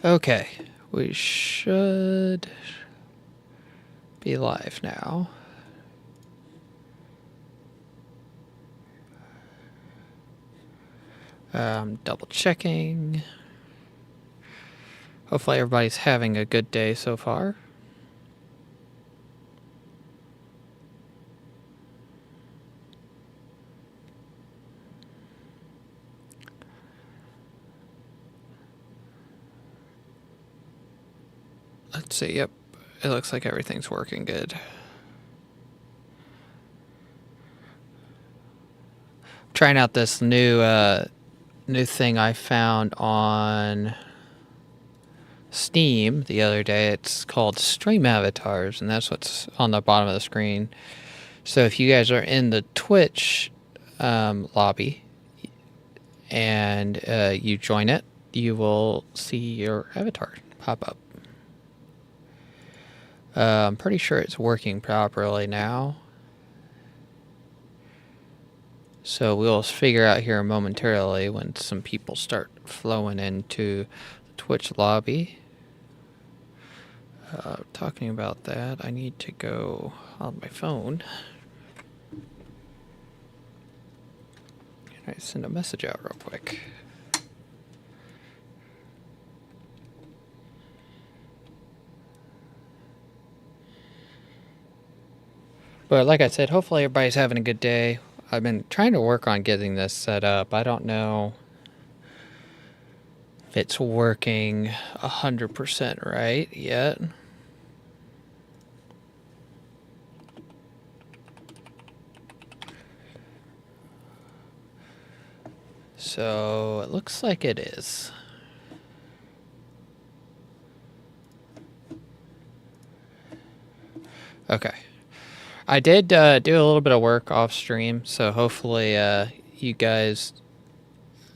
Okay, we should be live now. Double checking. Hopefully everybody's having a good day so far. Let's see, yep, it looks like everything's working good. Trying out this new thing I found on Steam the other day. It's called Stream Avatars, and that's what's on the bottom of the screen. So if you guys are in the Twitch lobby and you join it, you will see your avatar pop up. I'm pretty sure it's working properly now. So we'll figure out here momentarily when some people start flowing into the Twitch lobby. Talking about that, I need to go on my phone. Can I send a message out real quick? But like I said, hopefully everybody's having a good day. I've been trying to work on getting this set up. I don't know if it's working 100% right yet. So it looks like it is. Okay. I did do a little bit of work off stream, so hopefully you guys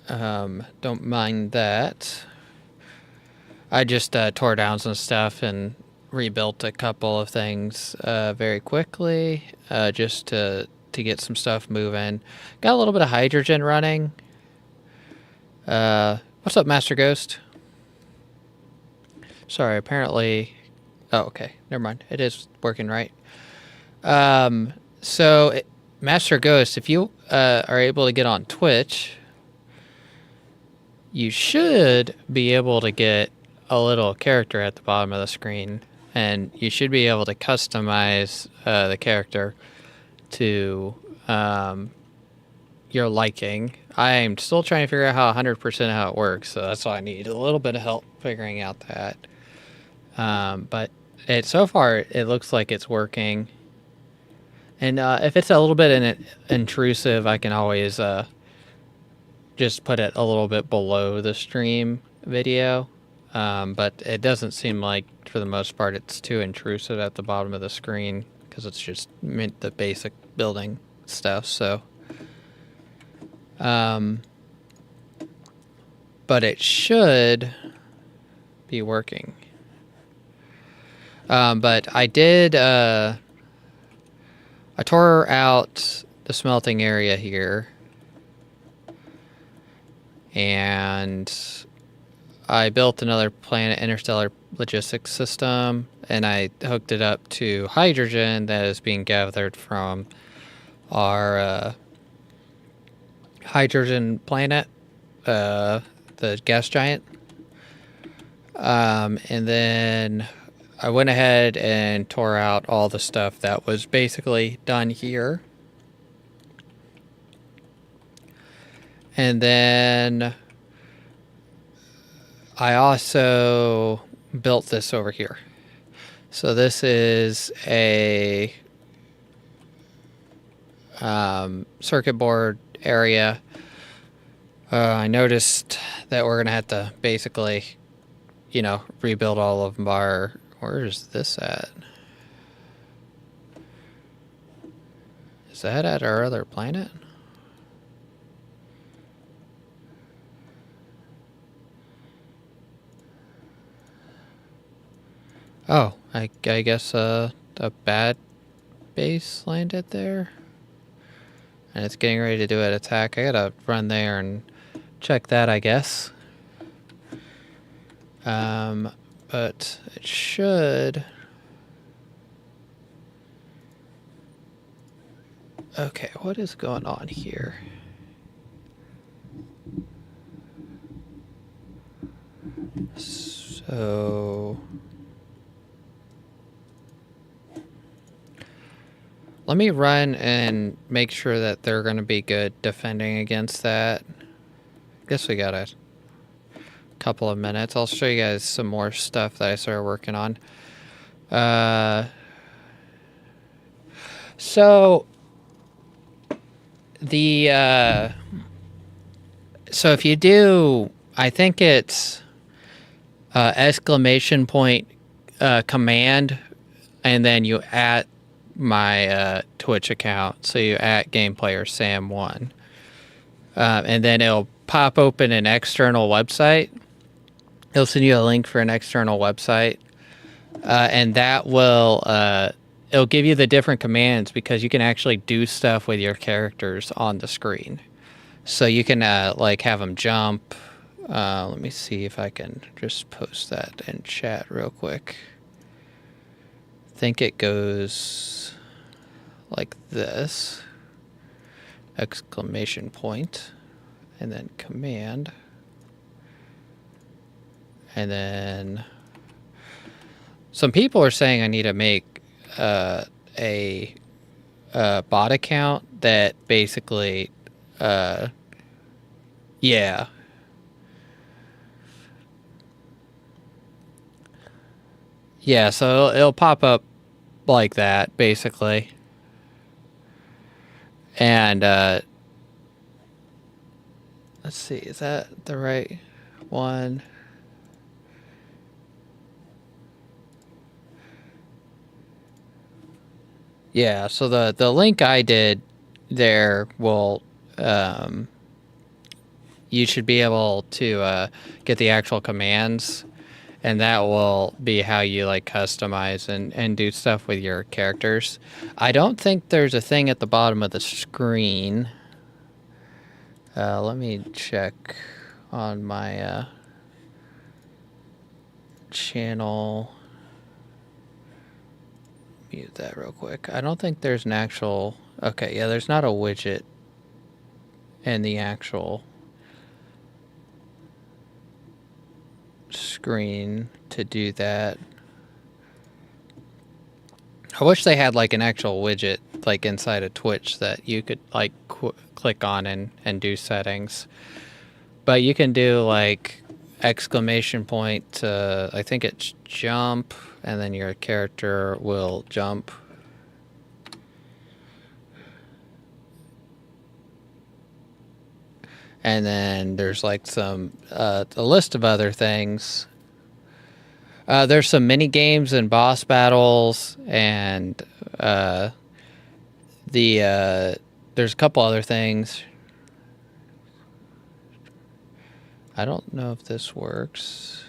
don't mind that. I just tore down some stuff and rebuilt a couple of things very quickly just to get some stuff moving. Got a little bit of hydrogen running. What's up, Master Ghost? Sorry, apparently... Oh, okay. Never mind. It is working right. Master Ghost, if you are able to get on Twitch, you should be able to get a little character at the bottom of the screen, and you should be able to customize the character to your liking. I'm still trying to figure out how 100% how it works, so that's why I need a little bit of help figuring out that. But so far, it looks like it's working. And if it's a little bit intrusive, I can always just put it a little bit below the stream video. But it doesn't seem like, for the most part, it's too intrusive at the bottom of the screen because it's just the basic building stuff. So, but it should be working. But I did... I tore out the smelting area here, and I built another planet interstellar logistics system, and I hooked it up to hydrogen that is being gathered from our hydrogen planet, the gas giant. And then I went ahead and tore out all the stuff that was basically done here. And then I also built this over here. So this is a circuit board area. I noticed that we're going to have to basically, rebuild all of our... Where is this at? Is that at our other planet? Oh, I guess a bad base landed there. And it's getting ready to do an attack. I gotta run there and check that, I guess. But it should. Okay, what is going on here? So let me run and make sure that they're going to be good defending against that. Guess we got a couple of minutes. I'll show you guys some more stuff that I started working on. So if you do, I think it's exclamation point command, and then you at my Twitch account. So you at gameplayer Sam1, and then it'll pop open an external website. It'll send you a link for an external website, and that will it'll give you the different commands, because you can actually do stuff with your characters on the screen. So you can like have them jump. Let me see if I can just post that in chat real quick. I think it goes like this. Exclamation point, and then command, and then some people are saying I need to make a bot account that basically yeah. Yeah, so it'll pop up like that, basically. And let's see, is that the right one? Yeah, so the link I did there will you should be able to get the actual commands, and that will be how you like customize and do stuff with your characters. I don't think there's a thing at the bottom of the screen. Let me check on my channel. Mute that real quick. I don't think there's an actual... Okay, yeah, there's not a widget in the actual screen to do that. I wish they had like an actual widget like inside of Twitch that you could like click on and do settings. But you can do like exclamation point to, I think it's jump, and then your character will jump. And then there's like some a list of other things. There's some mini games and boss battles, and there's a couple other things. I don't know if this works.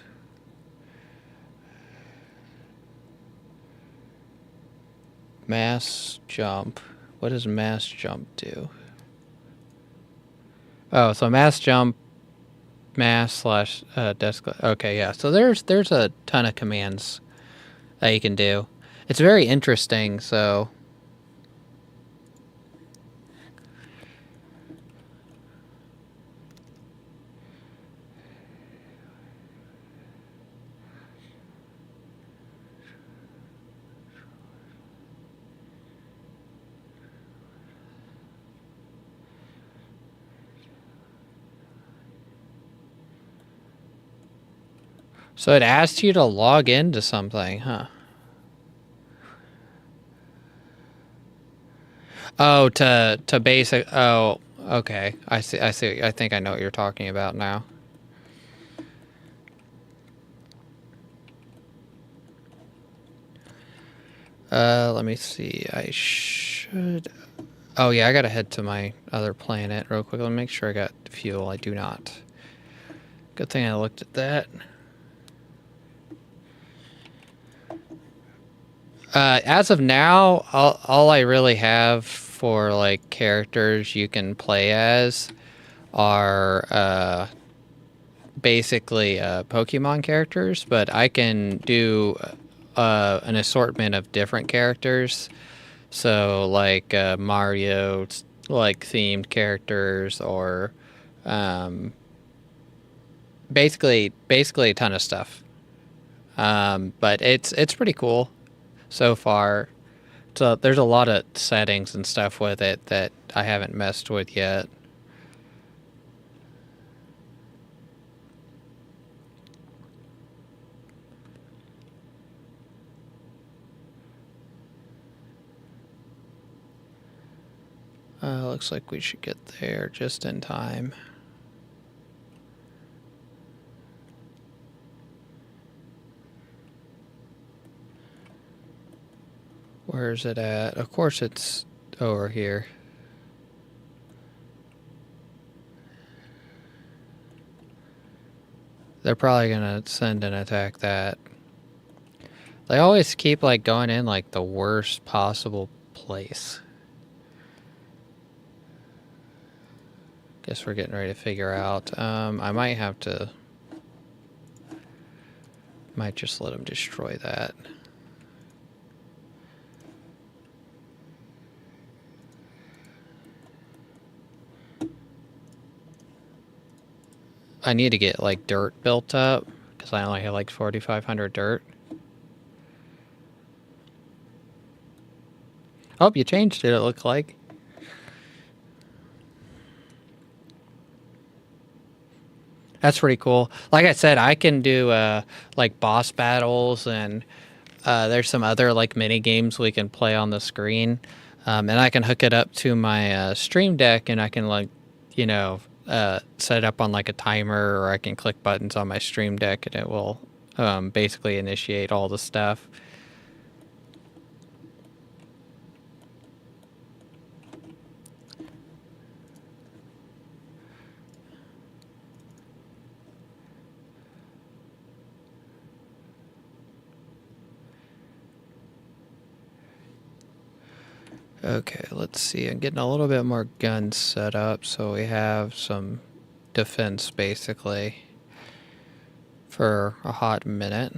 Mass jump. What does mass jump do? Oh, so mass jump, mass slash desk. Okay, yeah. So there's a ton of commands that you can do. It's very interesting. So it asks you to log into something, huh? Oh, to basic. Oh, okay. I see. I see. I think I know what you're talking about now. Let me see. I should. Oh yeah, I gotta head to my other planet real quick. Let me make sure I got fuel. I do not. Good thing I looked at that. As of now, all I really have for like characters you can play as are basically Pokemon characters, but I can do an assortment of different characters. So like Mario, like themed characters, or um, basically a ton of stuff. But it's pretty cool so far. So there's a lot of settings and stuff with it that I haven't messed with yet. Looks like we should get there just in time. Where's it at? Of course it's over here. They're probably gonna send and attack that. They always keep like going in like the worst possible place. Guess we're getting ready to figure out. I might have to... Might just let them destroy that. I need to get like dirt built up because I only have like 4,500 dirt. Oh, you changed it, it looked like. That's pretty cool. Like I said, I can do like boss battles, and there's some other like mini games we can play on the screen, and I can hook it up to my Stream Deck, and I can like, you know, set it up on like a timer, or I can click buttons on my Stream Deck, and it will basically initiate all the stuff. Okay, let's see. I'm getting a little bit more guns set up, so we have some defense basically for a hot minute.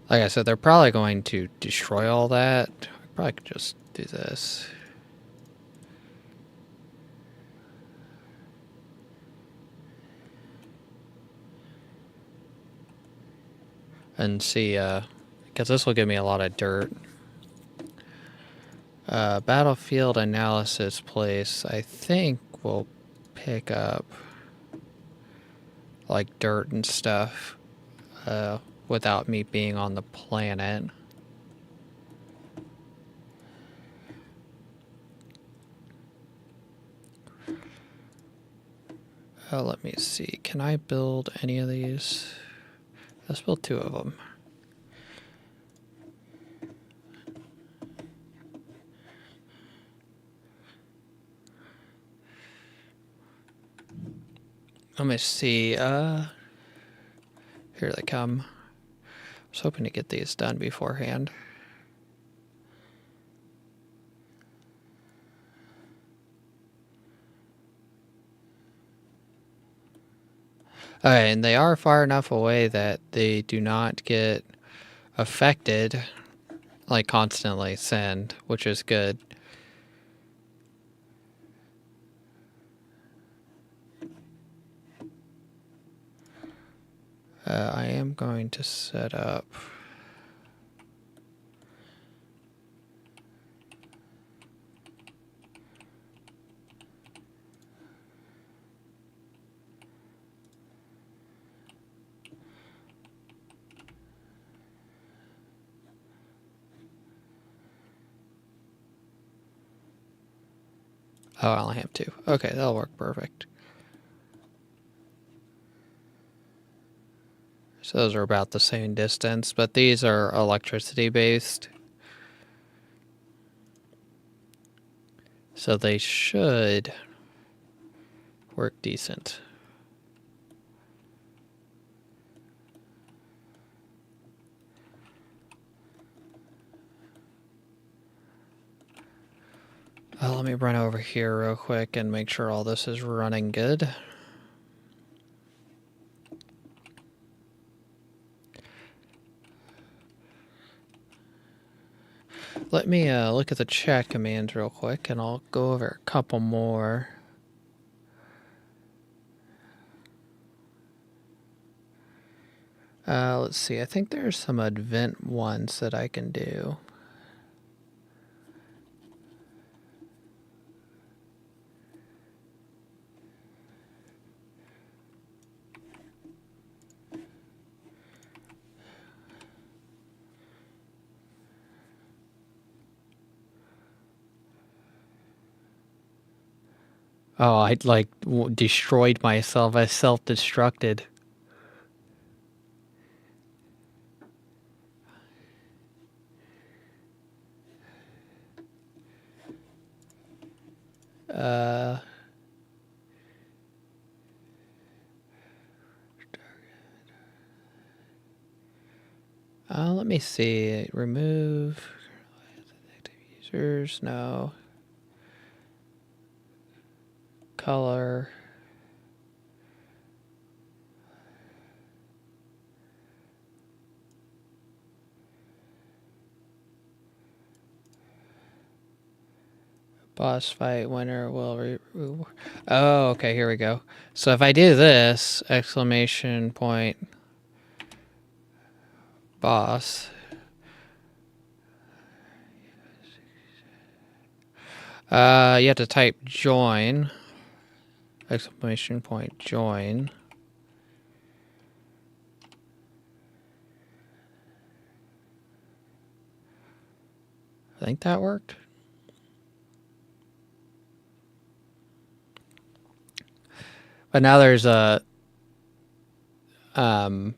Like I said, they're probably going to destroy all that. I probably could just do this. And see, because this will give me a lot of dirt. Battlefield analysis place, I think will pick up like dirt and stuff without me being on the planet. Let me see. Can I build any of these? Let's build 2 of them. Let me see. Here they come. I was hoping to get these done beforehand. Okay, and they are far enough away that they do not get affected like constantly send, which is good. I am going to set up I only have 2. Okay, that'll work perfect. So those are about the same distance, but these are electricity based. So they should work decent. Let me run over here real quick and make sure all this is running good. Let me look at the chat commands real quick, and I'll go over a couple more. Let's see. I think there's some event ones that I can do. Oh, I like destroyed myself. I self-destructed. Let me see. Remove active users. No. Color. Boss fight winner will oh, okay, here we go. So if I do this, exclamation point, boss. You have to type join, exclamation point, join. I think that worked. But now there's a oh,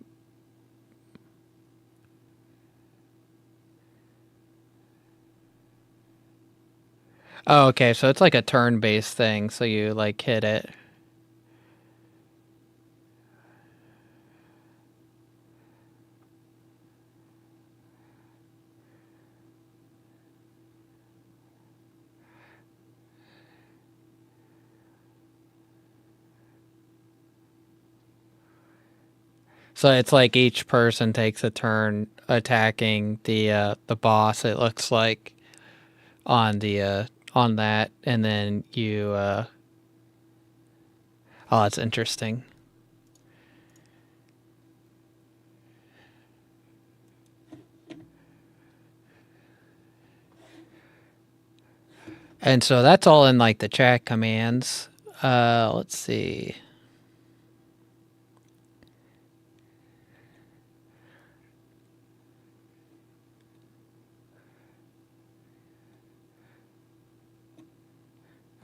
okay, so it's like a turn-based thing, so you like hit it. So it's like each person takes a turn attacking the boss. It looks like on the on that, and then you. Oh, that's interesting. And so that's all in like the chat commands. Let's see.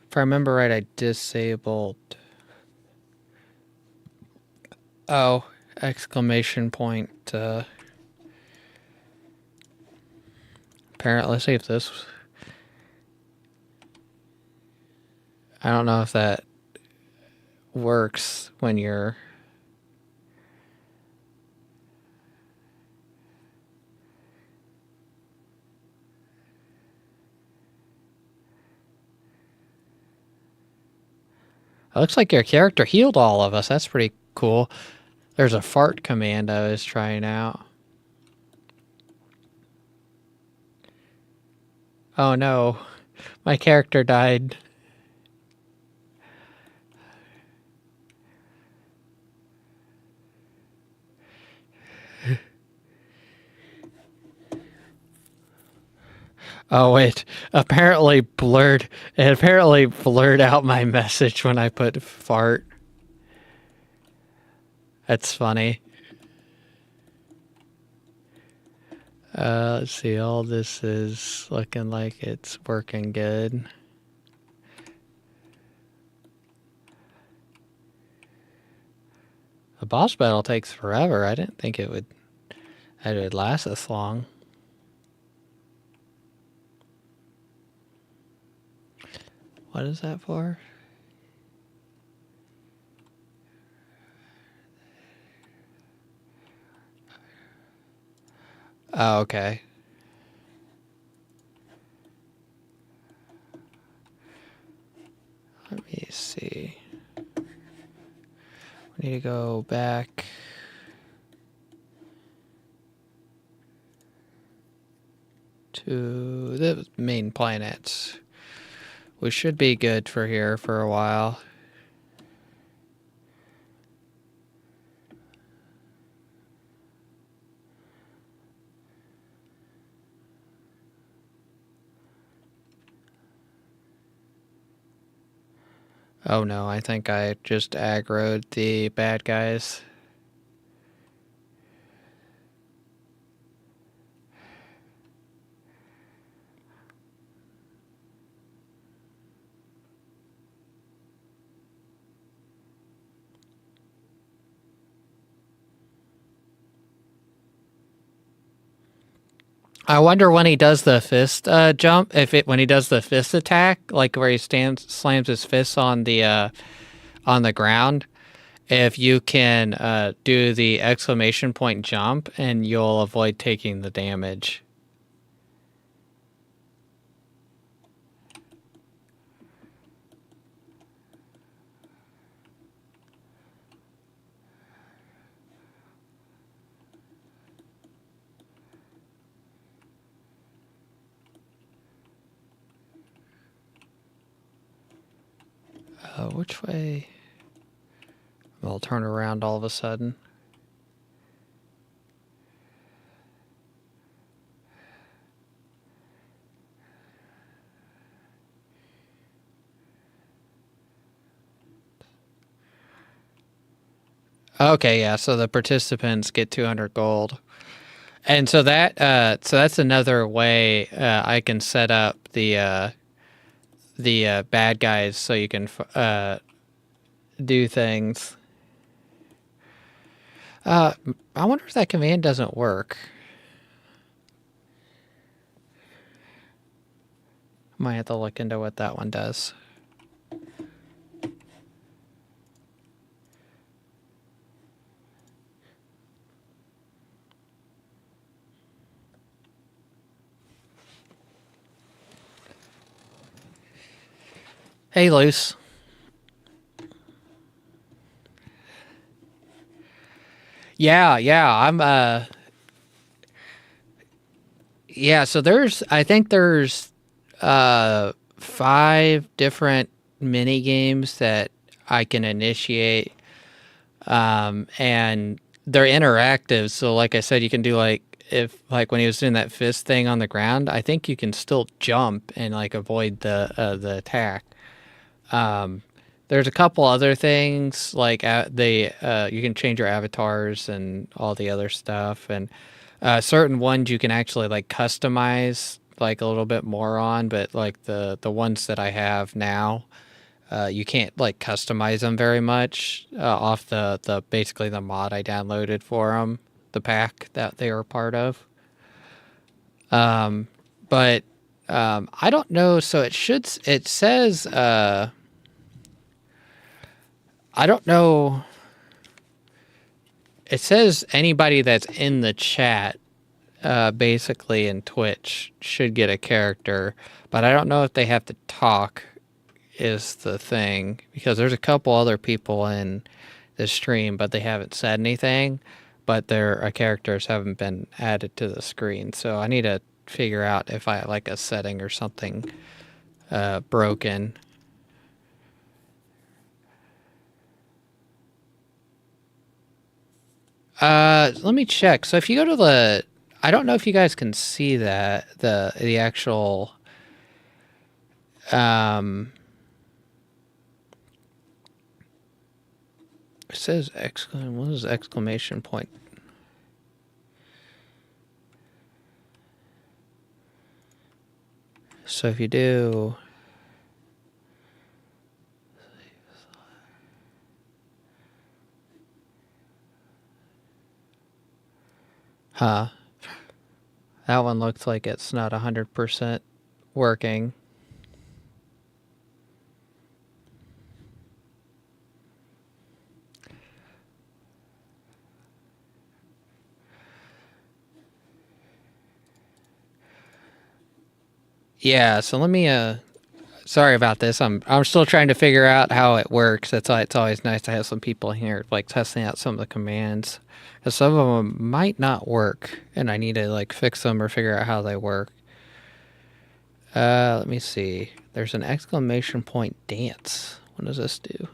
If I remember right, I disabled. Oh, exclamation point. Apparently, let's see if this. I don't know if that works when you're. It looks like your character healed all of us. That's pretty cool. There's a fart command I was trying out. Oh no, my character died. Oh wait, it apparently blurred out my message when I put fart. That's funny. Let's see, all this is looking like it's working good. The boss battle takes forever. I didn't think it would last this long. What is that for? Oh, okay. Need to go back to the main planets. We should be good for here for a while. Oh no, I think I just aggroed the bad guys. I wonder when he does the fist jump, when he does the fist attack, like where he slams his fists on the ground, if you can do the exclamation point jump and you'll avoid taking the damage. Which way? I'll turn around all of a sudden. Okay, yeah. So the participants get 200 gold, and so that's another way I can set up the bad guys so you can do things. I wonder if that command doesn't work. Might have to look into what that one does. Hey, Luce. Yeah, I'm yeah, so I think there's 5 different mini games that I can initiate, and they're interactive. So, like I said, you can do like when he was doing that fist thing on the ground. I think you can still jump and like avoid the attack. There's a couple other things like you can change your avatars and all the other stuff, and certain ones you can actually like customize like a little bit more on, but like the ones that I have now, you can't like customize them very much off the basically the mod I downloaded for them, the pack that they were part of. But I don't know. So it says I don't know. It says anybody that's in the chat, basically in Twitch, should get a character, but I don't know if they have to talk. Is the thing, because there's a couple other people in the stream, but they haven't said anything. But their characters haven't been added to the screen, so I need to figure out if I like a setting or something broken. Let me check. So if you go to I don't know if you guys can see that the actual it says what is exclamation point? So if you do that one looks like it's not 100% working. Yeah, so let me Sorry about this. I'm still trying to figure out how it works. That's why it's always nice to have some people here like testing out some of the commands. 'Cause some of them might not work, and I need to like fix them or figure out how they work. Let me see. There's an exclamation point dance. What does this do?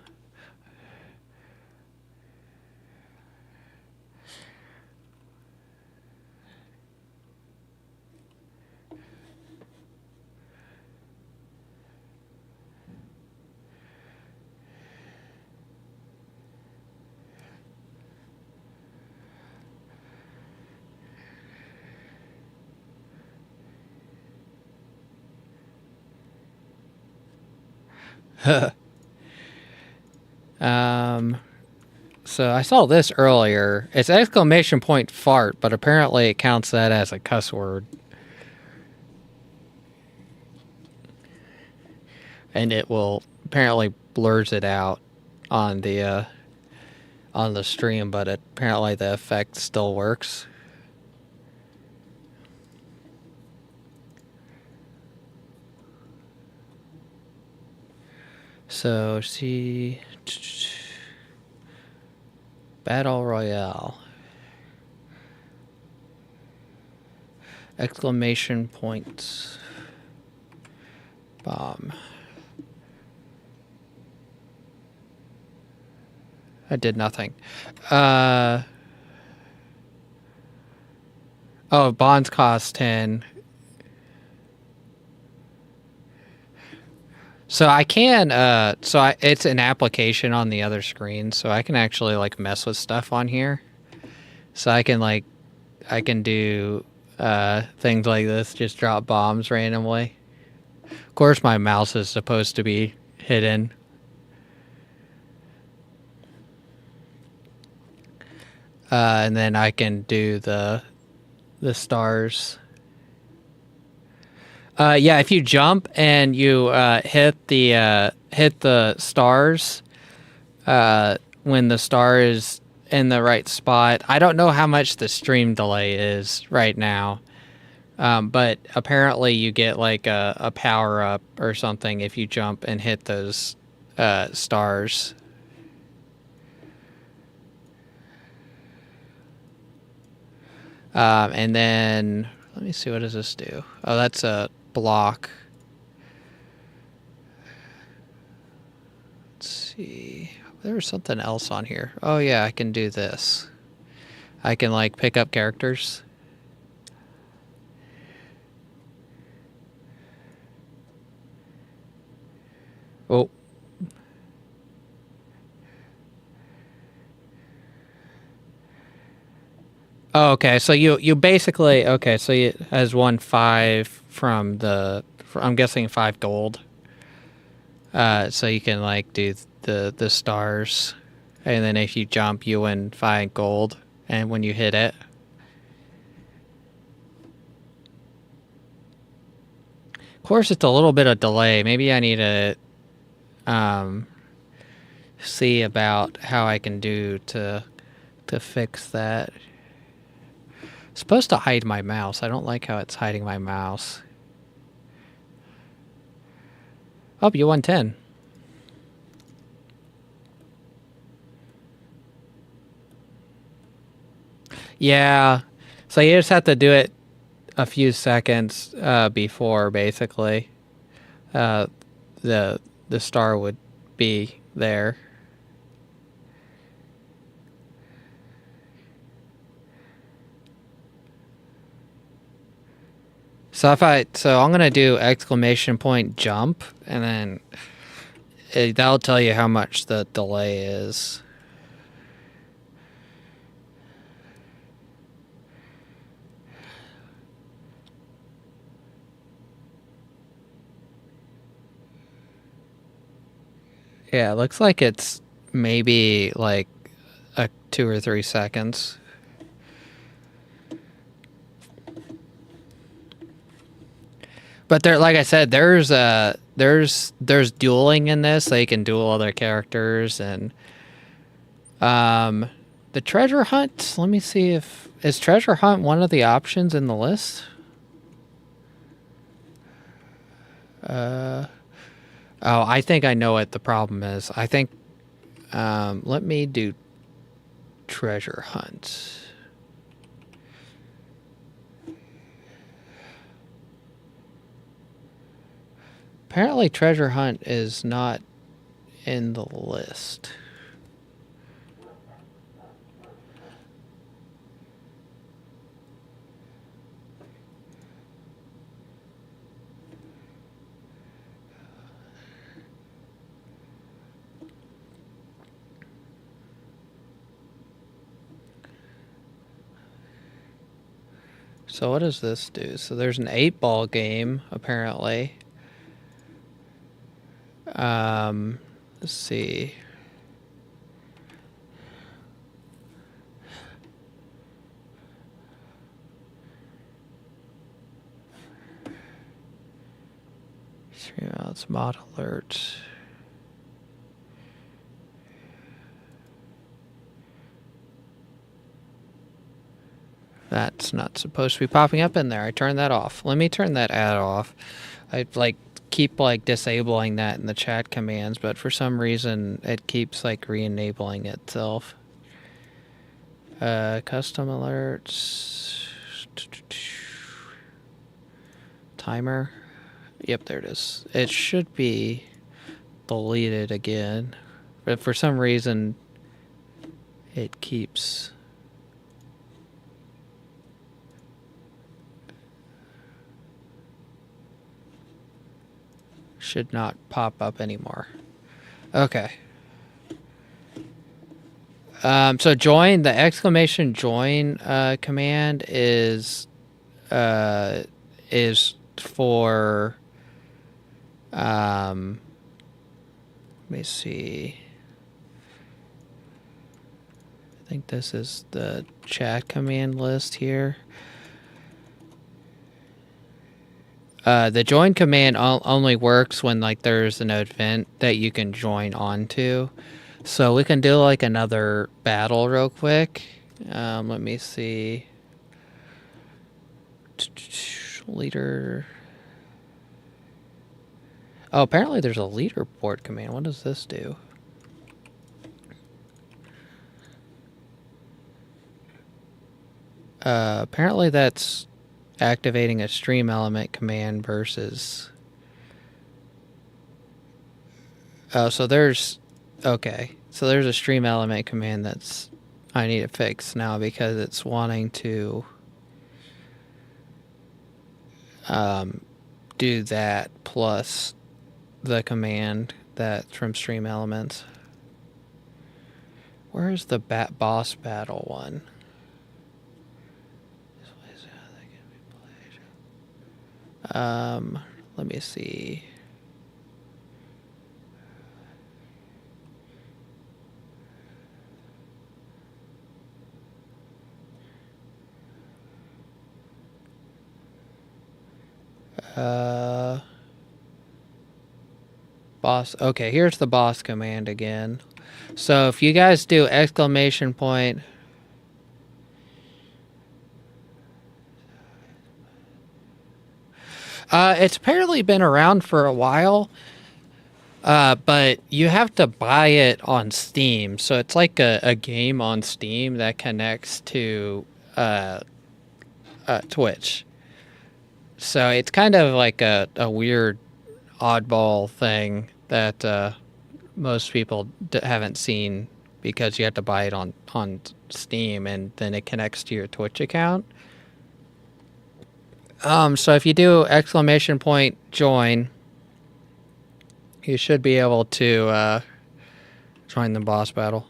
So I saw this earlier. It's exclamation point fart, but apparently it counts that as a cuss word. And it will apparently blurs it out on the stream, but apparently the effect still works. So see, Battle Royale, exclamation points, bomb. I did nothing. Oh, bonds cost 10. So I can, it's an application on the other screen, so I can actually like mess with stuff on here. So I can do things like this, just drop bombs randomly. Of course, my mouse is supposed to be hidden. And then I can do the stars. Yeah, if you jump and you hit the stars when the star is in the right spot. I don't know how much the stream delay is right now, but apparently you get like a power up or something if you jump and hit those stars. And then let me see, what does this do? Oh, that's a block. Let's see. There was something else on here. Oh yeah, I can do this. I can like pick up characters. Oh. Oh, okay. So you basically, okay, so it has 1-5 from I'm guessing 5 gold. So you can like do the stars, and then if you jump, you win 5 gold, and when you hit it. Of course, it's a little bit of delay. Maybe I need to see about how I can do to fix that. It's supposed to hide my mouse. I don't like how it's hiding my mouse. Oh, you won 10. Yeah. So you just have to do it a few seconds before, basically. The star would be there. So I'm gonna do exclamation point jump, and then that'll tell you how much the delay is. Yeah, it looks like it's maybe like 2 or 3 seconds. But there, like I said, there's dueling in this. So you can duel other characters, and the treasure hunt. Let me see is treasure hunt one of the options in the list. Oh, I think I know what the problem is. I think, let me do treasure hunt. Apparently treasure hunt is not in the list. So what does this do? So there's an 8-ball game, apparently. Let's see. Stream outs, mod alert. That's not supposed to be popping up in there. I turned that off. Let me turn that ad off. I keep disabling that in the chat commands, but for some reason it keeps re-enabling itself. Custom alerts. Timer. Yep, there it is. It should be deleted again, but for some reason it keeps... Should not pop up anymore. Okay. So join, the exclamation join command is for let me see. I think this is the chat command list here. The join command only works when there's an event that you can join onto. So we can do another battle real quick. Let me see. Leader. Oh, apparently there's a leaderboard command. What does this do? Apparently that's activating a stream element command versus... Oh, so there's... Okay. So there's a stream element command that's... I need to fix now because it's wanting to... do that plus the command that's from stream elements. Where's the boss battle one? Let me see. Boss. Okay, here's the boss command again. So if you guys do exclamation point... it's apparently been around for a while, but you have to buy it on Steam. So it's like a game on Steam that connects to Twitch. So it's kind of like a weird oddball thing that most people haven't seen because you have to buy it on Steam and then it connects to your Twitch account. So if you do exclamation point join, you should be able to join the boss battle.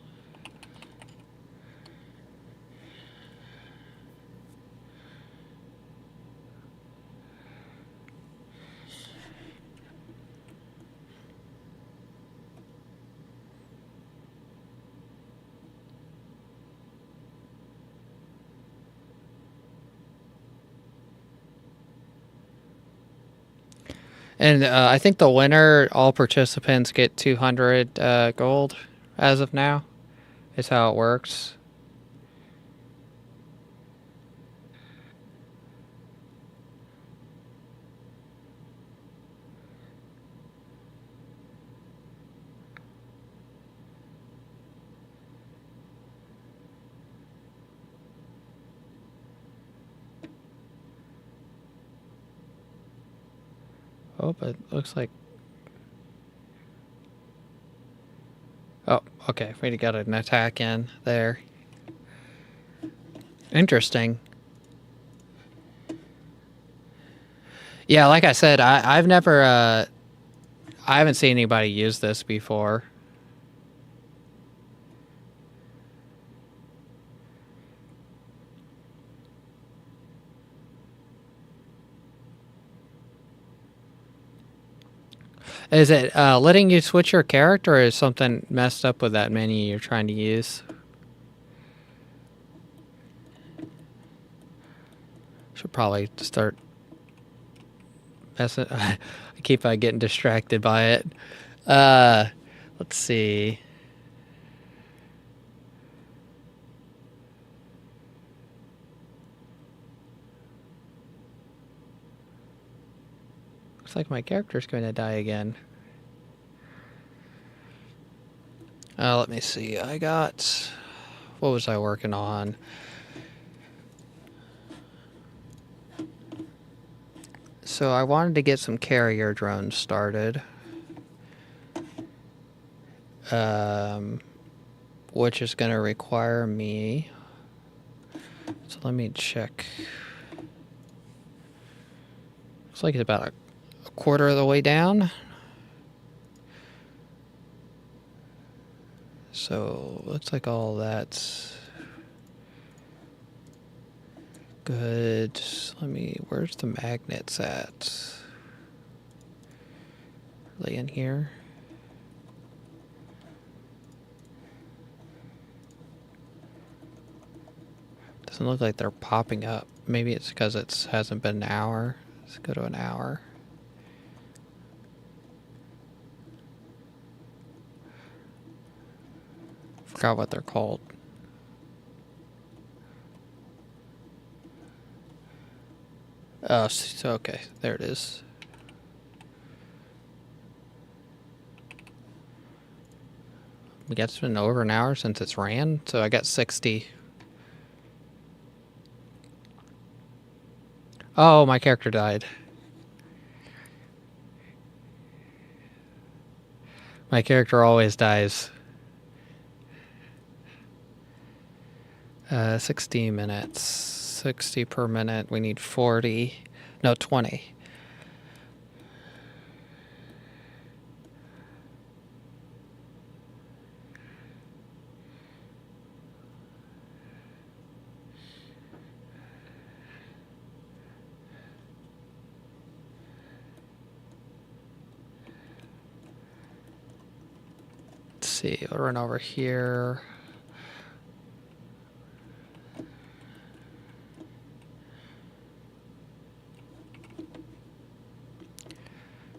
And I think the winner, all participants get 200 gold as of now, is how it works. Oh, but it looks like... Oh, okay. We got an attack in there. Interesting. Yeah, like I said, I've never... I haven't seen anybody use this before. Is it letting you switch your character, or is something messed up with that menu you're trying to use? Should probably start messing. I keep getting distracted by it. Let's see. Looks like my character's going to die again. Let me see. I got... What was I working on? So I wanted to get some carrier drones started. Which is going to require me... So let me check. Looks like it's about a quarter of the way down. So looks like all that's good. Let me... Where's the magnets at? Are they in here? Doesn't look like they're popping up. Maybe it's because it hasn't been an hour. Let's go to an hour. Forgot what they're called. Oh, so okay. There it is. We got it's been over an hour since it's ran, so I got 60. Oh, my character died. My character always dies. 60 minutes. 60 per minute. We need 40. No, 20. Let's see. I'll run over here.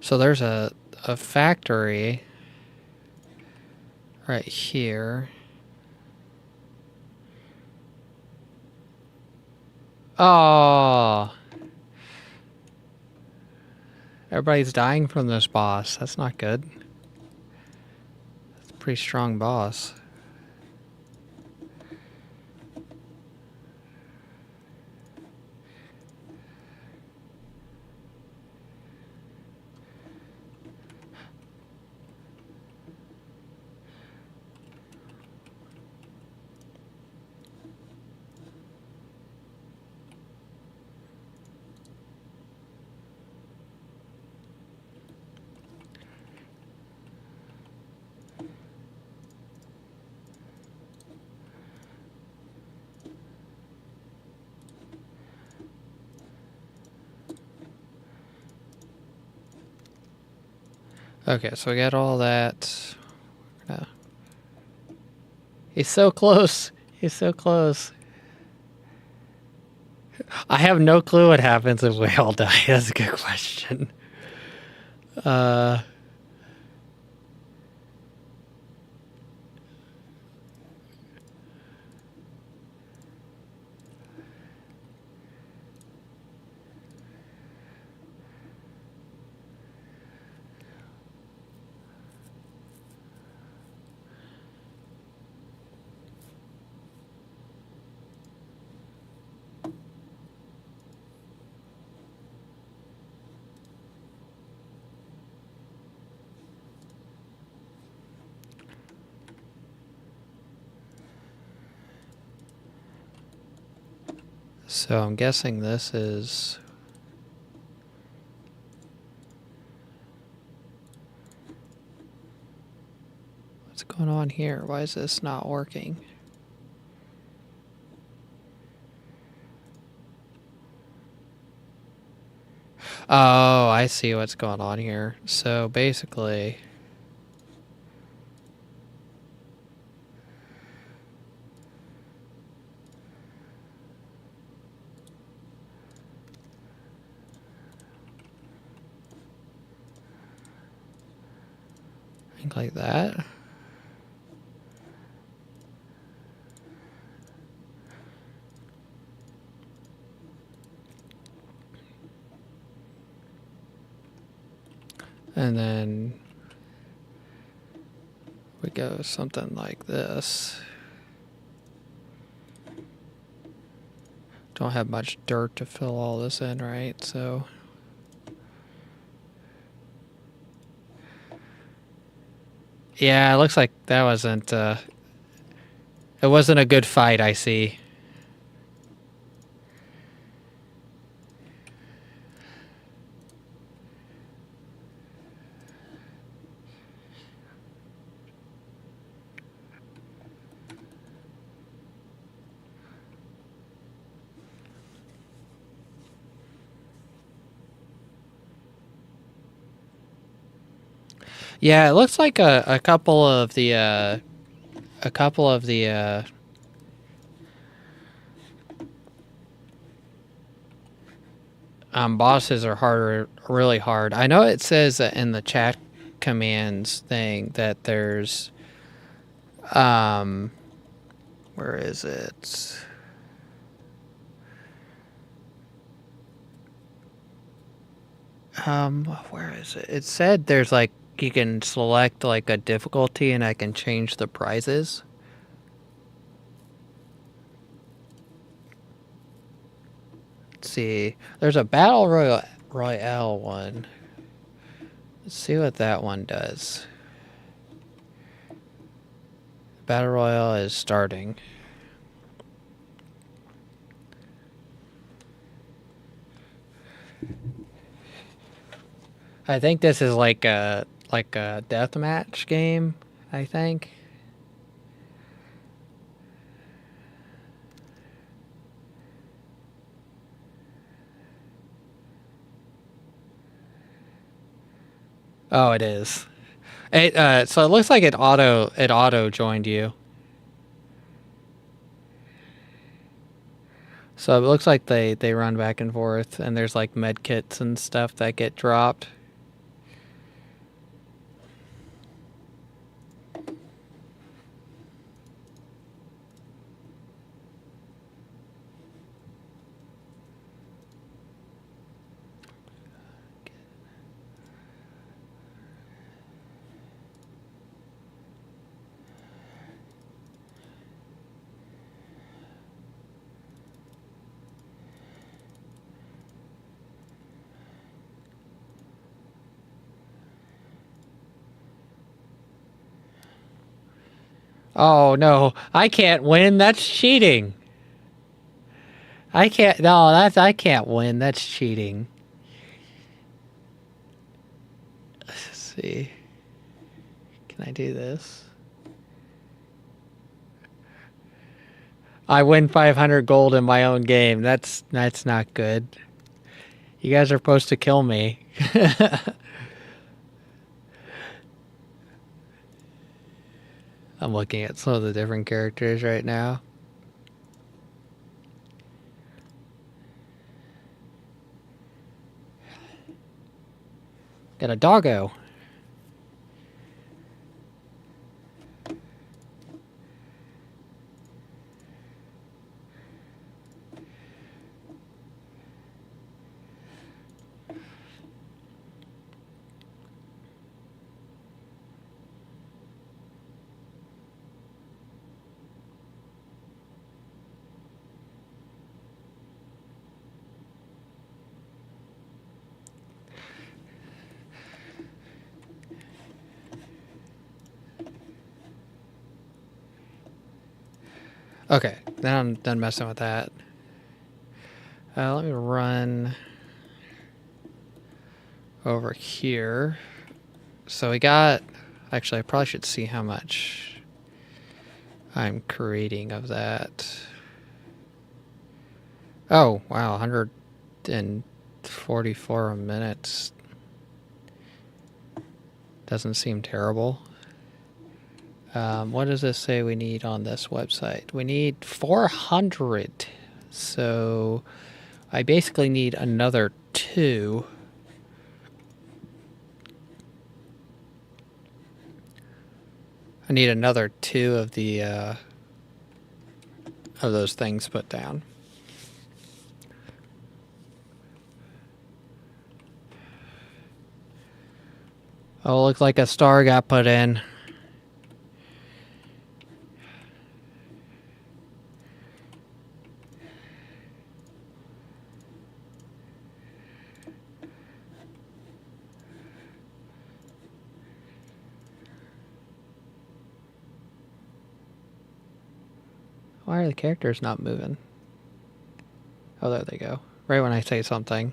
So there's a factory right here. Oh, everybody's dying from this boss. That's not good. That's a pretty strong boss. Okay, so we got all that. He's so close. He's so close. I have no clue what happens if we all die. That's a good question. So I'm guessing this is... What's going on here? Why is this not working? Oh, I see what's going on here. So basically... like that. And then we go something like this. Don't have much dirt to fill all this in, right? So yeah, it looks like that wasn't it wasn't a good fight, I see. Yeah, it looks like a couple of the bosses are harder, really hard. I know it says that in the chat commands thing that there's where is it? Where is it? It said there's like you can select like a difficulty and I can change the prizes. Let's see. There's a battle royale one. Let's see what that one does. Battle royale is starting. I think this is like a deathmatch game, I think. Oh, it is. It so it looks like it auto joined you. So it looks like they run back and forth, and there's like med kits and stuff that get dropped. Oh no, I can't win. That's cheating. I can't. No, I can't win. That's cheating. Let's see. Can I do this? I win 500 gold in my own game. That's not good. You guys are supposed to kill me. I'm looking at some of the different characters right now. Got a doggo. Okay, then I'm done messing with that. Let me run over here. So we got... Actually, I probably should see how much I'm creating of that. Oh, wow, 144 minutes. Doesn't seem terrible. What does this say we need on this website? We need 400. So I basically need another 2. I need another 2 of the of those things put down. Oh, looks like a star got put in. Why are the characters not moving? Oh, there they go. Right when I say something.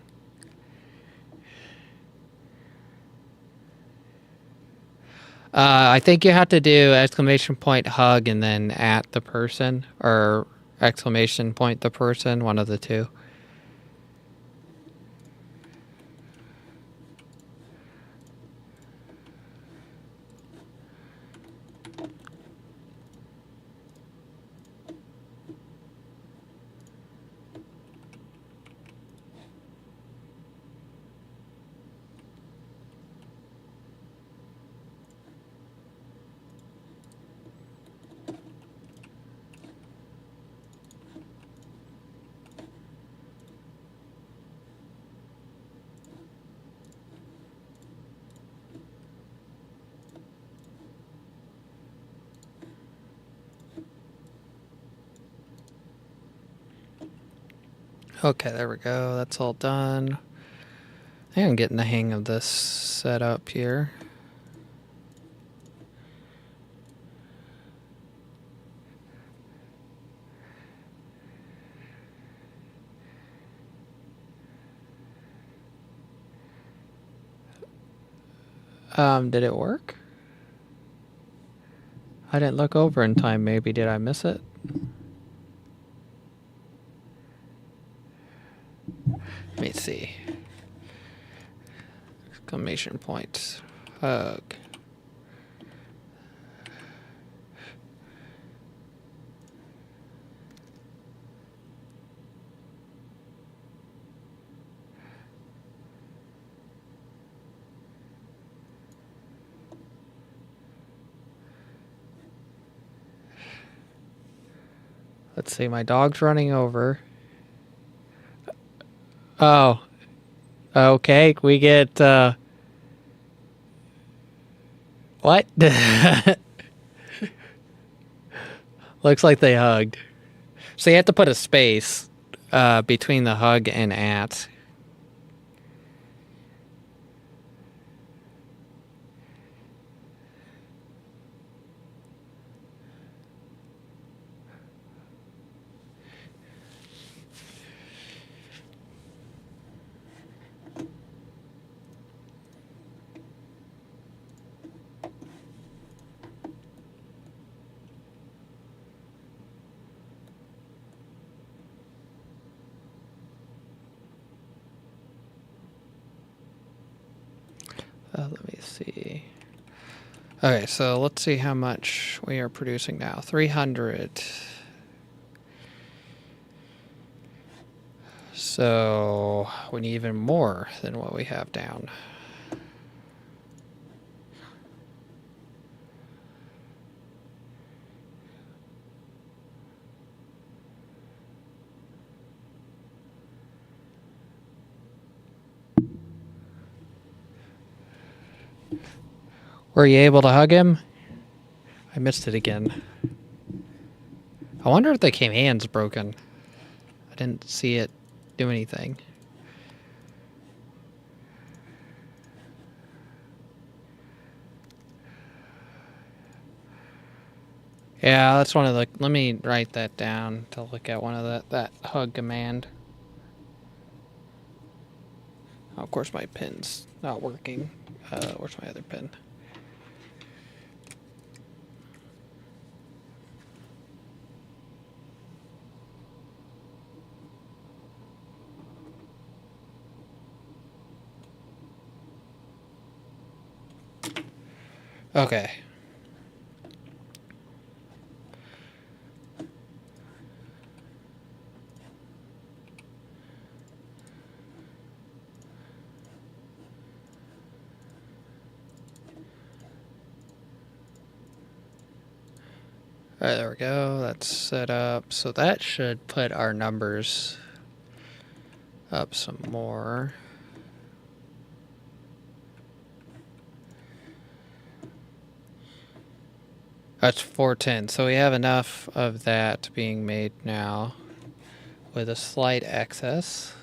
I think you have to do exclamation point hug and then at the person, or exclamation point the person, one of the two. Okay, there we go. That's all done. I think I'm getting the hang of this setup here. Did it work? I didn't look over in time, maybe. Did I miss it? Let me see. Exclamation point. Hug. Let's see, my dog's running over. Oh. Okay, we get, what? Looks like they hugged. So you have to put a space between the hug and at. Let me see. Okay, so let's see how much we are producing now. 300. So we need even more than what we have down. Were you able to hug him? I missed it again. I wonder if the command's broken. I didn't see it do anything. Yeah, that's one of the... Let me write that down to look at one of that hug command. Of course, my pin's not working. Where's my other pin? Okay. All right, there we go. That's set up. So that should put our numbers up some more. That's 410. So we have enough of that being made now with a slight excess.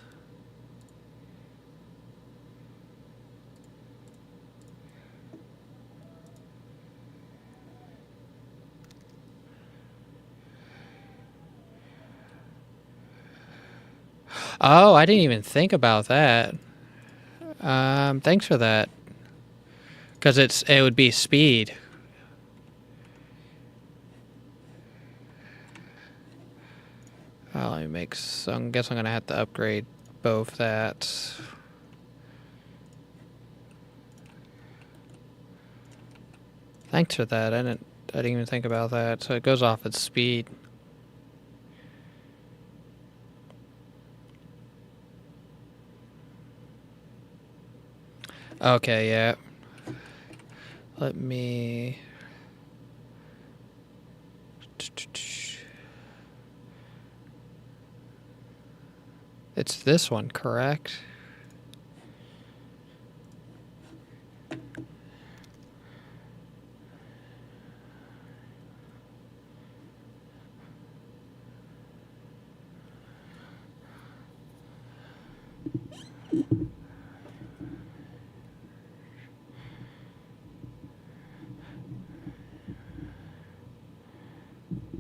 Oh, I didn't even think about that. Thanks for that. Because it would be speed. Well, let me make some. Guess I'm gonna have to upgrade both that. Thanks for that. I didn't even think about that. So it goes off its speed. Okay, yeah. Let me. It's this one, correct?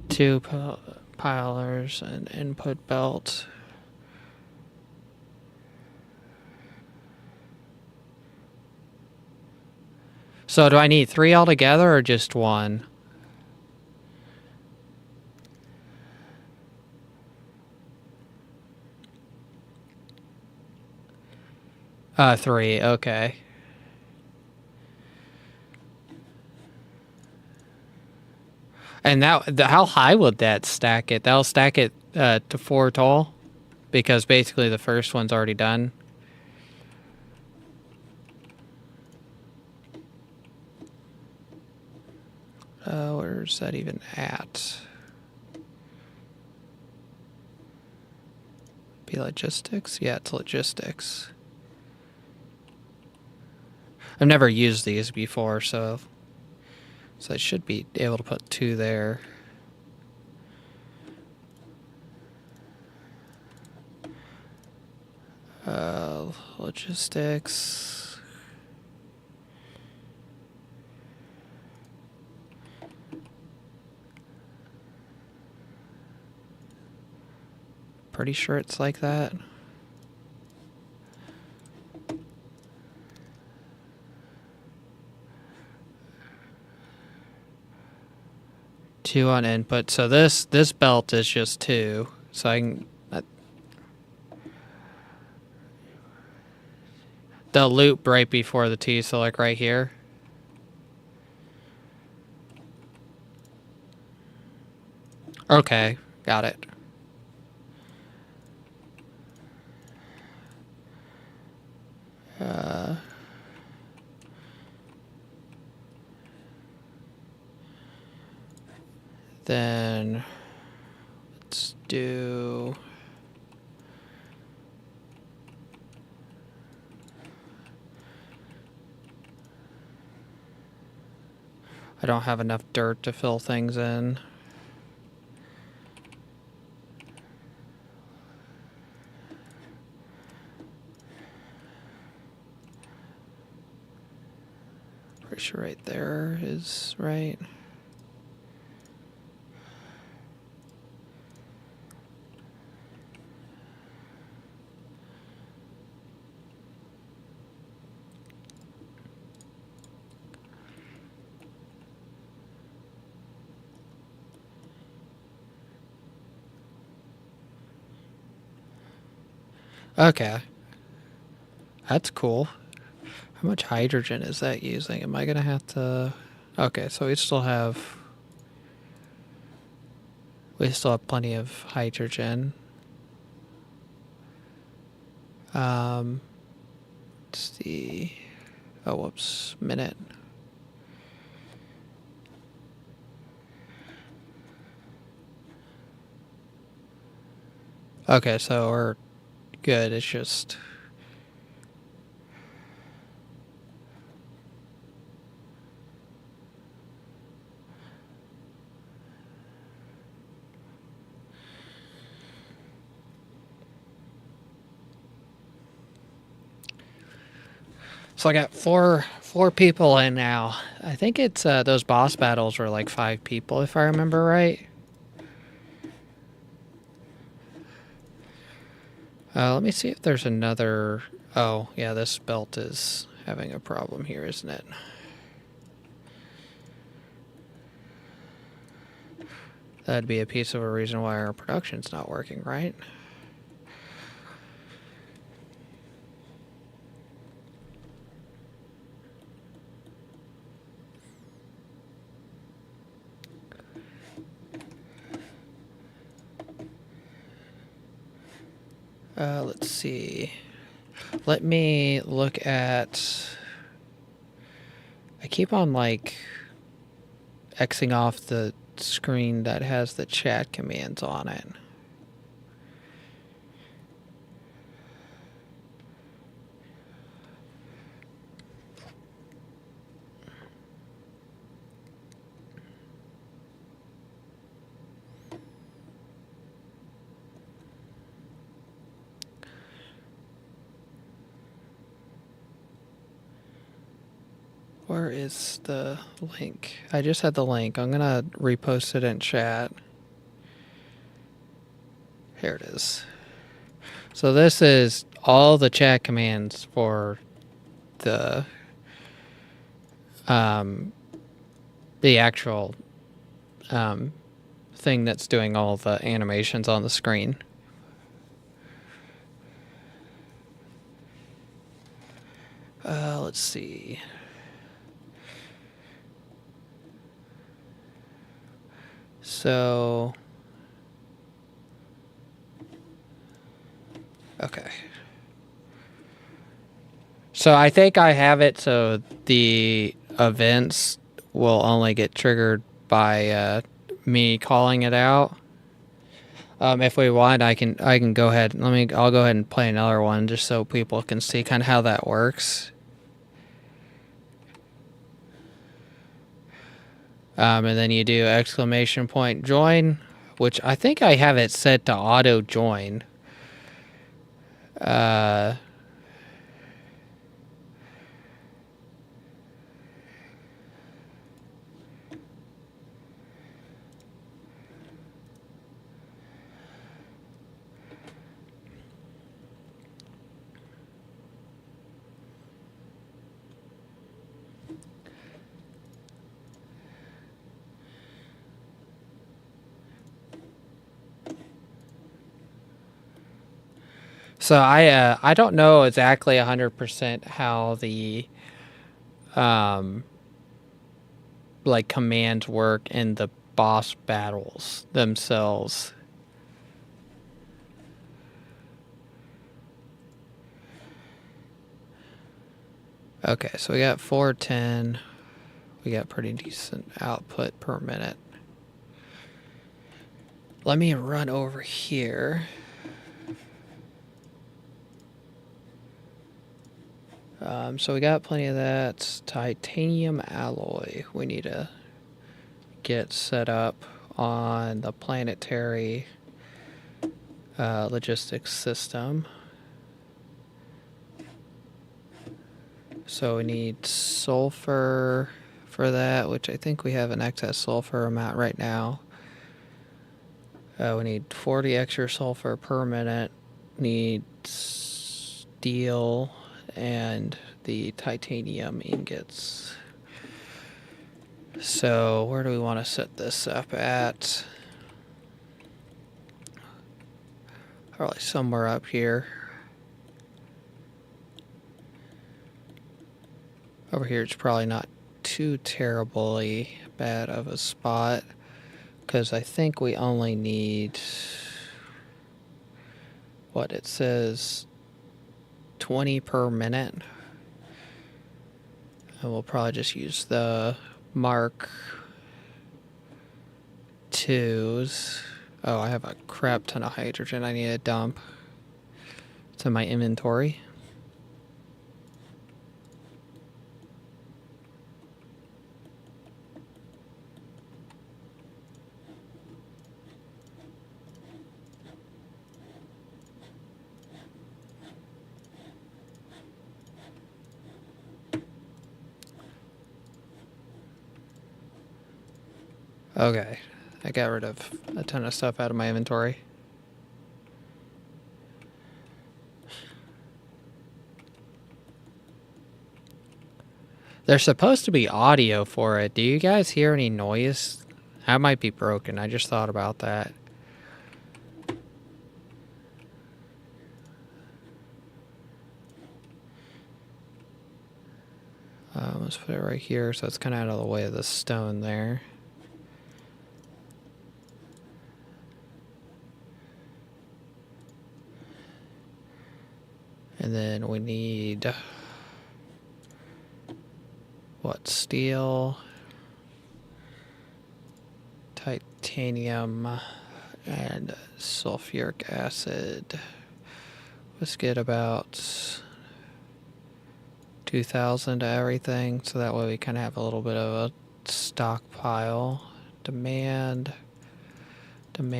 Two pilers and input belt. So do I need 3 altogether or just 1? 3, okay. And how high would that stack it? That'll stack it to 4 tall? Because basically the first one's already done. Where's that even at? Be logistics? Yeah, it's logistics. I've never used these before, so I should be able to put 2 there. Logistics. Pretty sure it's like that. Two on input. So this belt is just 2. So I can the loop right before the T, so like right here. Okay, got it. Then let's do I don't have enough dirt to fill things in. Pretty sure right there is right. Okay. That's cool. How much hydrogen is that using? Am I going to have to... Okay, so we still have plenty of hydrogen. Let's see. Oh, whoops. Minute. Okay, so we're good. It's just... So I got four people in now. I think it's those boss battles were like 5 people, if I remember right. Let me see if there's another... Oh, yeah, this belt is having a problem here, isn't it? That'd be a piece of a reason why our production's not working, right? Let's see. Let me look at... I keep on, like, Xing off the screen that has the chat commands on it. Where is the link? I just had the link. I'm gonna repost it in chat. Here it is. So this is all the chat commands for the actual thing that's doing all the animations on the screen. Let's see. So, okay. So I think I have it so the events will only get triggered by me calling it out. If we want, I can go ahead. I'll go ahead and play another one just so people can see kind of how that works. And then you do exclamation point join, which I think I have it set to auto join. So I don't know exactly 100% how the like commands work in the boss battles themselves. Okay, so we got 410. We got pretty decent output per minute. Let me run over here. So we got plenty of that. Titanium alloy we need to get set up on the planetary logistics system. So we need sulfur for that, which I think we have an excess sulfur amount right now. We need 40 extra sulfur per minute. Need steel and the titanium ingots. So where do we want to set this up at? Probably somewhere up here. Over here it's probably not too terribly bad of a spot, because I think we only need, what it says, 20 per minute. And we'll probably just use the Mark 2s. Oh, I have a crap ton of hydrogen I need to dump. It's in my inventory. Okay, I got rid of a ton of stuff out of my inventory. There's supposed to be audio for it. Do you guys hear any noise? That might be broken. I just thought about that. Let's put it right here so it's kind of out of the way of the stone there. And then we need, what, steel, titanium, and sulfuric acid. Let's get about 2,000 to everything, so that way we kind of have a little bit of a stockpile. Demand, and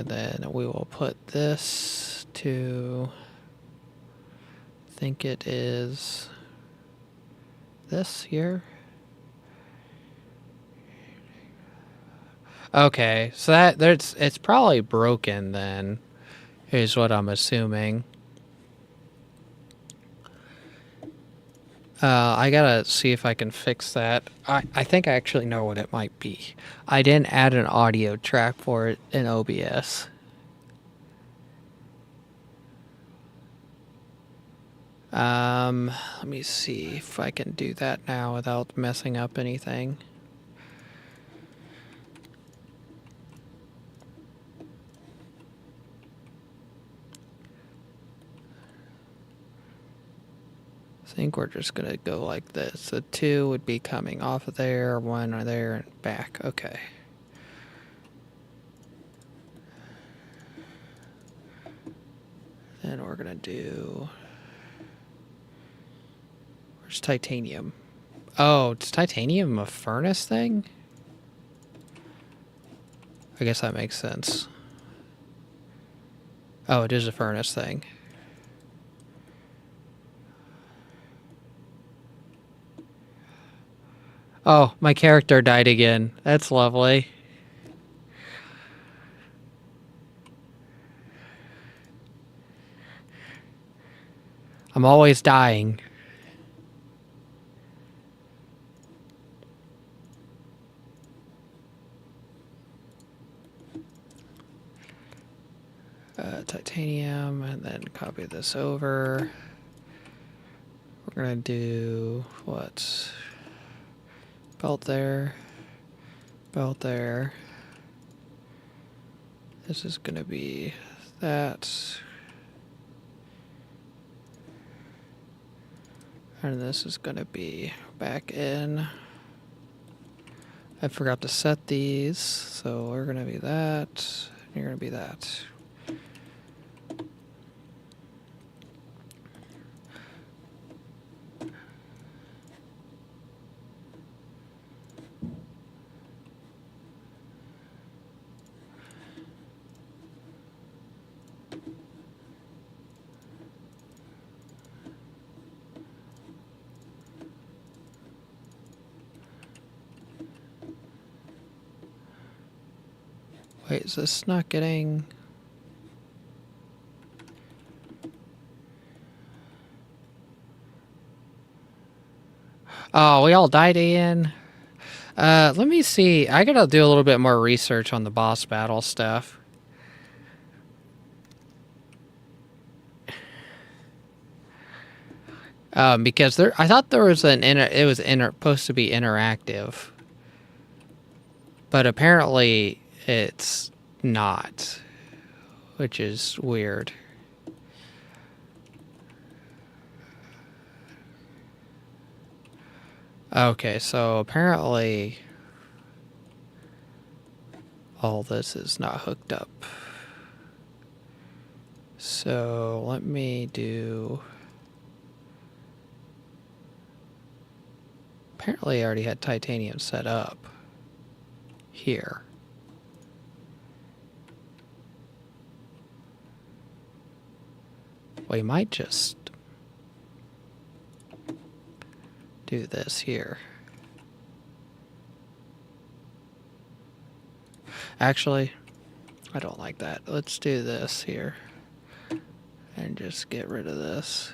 then we will put this to, I think it is this here. Okay, so it's probably broken then, is what I'm assuming. I gotta see if I can fix that. I think I actually know what it might be. I didn't add an audio track for it in OBS. Let me see if I can do that now without messing up anything. I think we're just gonna go like this. The 2 would be coming off of there, 1 or there, and back. Okay. Then we're gonna do, where's titanium? Oh, is titanium a furnace thing? I guess that makes sense. Oh, it is a furnace thing. Oh, my character died again. That's lovely. I'm always dying. Titanium, and then copy this over. We're gonna do what? Belt there. Belt there. This is gonna be that. And this is gonna be back in. I forgot to set these, so we're gonna be that. You're gonna be that. Wait, is this not getting... Oh, we all died again? Let me see. I gotta do a little bit more research on the boss battle stuff. Because I thought there was it was supposed to be interactive, but apparently it's not, which is weird. Okay, so apparently all this is not hooked up. So let me do... Apparently I already had titanium set up here. We might just do this here. Actually, I don't like that. Let's do this here and just get rid of this.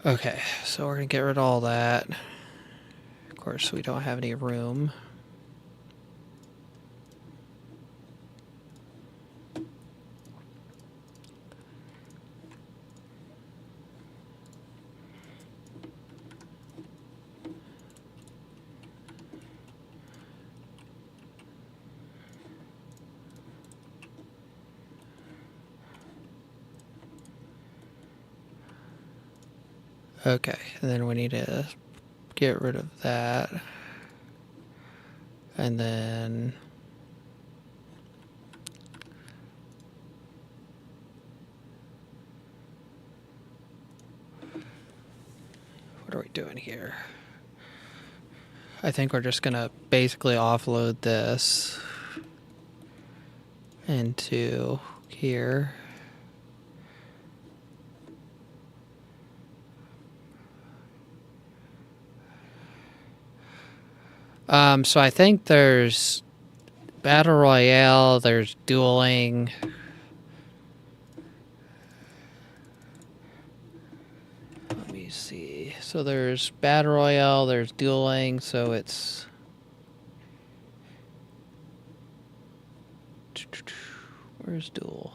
Okay, so we're gonna get rid of all that. Of course, we don't have any room. Okay, and then we need to get rid of that. And then what are we doing here? I think we're just gonna basically offload this into here. So I think there's Battle Royale, there's dueling. Let me see. So there's Battle Royale, there's dueling, so it's... Where's duel?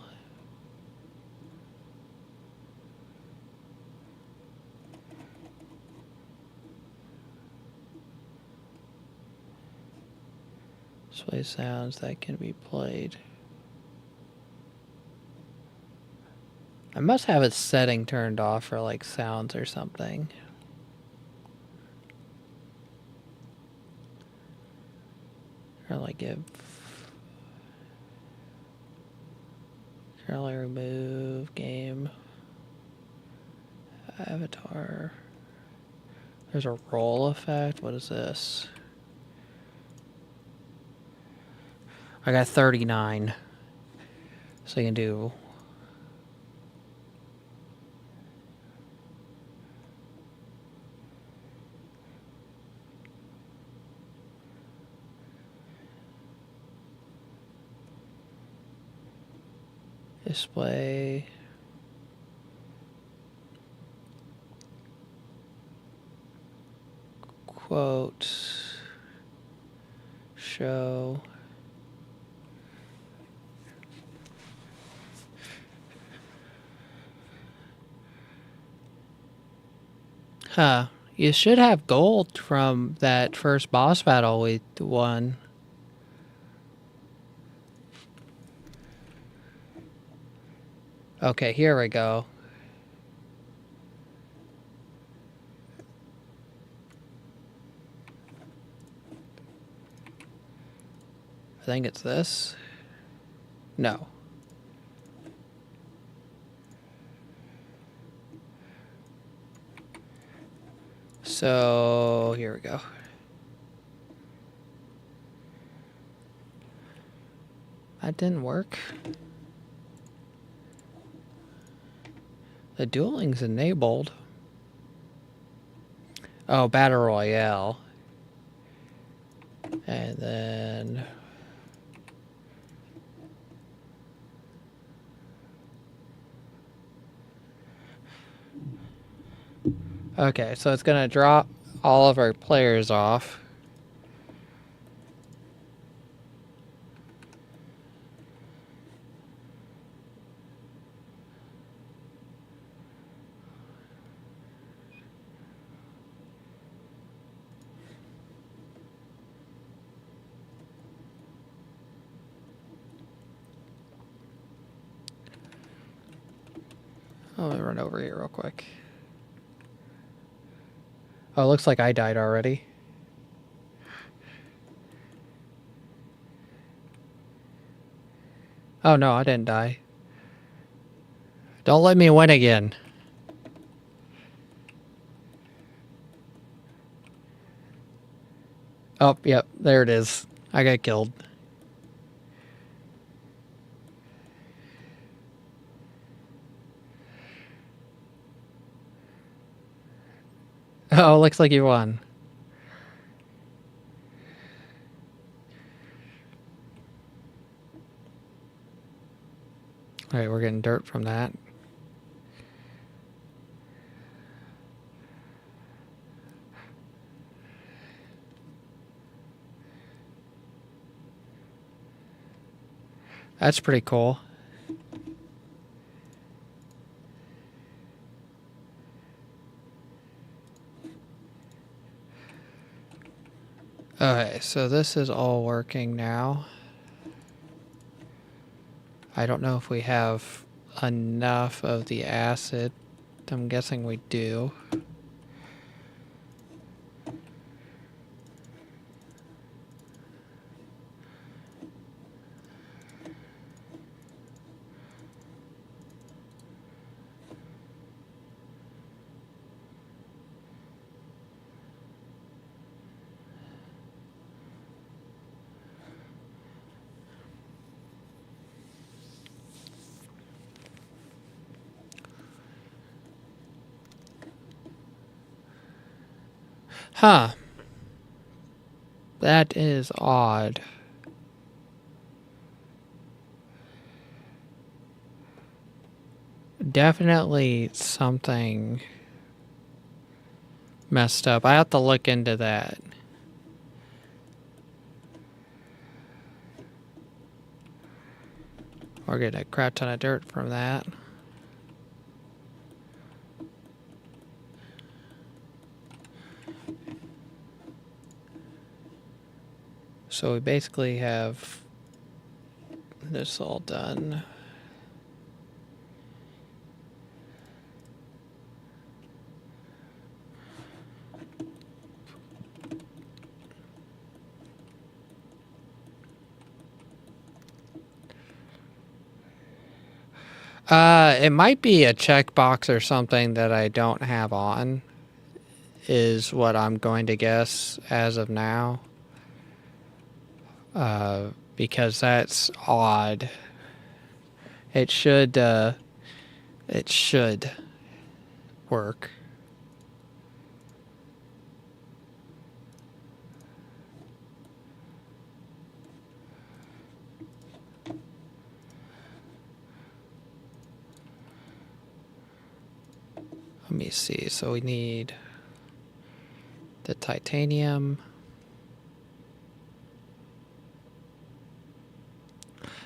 Display sounds that can be played. I must have a setting turned off for like sounds or something. Or like give... Currently remove game avatar. There's a roll effect. What is this? I got 39. So you can do... Display... Quote... Show... Huh. You should have gold from that first boss battle we won. Okay, here we go. I think it's this. No. So, here we go. That didn't work. The dueling's enabled. Oh, Battle Royale. And then... Okay, so it's gonna drop all of our players off. Let me run over here real quick. Oh, it looks like I died already. Oh no, I didn't die. Don't let me win again. Oh, yep, there it is. I got killed. Oh, looks like you won. Alright, we're getting dirt from that. That's pretty cool. Okay, so this is all working now. I don't know if we have enough of the acid. I'm guessing we do. Huh. That is odd. Definitely something messed up. I have to look into that. We're getting a crap ton of dirt from that. So we basically have this all done. It might be a checkbox or something that I don't have on, is what I'm going to guess as of now. Because that's odd. It should work. Let me see. So we need the titanium.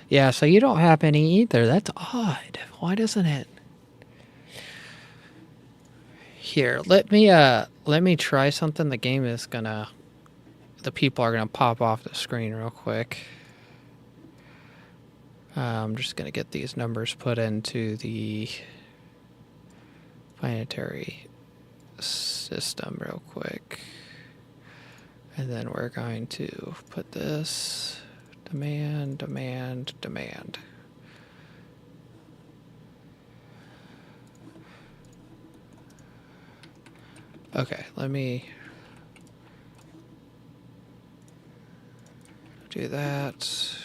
Yeah, so you don't have any either. That's odd. Why doesn't it? Here, let me try something. The game is gonna, the people are gonna pop off the screen real quick. I'm just gonna get these numbers put into the binary system real quick. And then we're going to put this demand, demand, demand. Okay, let me do that.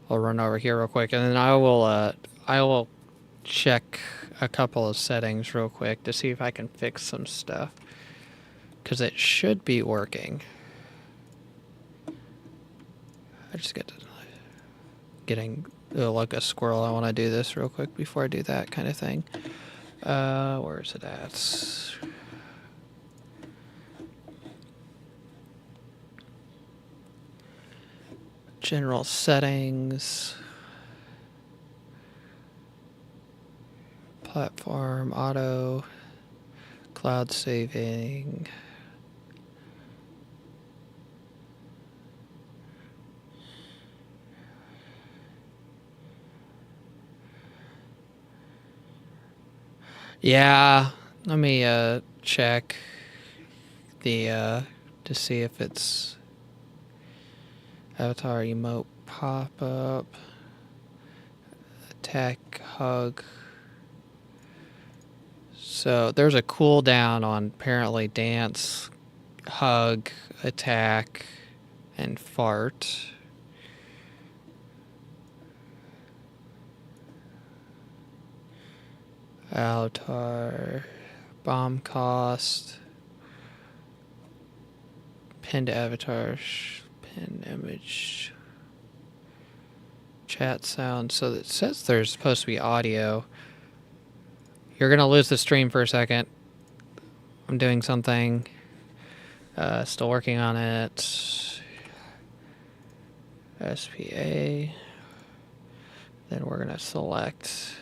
I'll run over here real quick, and then I will check a couple of settings real quick to see if I can fix some stuff, because it should be working. I just get to getting like a squirrel. I want to do this real quick before I do that kind of thing. Where is it at? General settings. Platform, auto, cloud saving. Yeah, let me check the to see if it's avatar emote pop up, attack, hug. So there's a cooldown on apparently dance, hug, attack, and fart. Avatar, bomb cost, pinned avatar, pin image, chat sound. So it says there's supposed to be audio. You're going to lose the stream for a second. I'm doing something. Still working on it. SPA. Then we're going to select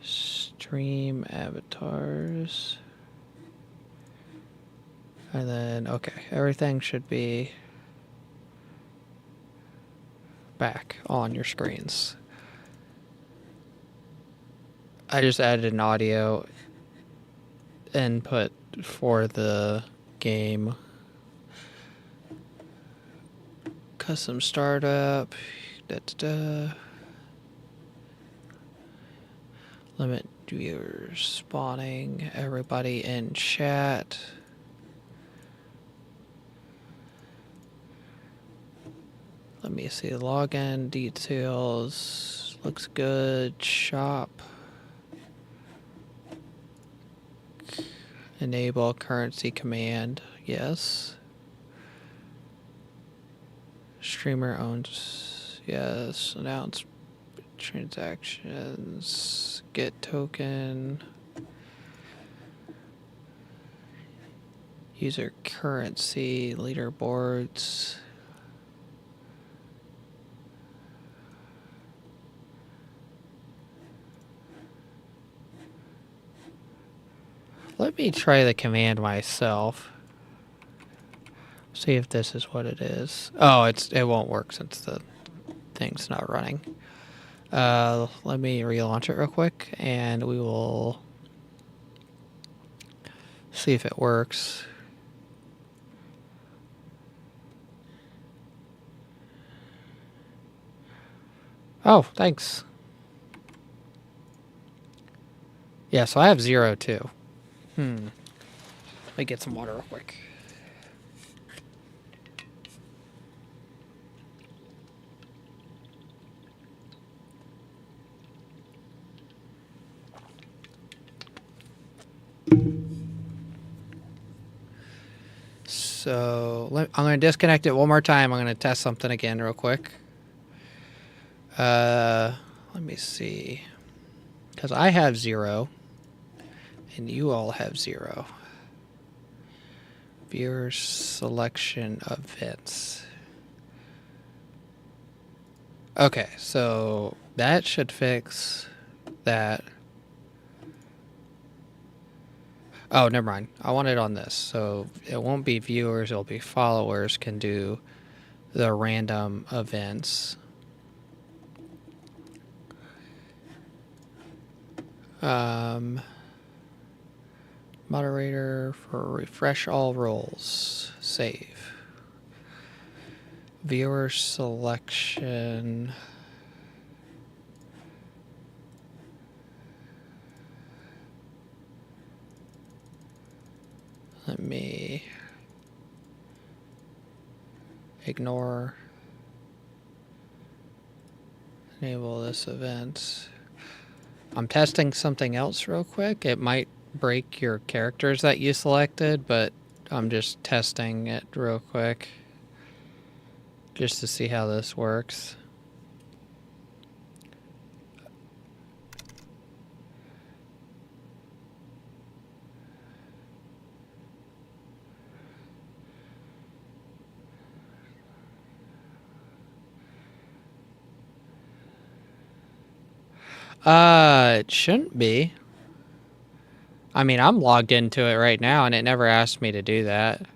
stream avatars. And then, okay, everything should be back on your screens. I just added an audio input for the game. Custom startup. Limit viewers spawning. Everybody in chat. Let me see login details. Looks good. Shop. Enable currency command. Yes. Streamer owns. Yes. Announce transactions. Get token. User currency. Leaderboards. Let me try the command myself. See if this is what it is. Oh, it won't work since the thing's not running. Let me relaunch it real quick, and we will see if it works. Oh, thanks. Yeah, so I have 0 too. Let me get some water real quick. So I'm going to disconnect it one more time. I'm going to test something again real quick. Let me see. Because I have 0. And you all have 0. Viewer selection events. Okay, so that should fix that. Oh, never mind. I want it on this. So it won't be viewers, it'll be followers can do the random events. Moderator for refresh all roles. Save. Viewer selection. Let me ignore. Enable this event. I'm testing something else real quick. It might break your characters that you selected, but I'm just testing it real quick just to see how this works. It shouldn't be. I mean, I'm logged into it right now, and it never asked me to do that.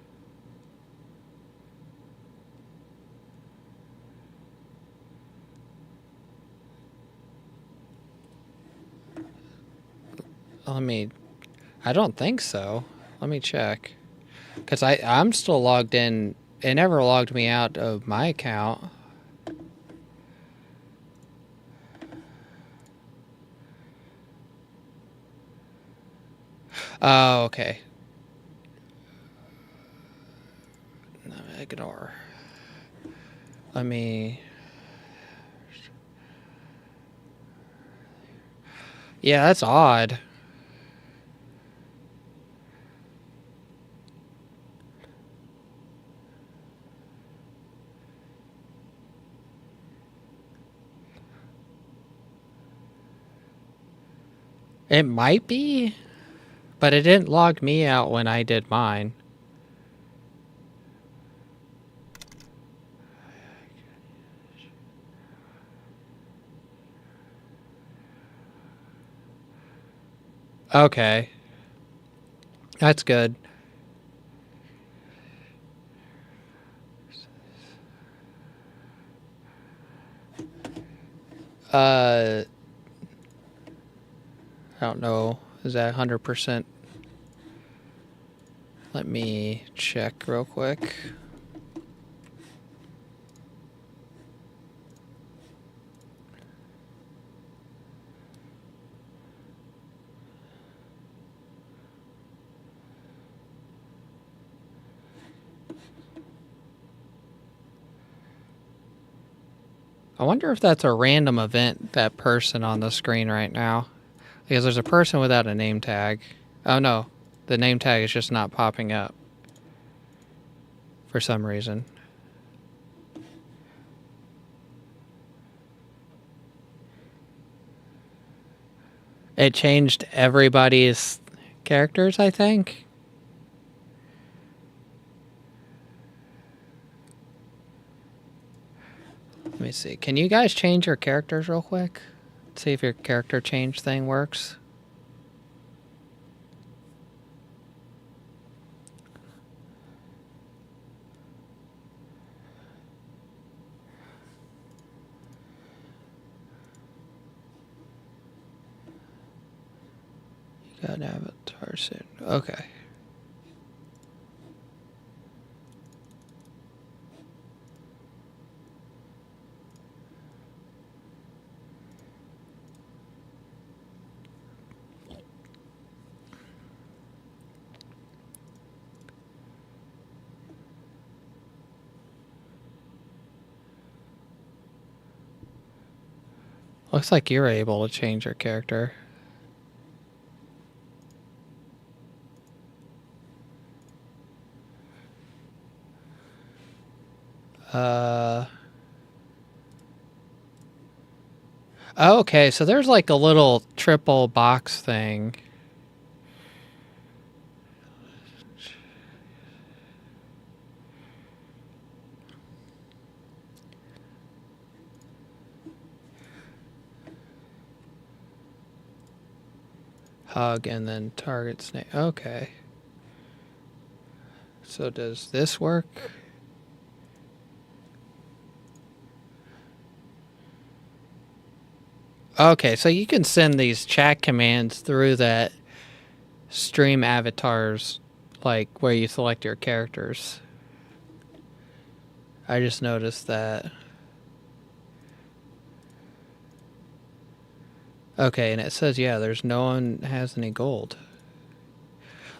Let me... I don't think so. Let me check. Because I'm still logged in. It never logged me out of my account. Oh, okay. Ignore. Let me... Yeah, that's odd. It might be, but it didn't log me out when I did mine. Okay. That's good. I don't know. Is that 100%? Let me check real quick. I wonder if that's a random event, that person on the screen right now. Because there's a person without a name tag. Oh no, the name tag is just not popping up. For some reason. It changed everybody's characters, I think. Let me see. Can you guys change your characters real quick? See if your character change thing works. You got an avatar soon. Okay. Looks like you're able to change your character. Okay, so there's like a little triple box thing. Hug and then target snake. Okay. So does this work? Okay, so you can send these chat commands through that stream avatars, like where you select your characters. I just noticed that. Okay, and it says, yeah, there's no one has any gold.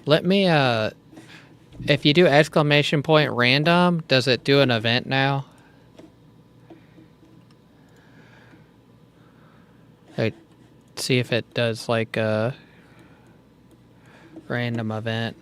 Let me, if you do exclamation point random, does it do an event now? Like, see if it does like a random event.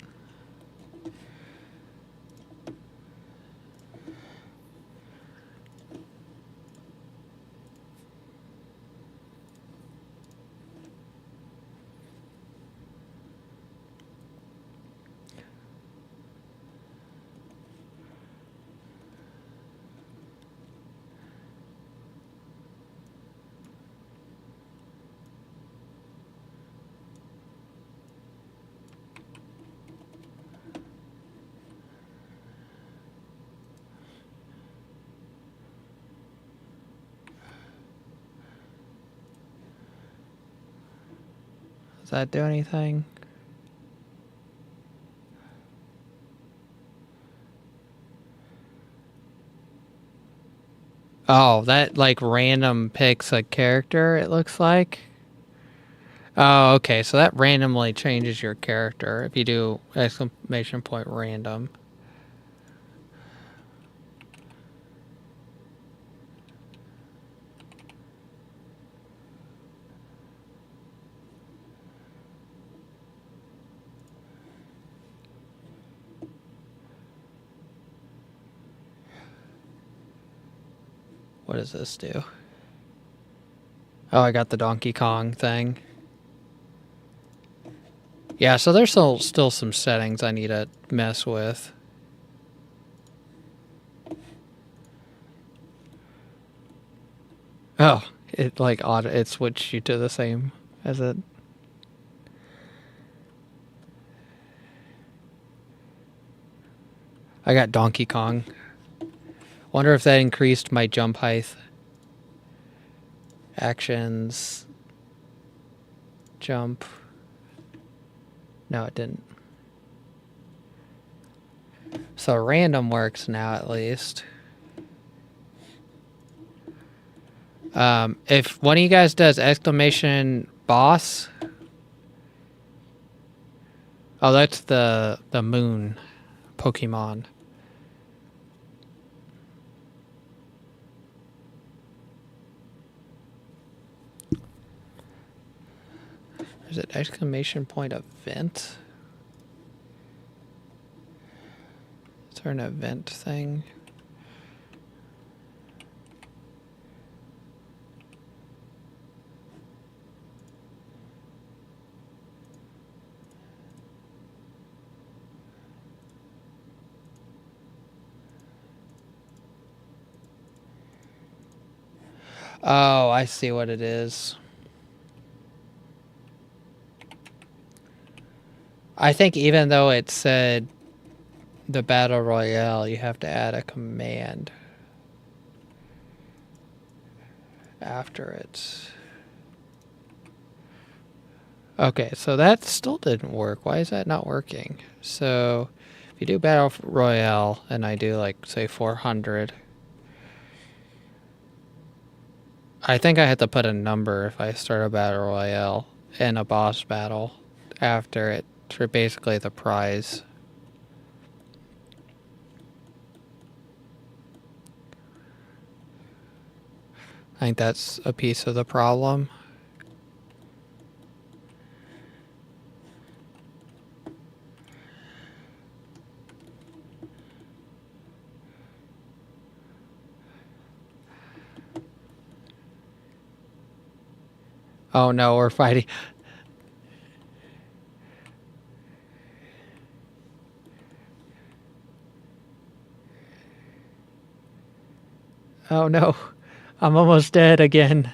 Does that do anything? Oh, that like random picks a character, it looks like. Oh, okay, so that randomly changes your character if you do exclamation point random. What does this do? Oh, I got the Donkey Kong thing. Yeah, so there's still some settings I need to mess with. Oh, it like it switched you to the same as it. I got Donkey Kong. Wonder if that increased my jump height. Actions. Jump. No, it didn't. So random works now at least. If one of you guys does exclamation boss. Oh, that's the moon Pokemon. Is it exclamation point event? Is there an event thing? Oh, I see what it is. I think even though it said the Battle Royale, you have to add a command after it. Okay, so that still didn't work. Why is that not working? So if you do Battle Royale and I do like say 400, I think I had to put a number if I start a Battle Royale and a boss battle after it for basically the prize. I think that's a piece of the problem. Oh no, we're fighting. Oh no, I'm almost dead again.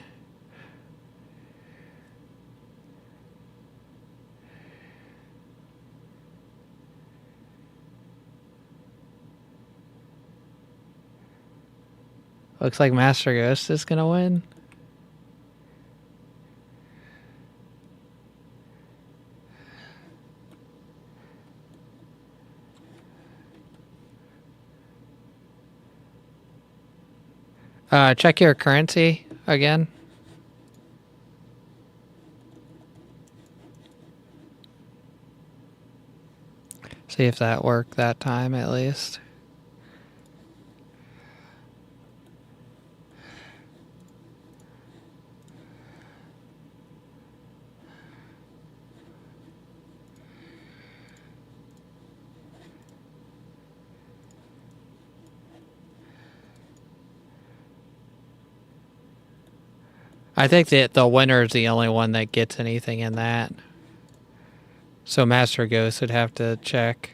Looks like Master Ghost is gonna win. Check your currency again. See if that worked that time at least. I think that the winner is the only one that gets anything in that. So Master Ghost would have to check.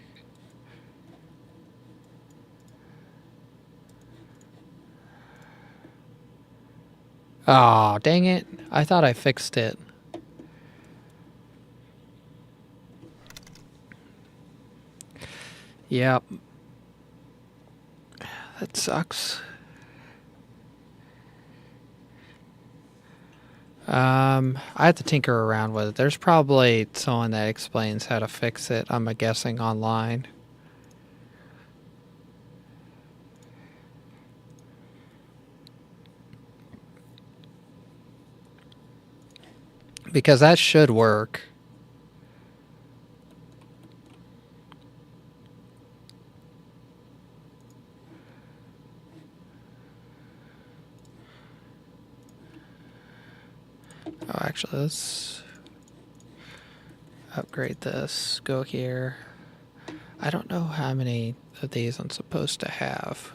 Oh, dang it. I thought I fixed it. Yep. That sucks. I have to tinker around with it. There's probably someone that explains how to fix it, I'm guessing, online. Because that should work. Oh, actually, let's upgrade this. Go here. I don't know how many of these I'm supposed to have.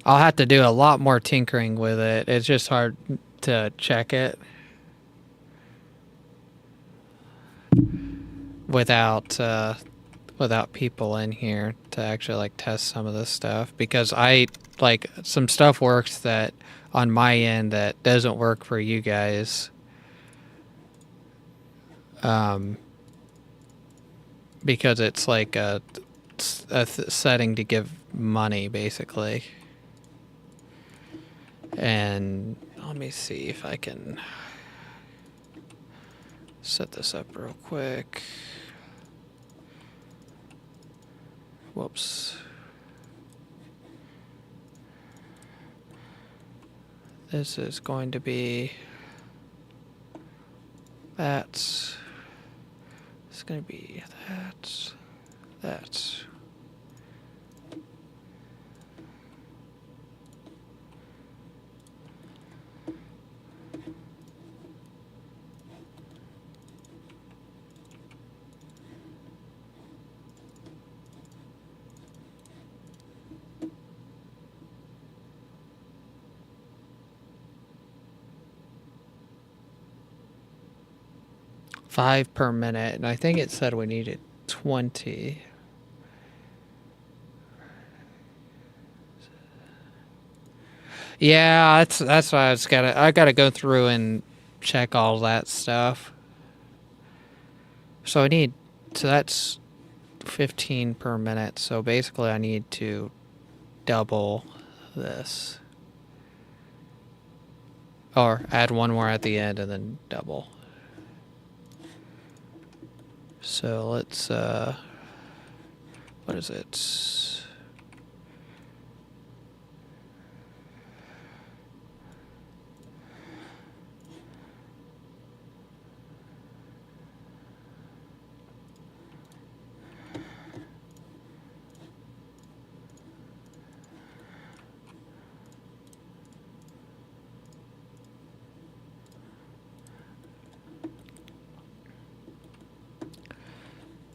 I'll have to do a lot more tinkering with it. It's just hard to check it without without people in here to actually like test some of this stuff, because I like some stuff works that on my end that doesn't work for you guys. Because it's like a setting to give money basically. And let me see if I can set this up real quick. Whoops. This is going to be that's it's going to be that's 5 per minute, and I think it said we needed 20. Yeah, that's why I gotta go through and check all that stuff. So that's 15 per minute. So basically I need to double this. Or add one more at the end and then double. So let's, what is it?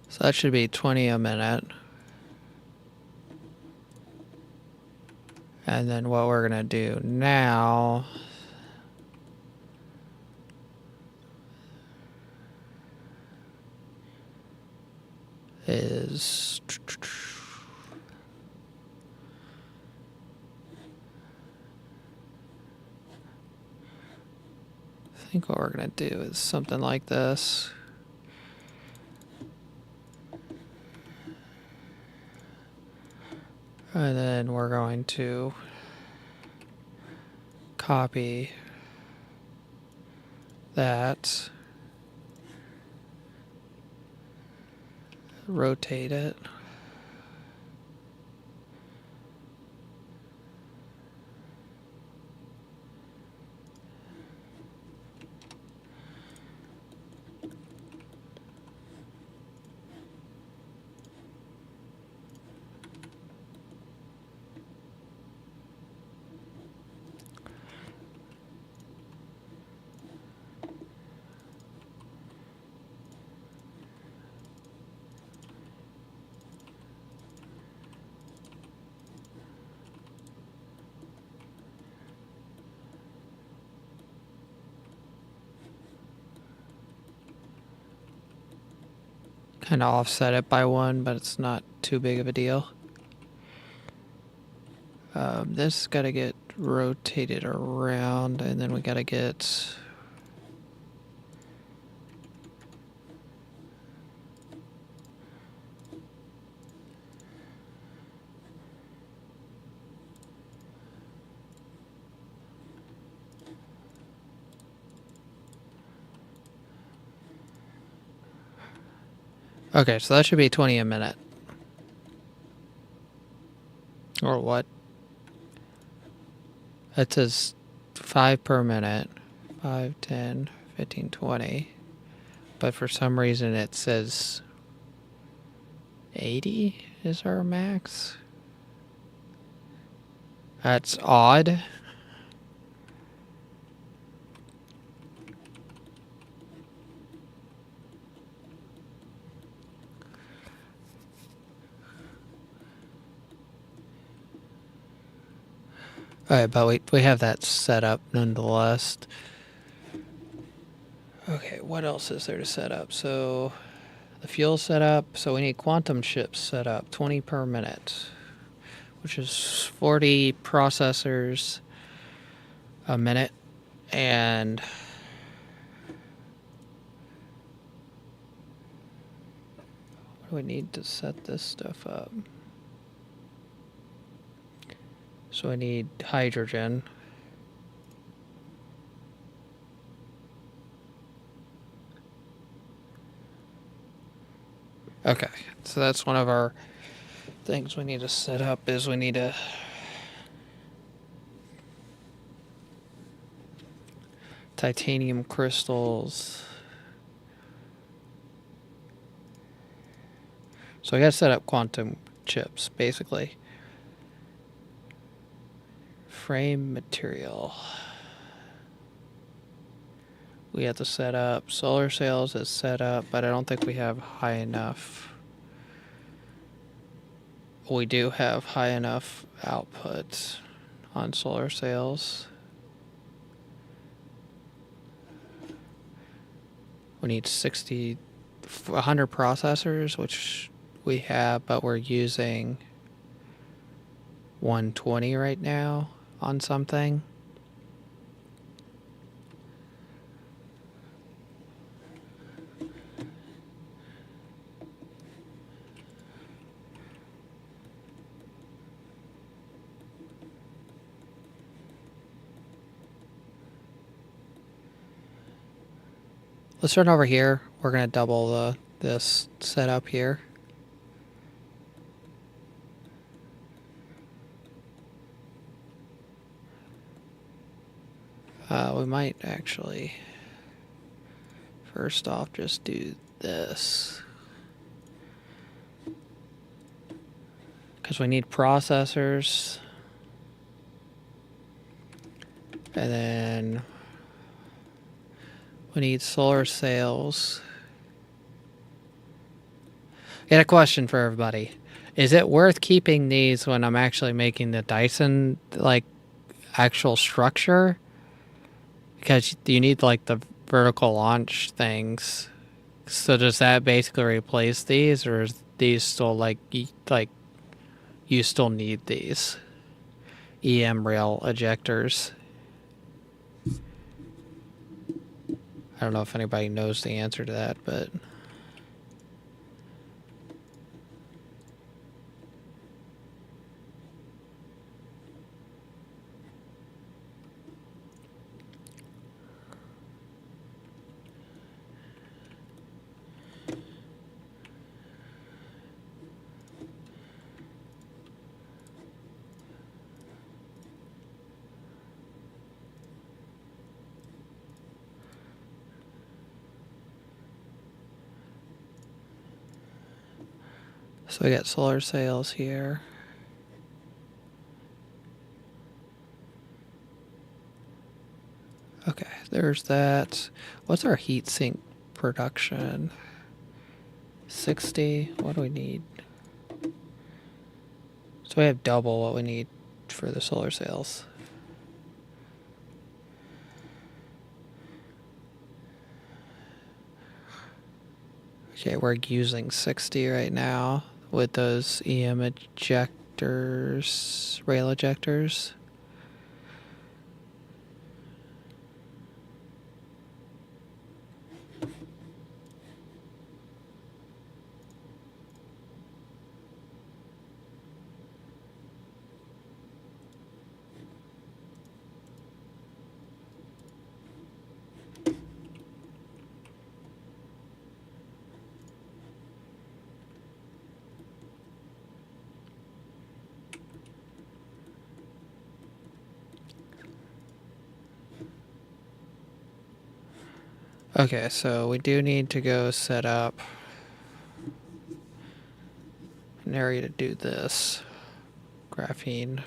So that should be 20 a minute. And then what we're going to do now is I think what we're going to do is something like this. And then we're going to copy that, rotate it. Kind of offset it by 1, but it's not too big of a deal. This got to get rotated around, and then we got to get Okay, so that should be 20 a minute. Or what? That says 5 per minute. 5, 10, 15, 20. But for some reason it says 80 is our max. That's odd. Alright, but we have that set up nonetheless. Okay, what else is there to set up? So the fuel setup, so we need quantum chips set up, 20 per minute, which is 40 processors a minute. And what do we need to set this stuff up? So I need hydrogen. Okay, so that's one of our things we need to set up is we need to titanium crystals. So I gotta set up quantum chips, basically. Frame material. We have to set up. Solar cells is set up, but I don't think we have high enough. We do have high enough output on solar cells. We need 100 processors, which we have, but we're using 120 right now on something. Let's turn over here. We're going to double this setup here. We might actually, first off, just do this. Because we need processors. And then we need solar cells. I got a question for everybody. Is it worth keeping these when I'm actually making the Dyson, like, actual structure? Because you need, like, the vertical launch things. So does that basically replace these, or is these still, like you still need these EM rail ejectors? I don't know if anybody knows the answer to that, but... So we got solar cells here. Okay, there's that. What's our heat sink production? 60. What do we need? So we have double what we need for the solar cells. Okay, we're using 60 right now with those EM ejectors, rail ejectors. Okay, so we do need to go set up an area to do this. Graphene.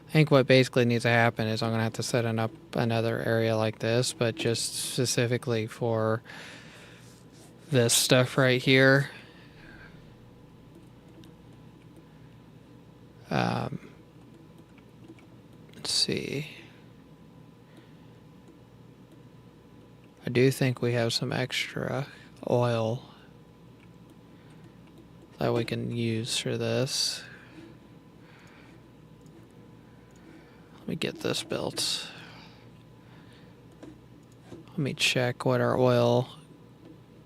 I think what basically needs to happen is I'm going to have to set up another area like this, but just specifically for this stuff right here. Let's see. I do think we have some extra oil that we can use for this. Let me get this built. Let me check what our oil...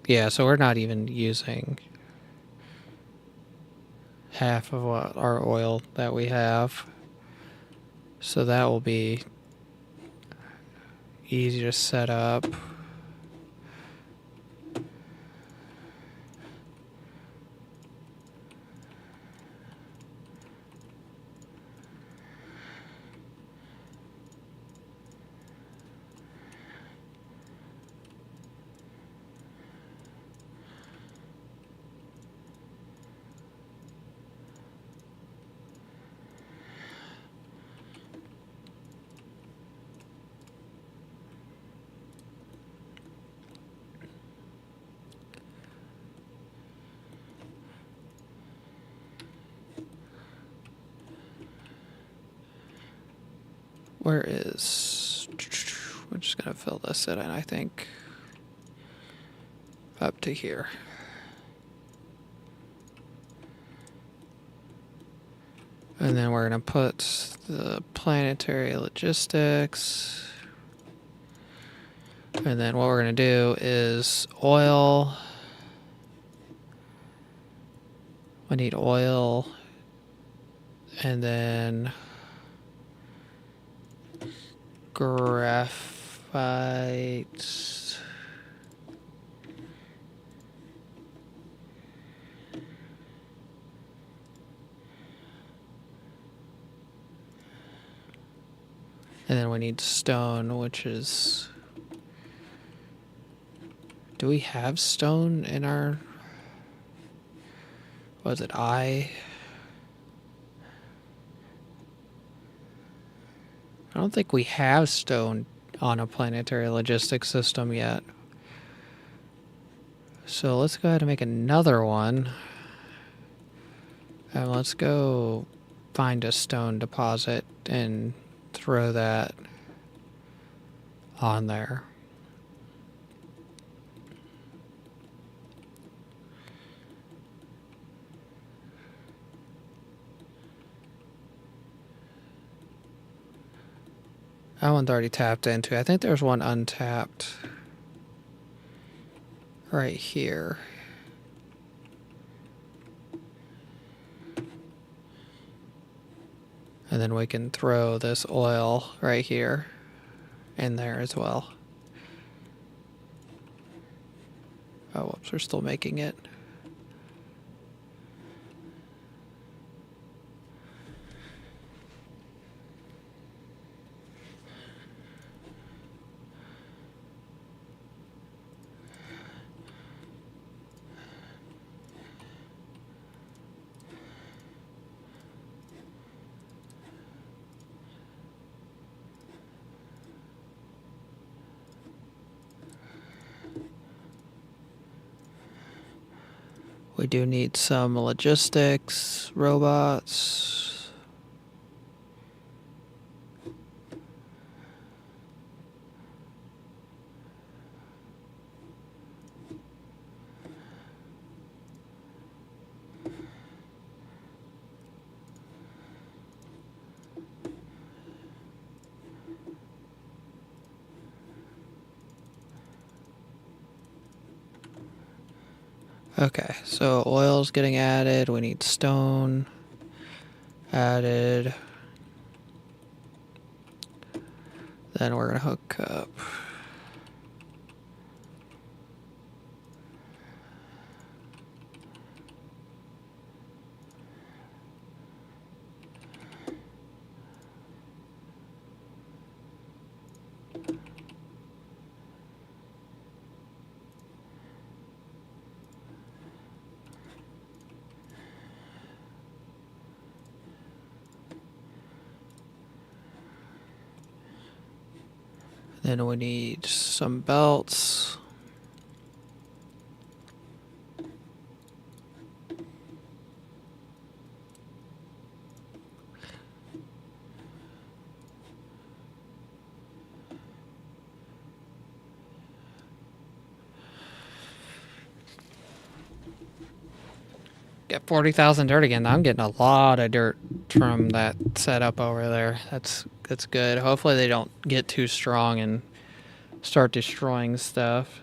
Yeah, so we're not even using half of what our oil that we have. So that will be easy to set up. Where is... We're just going to fill this in, I think. Up to here. And then we're going to put the planetary logistics. And then what we're going to do is oil. We need oil. And then graphite. And then we need stone, which is... Do we have stone in our... Was it I don't think we have stone on a planetary logistics system yet. So let's go ahead and make another one. And let's go find a stone deposit and throw that on there. That one's already tapped into. I think there's one untapped right here. And then we can throw this oil right here in there as well. Oh, whoops, we're still making it. We do need some logistics, robots. Okay, so oil's getting added. We need stone. added. Then we're gonna hook up. Then we need some belts. Get 40,000 dirt again. I'm getting a lot of dirt from that setup over there. That's good. Hopefully they don't get too strong and start destroying stuff.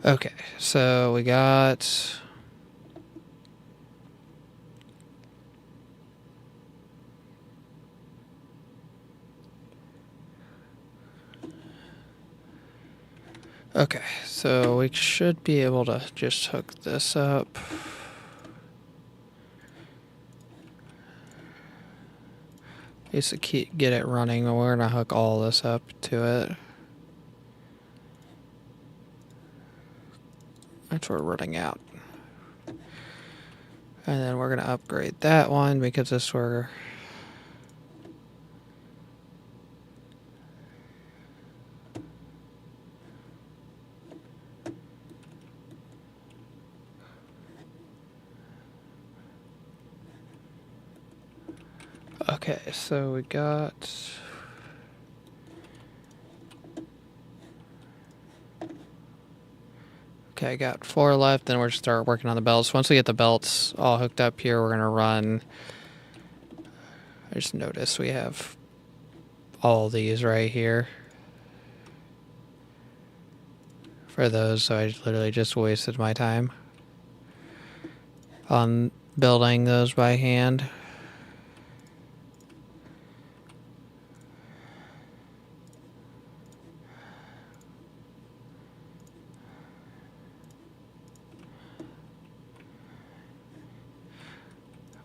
Okay, so we got... Okay, so we should be able to just hook this up. Just to get it running, and we're gonna hook all this up to it. That's what we're running out. And then we're gonna upgrade that one because this we're... Okay, so we got... Okay, I got 4 left, then we're gonna start working on the belts. Once we get the belts all hooked up here, we're gonna run... I just noticed we have all these right here. For those, so I literally just wasted my time on building those by hand.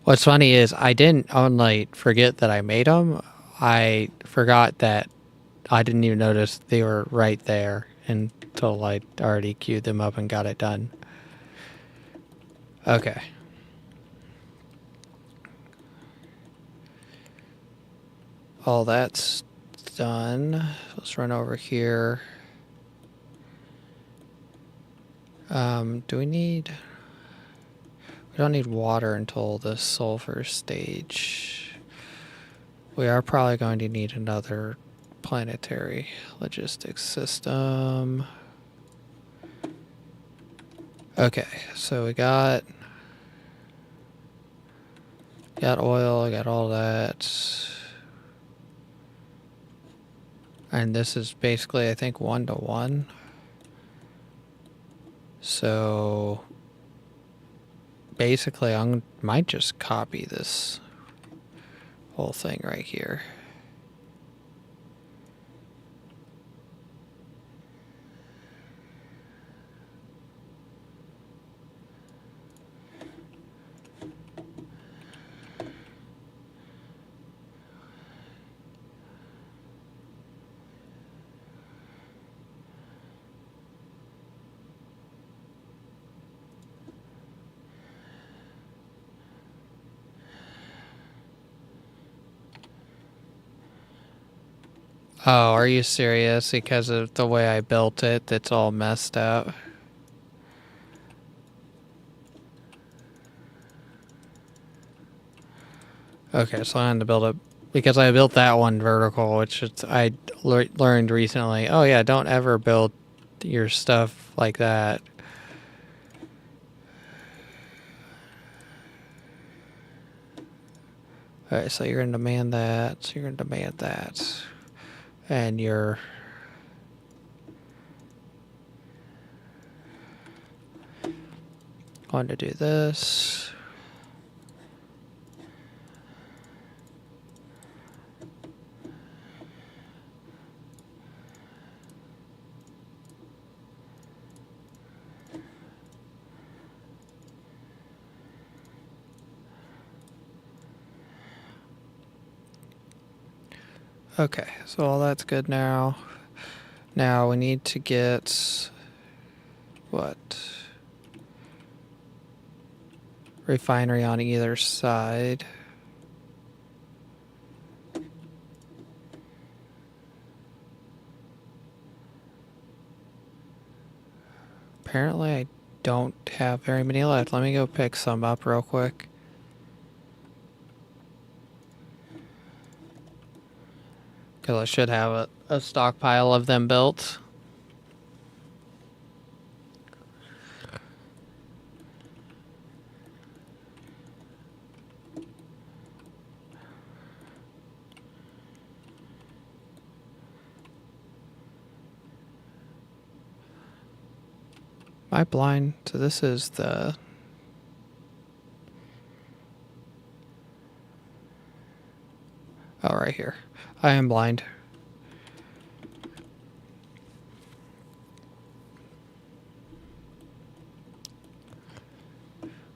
What's funny is I didn't only forget that I made them, I forgot that I didn't even notice they were right there until I already queued them up and got it done. Okay. All that's done. Let's run over here. Do we need... We don't need water until the sulfur stage. We are probably going to need another planetary logistics system. Okay, so we got oil, I got all that. And this is basically, I think, 1-to-1. So basically, I might just copy this whole thing right here. Oh, are you serious? Because of the way I built it, it's all messed up. Okay, so I had to build it because I built that one vertical, which I learned recently. Oh yeah, don't ever build your stuff like that. Alright, so you're going to demand that. So you're going to demand that. And you're going to do this. Okay, so all that's good now. Now we need to get what? Refinery on either side. Apparently I don't have very many left. Let me go pick some up real quick. Because I should have a stockpile of them built. Am I blind? So this is the... Oh, right here. I am blind.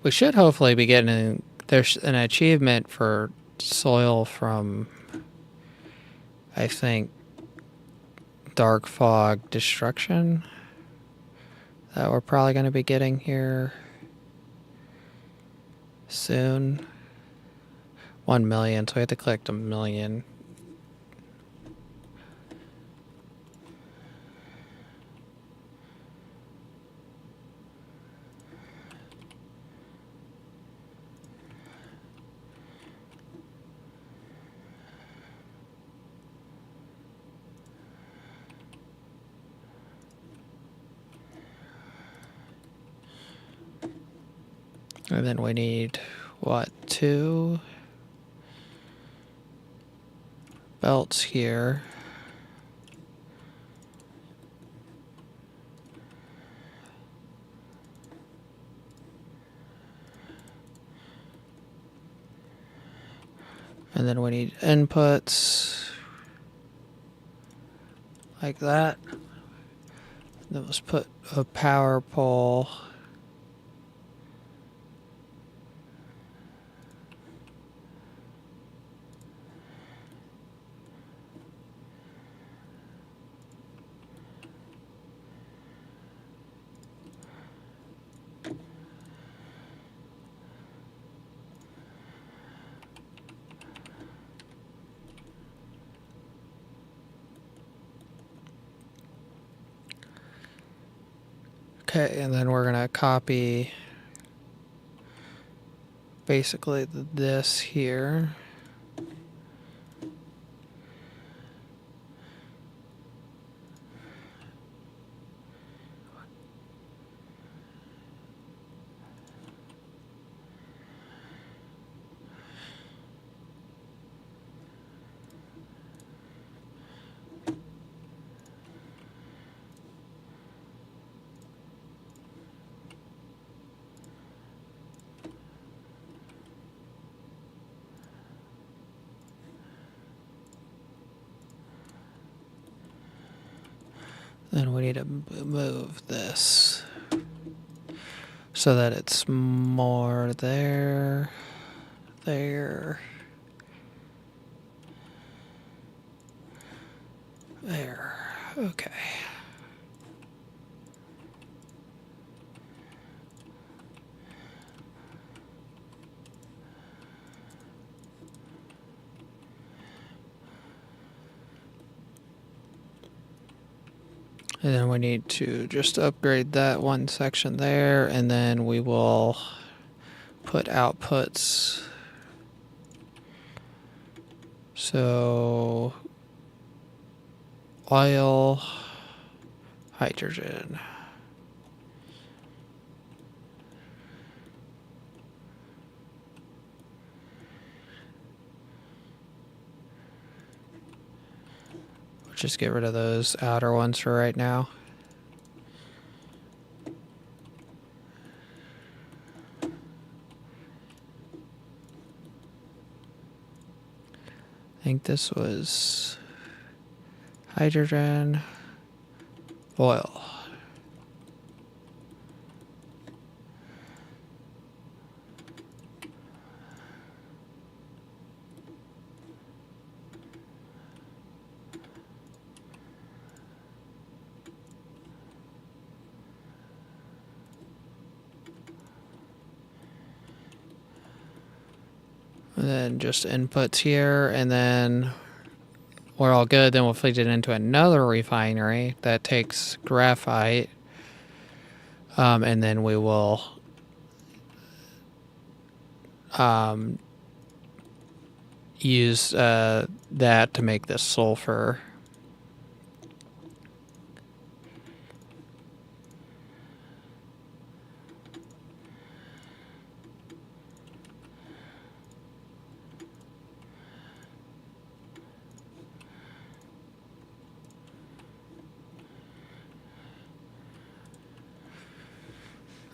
We should hopefully be getting... There's an achievement for soil from, I think, Dark Fog Destruction that we're probably going to be getting here soon. 1 million, so we have to collect 1 million. And then we need, what, 2 belts here. And then we need inputs like that. Then let's put a power pole. Okay, and then we're gonna copy basically this here. Then we need to move this so that it's more there, there, there. Okay. And then we need to just upgrade that one section there, and then we will put outputs. So oil, hydrogen. Just get rid of those outer ones for right now. I think this was hydrogen, oil. And then just inputs here, and then we're all good. Then we'll feed it into another refinery that takes graphite, and then we will use that to make this sulfur.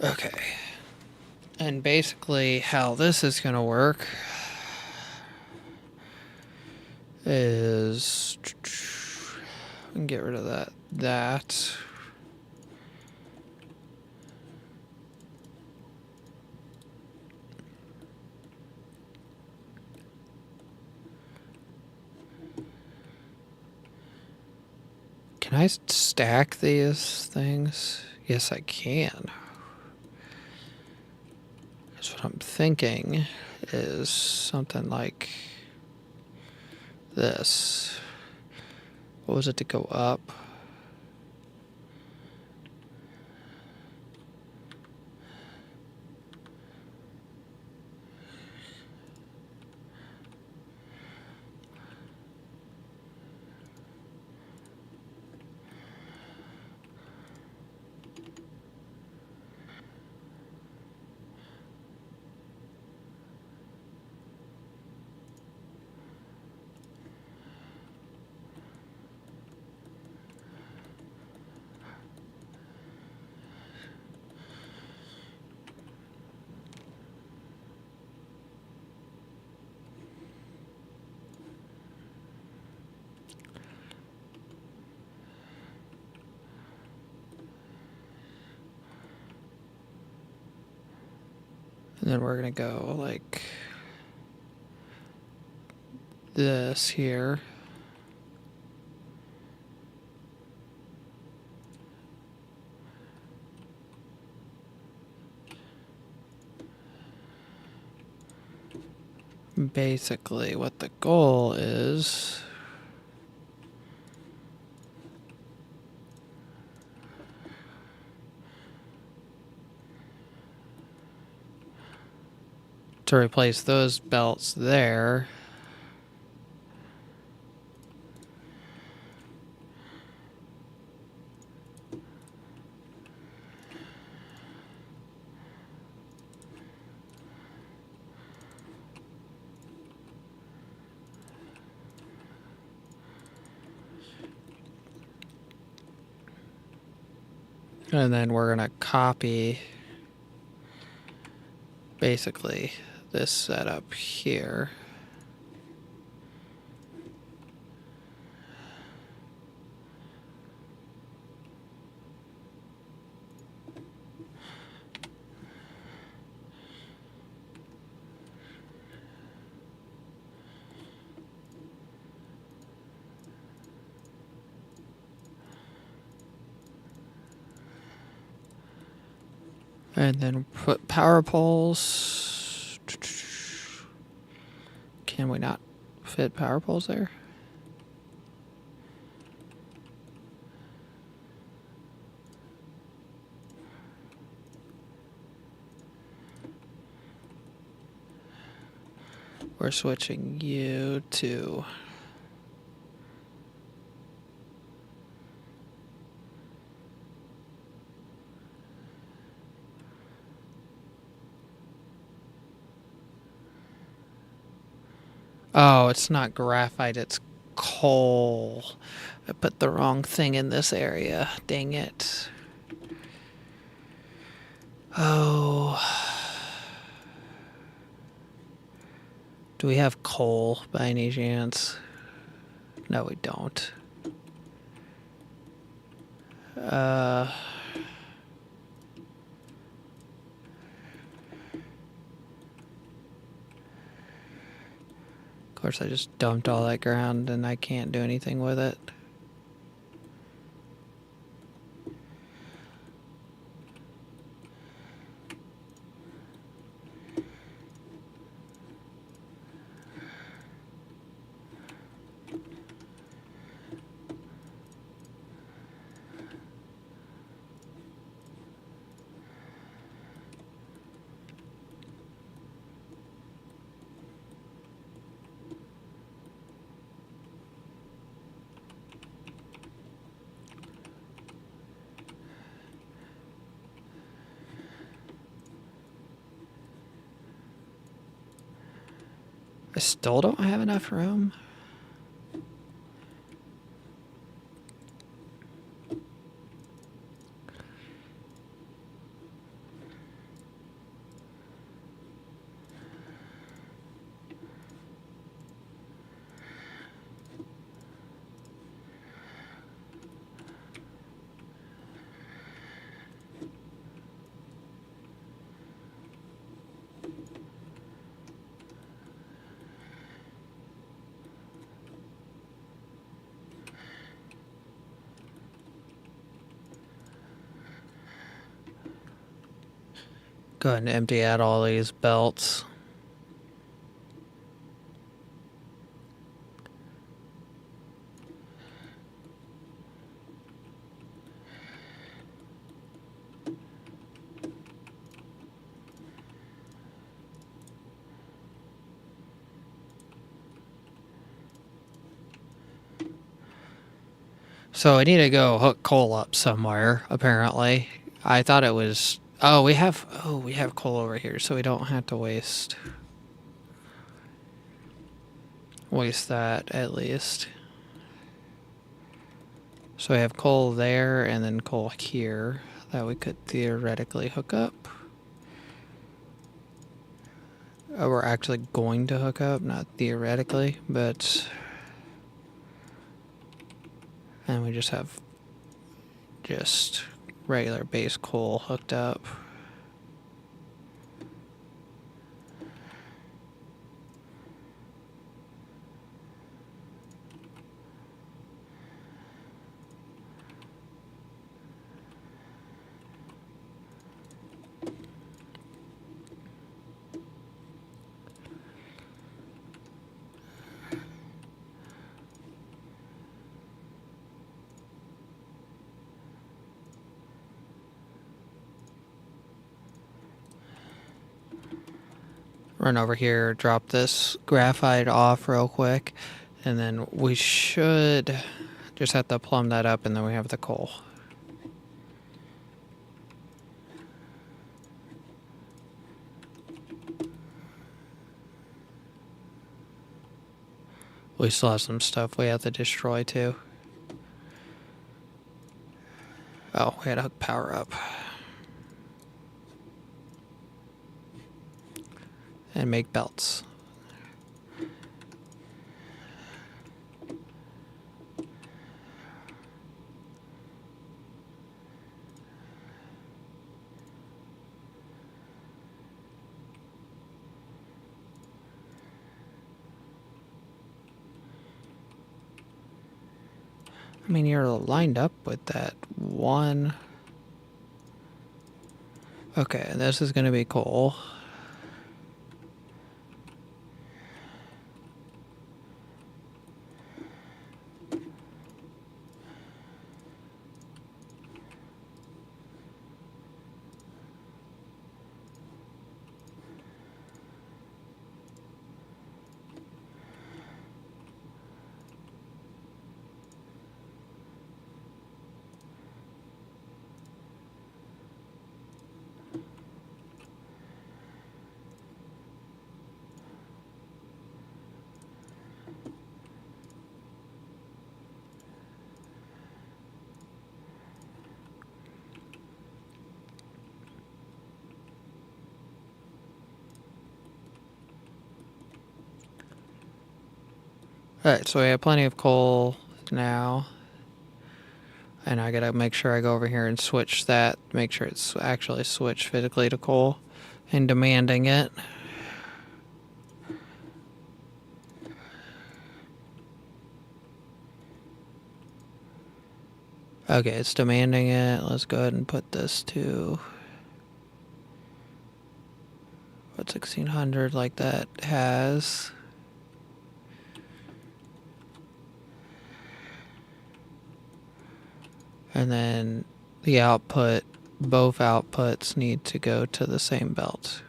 Okay. And basically how this is going to work is get rid of that. Can I stack these things? Yes, I can. That's what I'm thinking is something like this. What was it to go up? And then we're going to go like this here. Basically, what the goal is to replace those belts there. And then we're going to copy basically this setup here. And then put power poles. Can we not fit power poles there? We're switching you to oh, it's not graphite, it's coal. I put the wrong thing in this area. Dang it. Oh. Do we have coal by any chance? No, we don't. Of course, I just dumped all that ground and I can't do anything with it. I still don't have enough room. Go ahead and empty out all these belts. So I need to go hook coal up somewhere, apparently. I thought it was... Oh, we have coal over here, so we don't have to waste that, at least. So we have coal there, and then coal here that we could theoretically hook up. We're actually going to hook up, not theoretically, but... And we just have regular base coal hooked up. Run over here, drop this graphite off real quick, and then we should just have to plumb that up, and then we have the coal. We still have some stuff we have to destroy too. Oh, we had to hook power up. And make belts. I mean, you're lined up with that one. Okay, this is going to be coal. Alright, so we have plenty of coal now. And I gotta make sure I go over here and switch that, make sure it's actually switched physically to coal and demanding it. Okay, it's demanding it. Let's go ahead and put this to what 1600 like that has. And then the output, both outputs need to go to the same belt.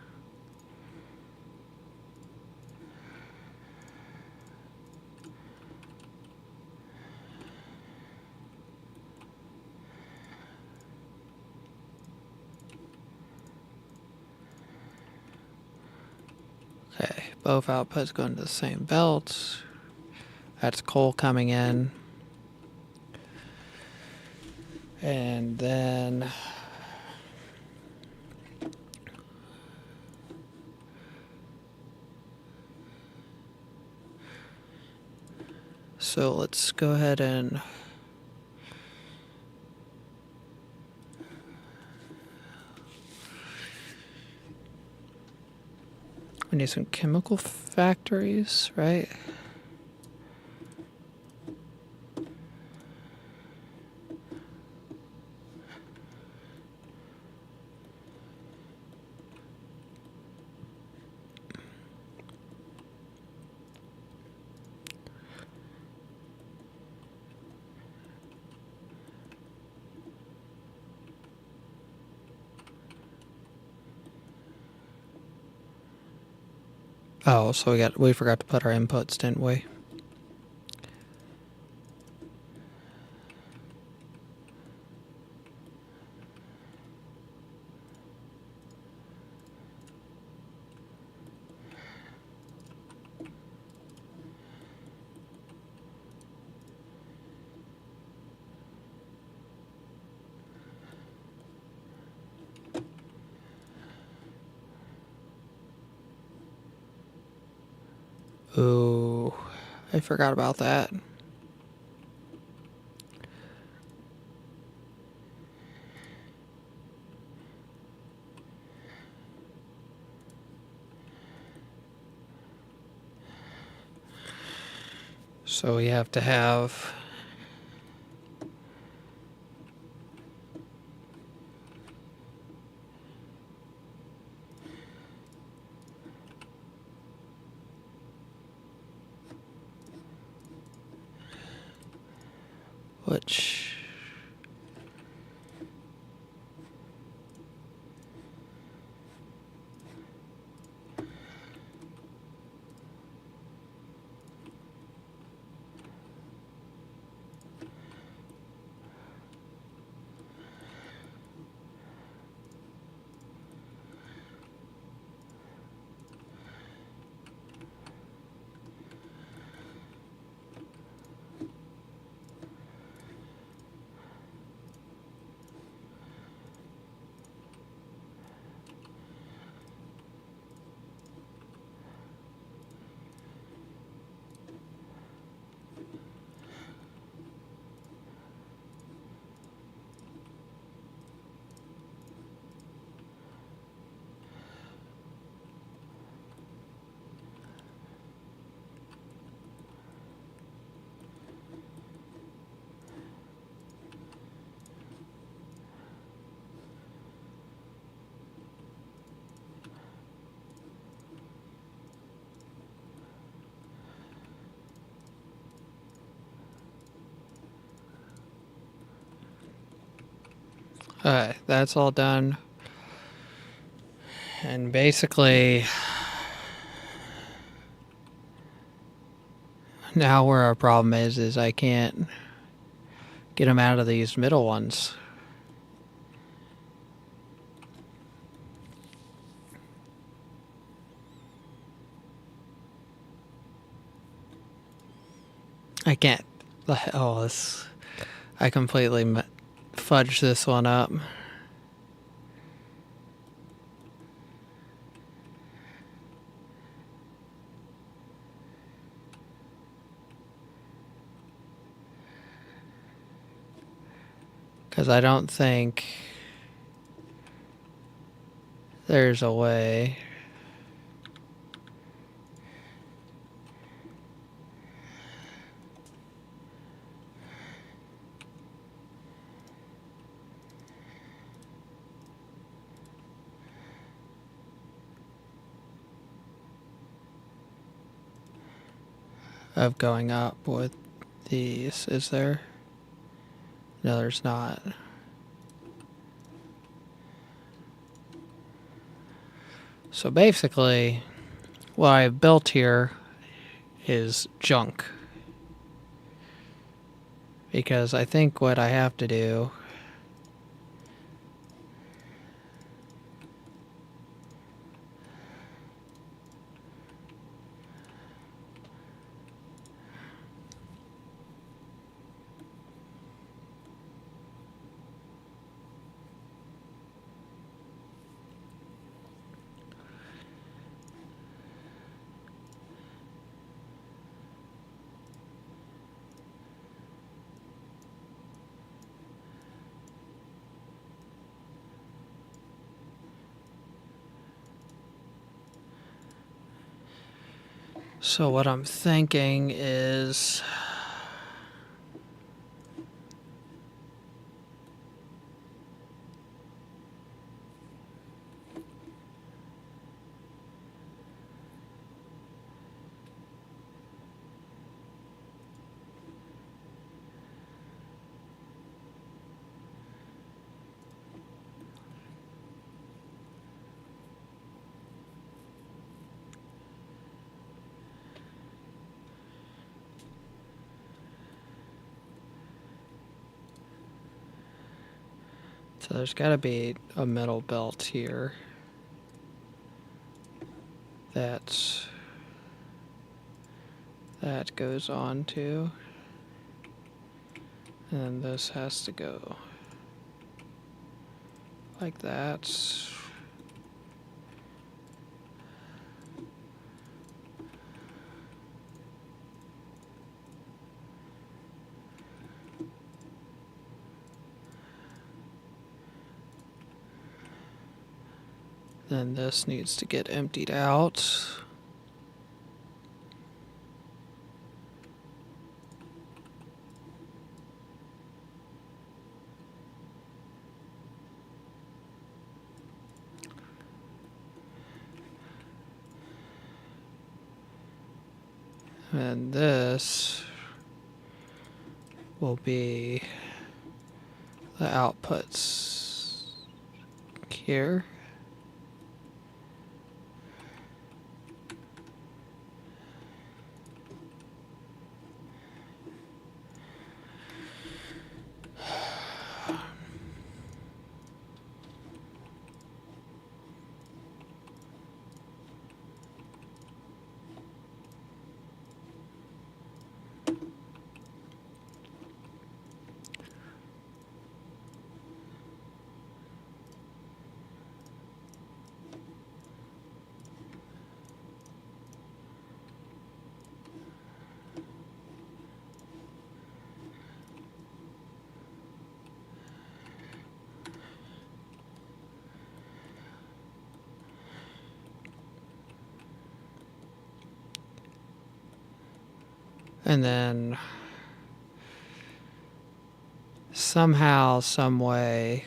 Okay, both outputs going to the same belt. That's coal coming in. And then so let's go ahead and we need some chemical factories, right? Oh, so we forgot to put our inputs, didn't we? Ooh, I forgot about that. So we have to have which that's all done. And basically now where our problem is I can't get them out of these middle ones. I can't. Oh, this. I completely fudged this one up. Because I don't think there's a way. Of going up with these, is there? No, there's not. So basically, what I've built here is junk. Because I think what I have to do So what I'm thinking is so there's got to be a middle belt here that goes on to, and this has to go like that. Then this needs to get emptied out. And this will be the outputs here. And then somehow, some way,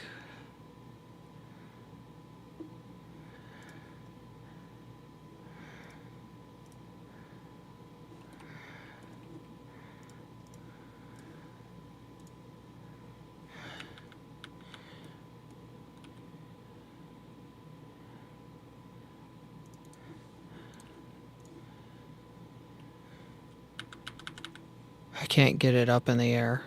I can't get it up in the air.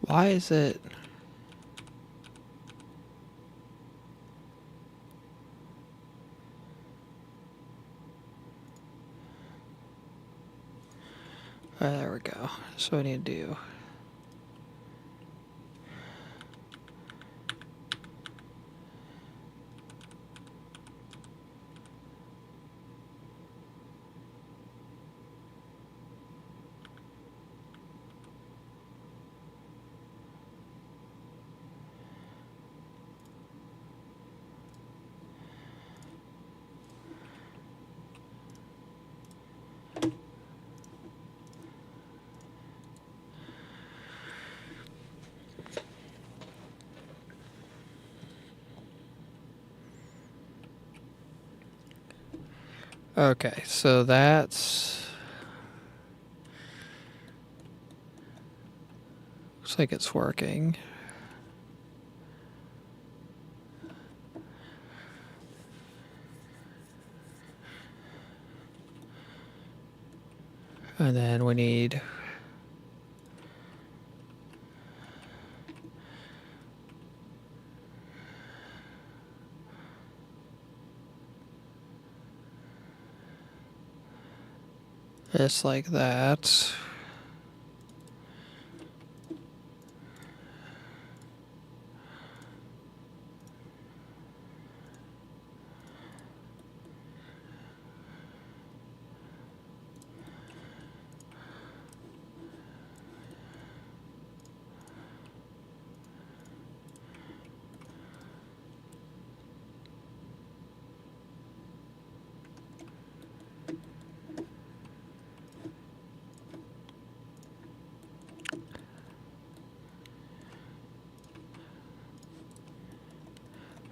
Why is it? There we go. That's what I need to do. Okay, so that's... looks like it's working. And then we need... just like that.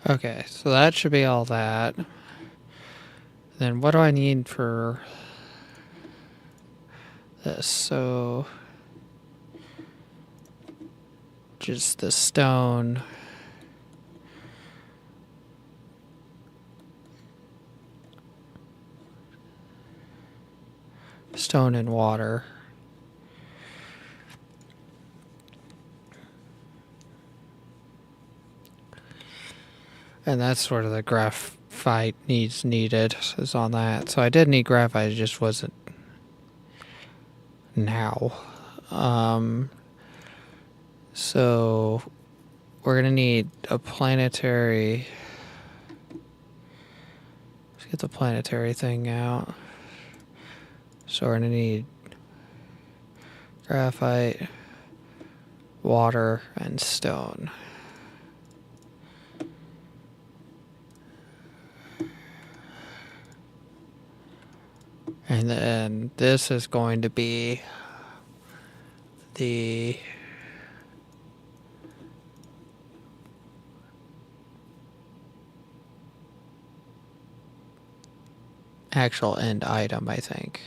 Okay, so that should be all that. Then what do I need for this? So just the stone. Stone and water. And that's sort of the graphite needed is on that. So I did need graphite, it just wasn't now. So we're gonna need a planetary. Let's get the planetary thing out. So we're gonna need graphite, water, and stone. And then this is going to be the actual end item, I think.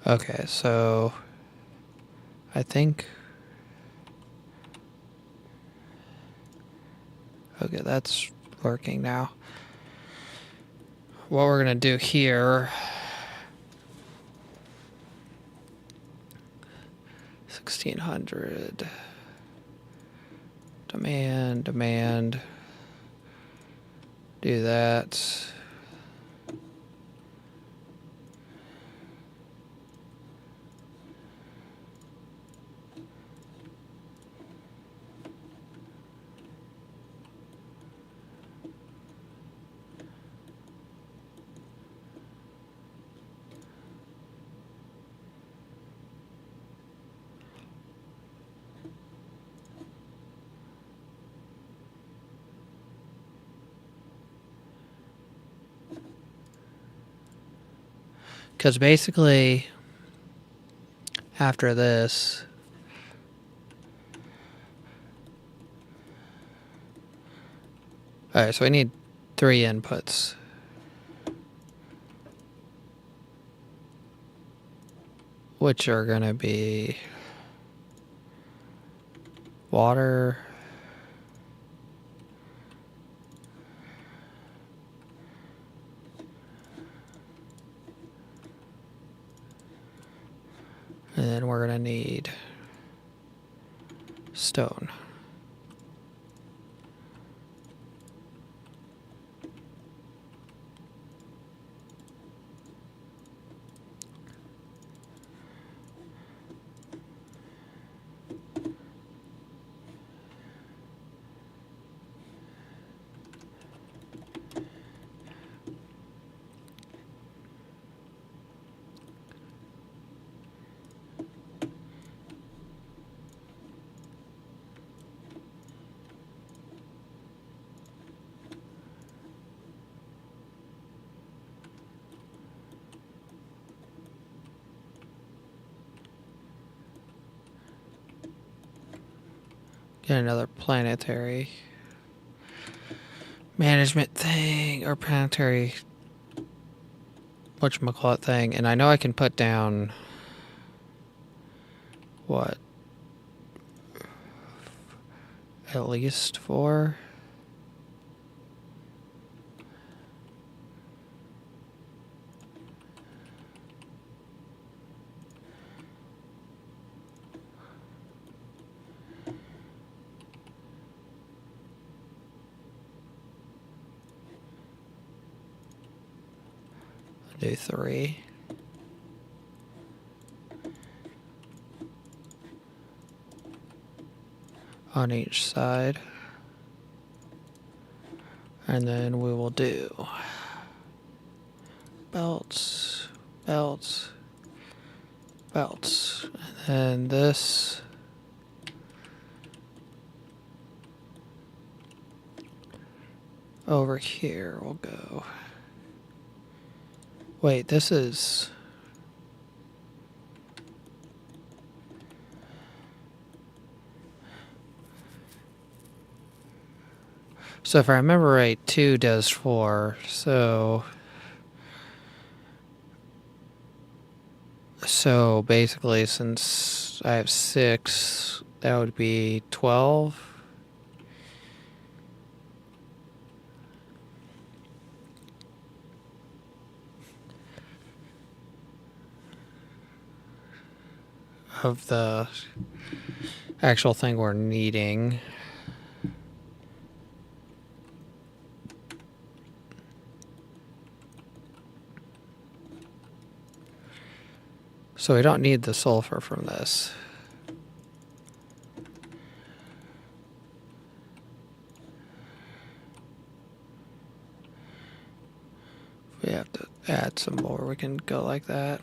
Okay, so I think... okay, that's working now. What we're gonna do here... 1600... demand... do that... because basically after this. Alright, so we need 3 inputs. Which are going to be water, and then we're going to need stone. Get another planetary management thing, or planetary whatchamacallit thing. And I know I can put down what? At least 4? Do 3. On each side. And then we will do belts, belts, belts. And then this over here will go. Wait, this is... So if I remember right, 2 does 4, so basically since I have 6, that would be 12. Of the actual thing we're needing. So we don't need the sulfur from this. If we have to add some more, we can go like that.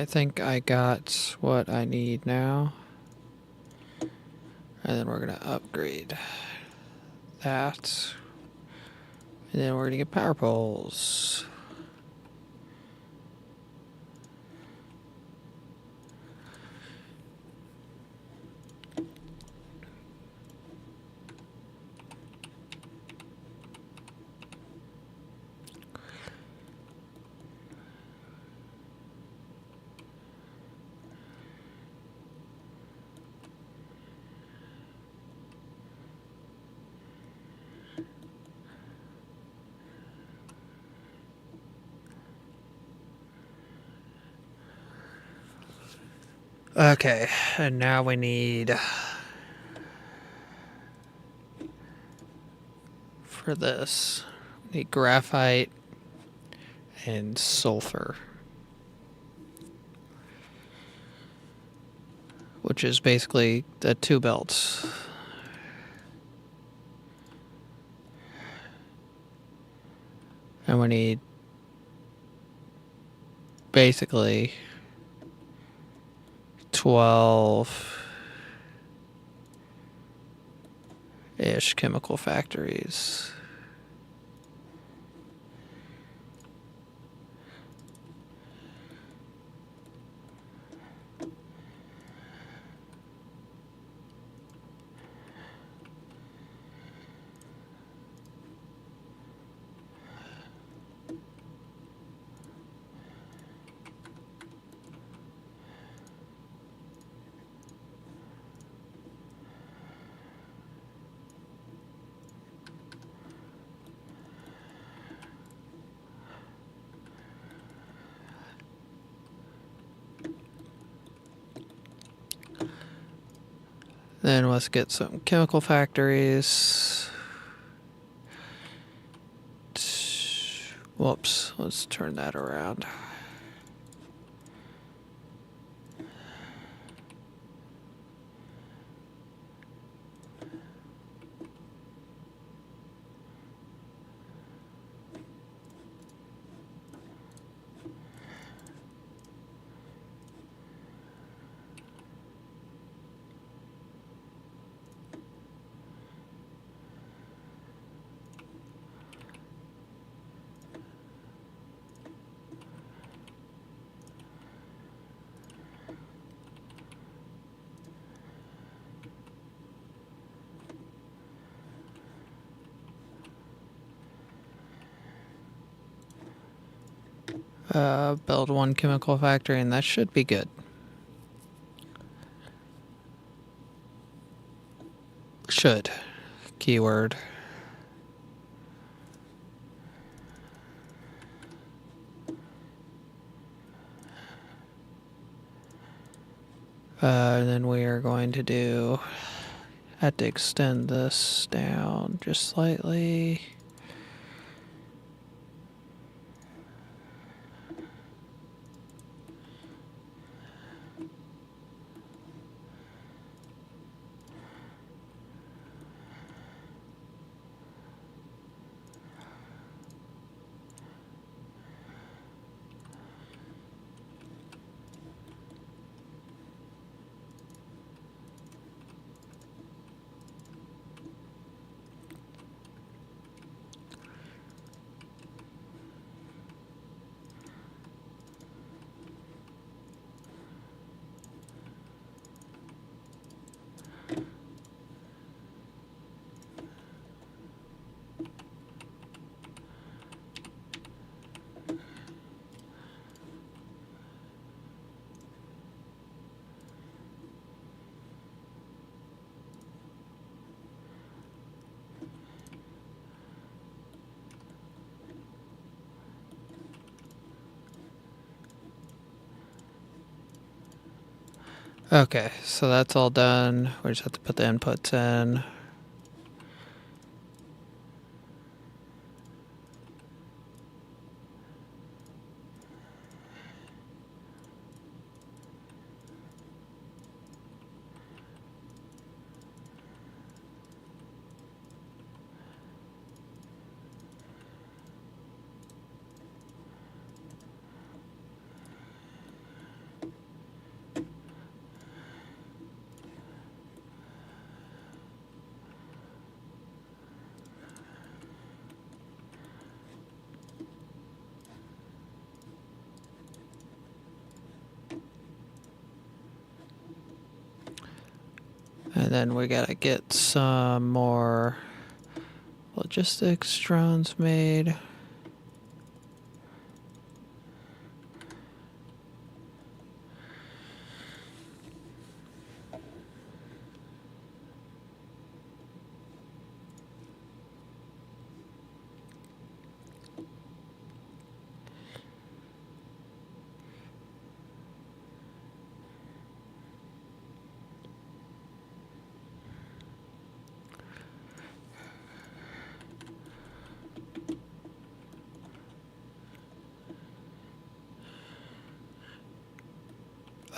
I think I got what I need now. And then we're going to upgrade that. And then we're going to get power poles. Okay, and now we need for this, we need graphite and sulfur, which is basically the 2 belts. And we need basically 12-ish chemical factories. Then let's get some chemical factories. Whoops, let's turn that around. Build 1 chemical factory, and that should be good. Should. Keyword. And then we are going to do... have to extend this down just slightly. Okay, so that's all done. We just have to put the inputs in. And then we gotta get some more logistics drones made.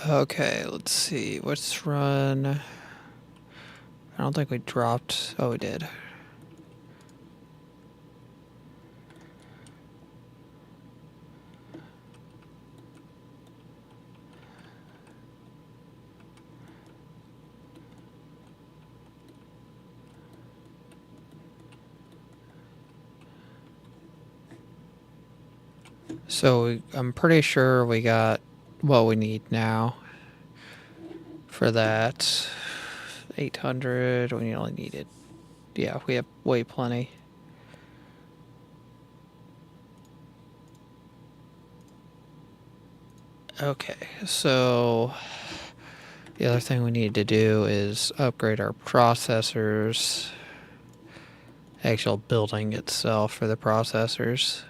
Okay, let's see. Let's run. I don't think we dropped. Oh, we did. So I'm pretty sure we got what we need now for that. 800. We only needed. Yeah, we have way plenty. Okay, so the other thing we need to do is upgrade our processors. Actual building itself for the processors.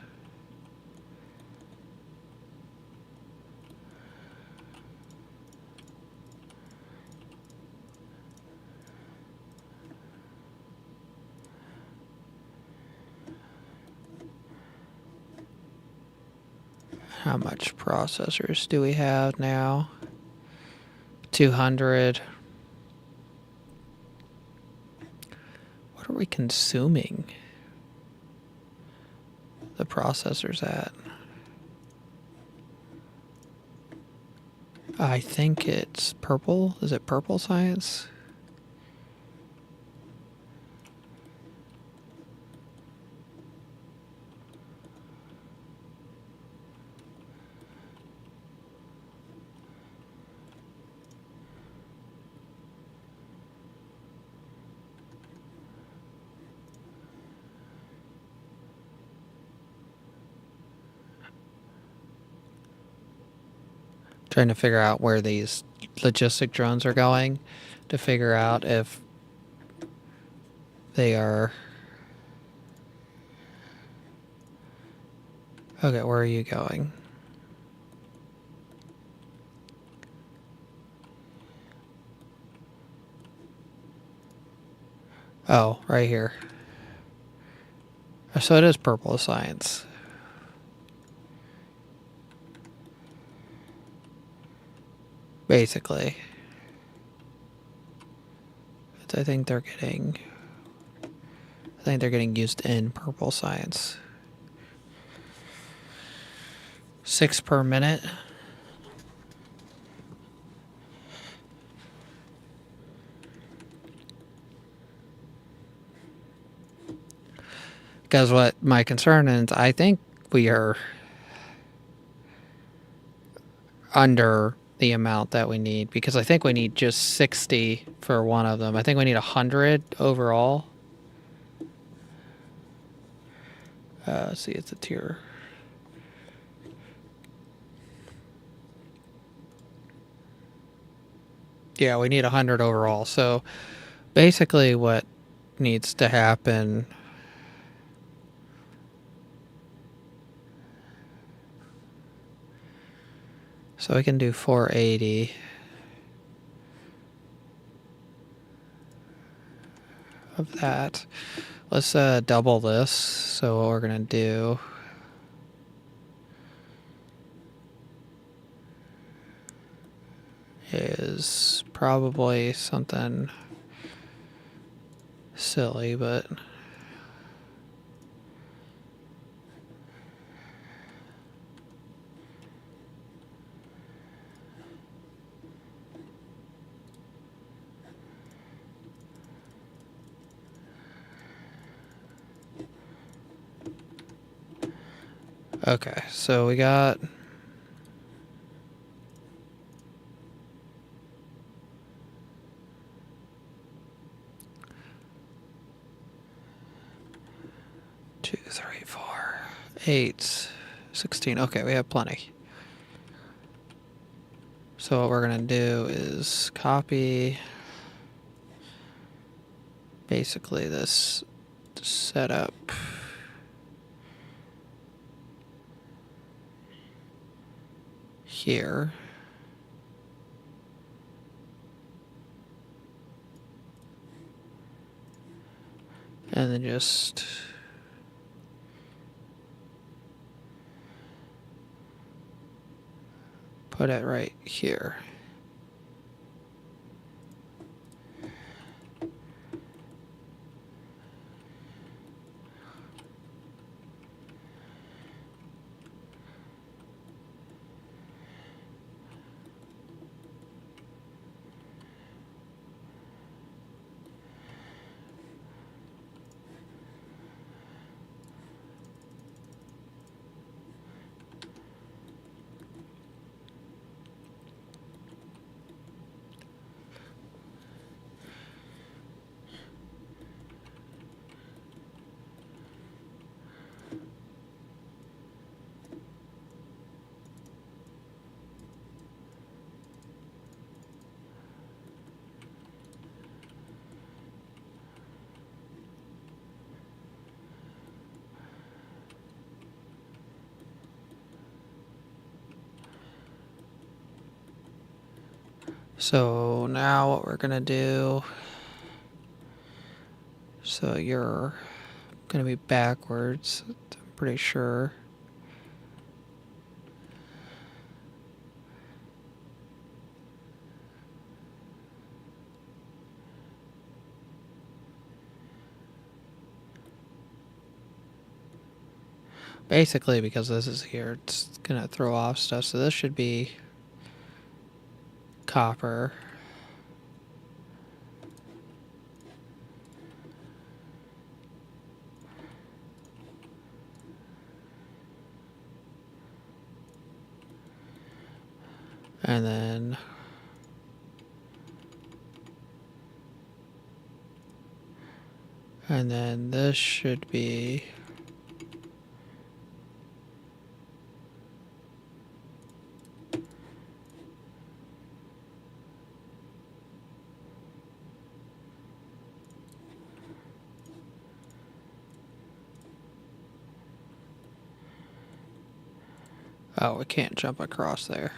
How much processors do we have now? 200. What are we consuming the processors at? I think it's purple. Is it purple science? Trying to figure out where these logistic drones are going to figure out if they are... Okay, where are you going? Oh, right here. So it is purple science. Basically. But I think they're getting used in purple science. 6 per minute. Because what my concern is, I think we are under the amount that we need, because I think we need just 60 for one of them. I think we need 100 overall. See, it's a tier. Yeah, we need 100 overall. So basically what needs to happen... So we can do 480. Of that. Let's double this. So what we're gonna do is probably something silly, but okay, so we got... 2, 3, 4, 8, 16. Okay, we have plenty. So what we're going to do is copy basically this setup here. And then just put it right here. So now what we're gonna do, so you're gonna be backwards, I'm pretty sure. Basically, because this is here, it's gonna throw off stuff, so this should be copper. And then this should be oh, we can't jump across there.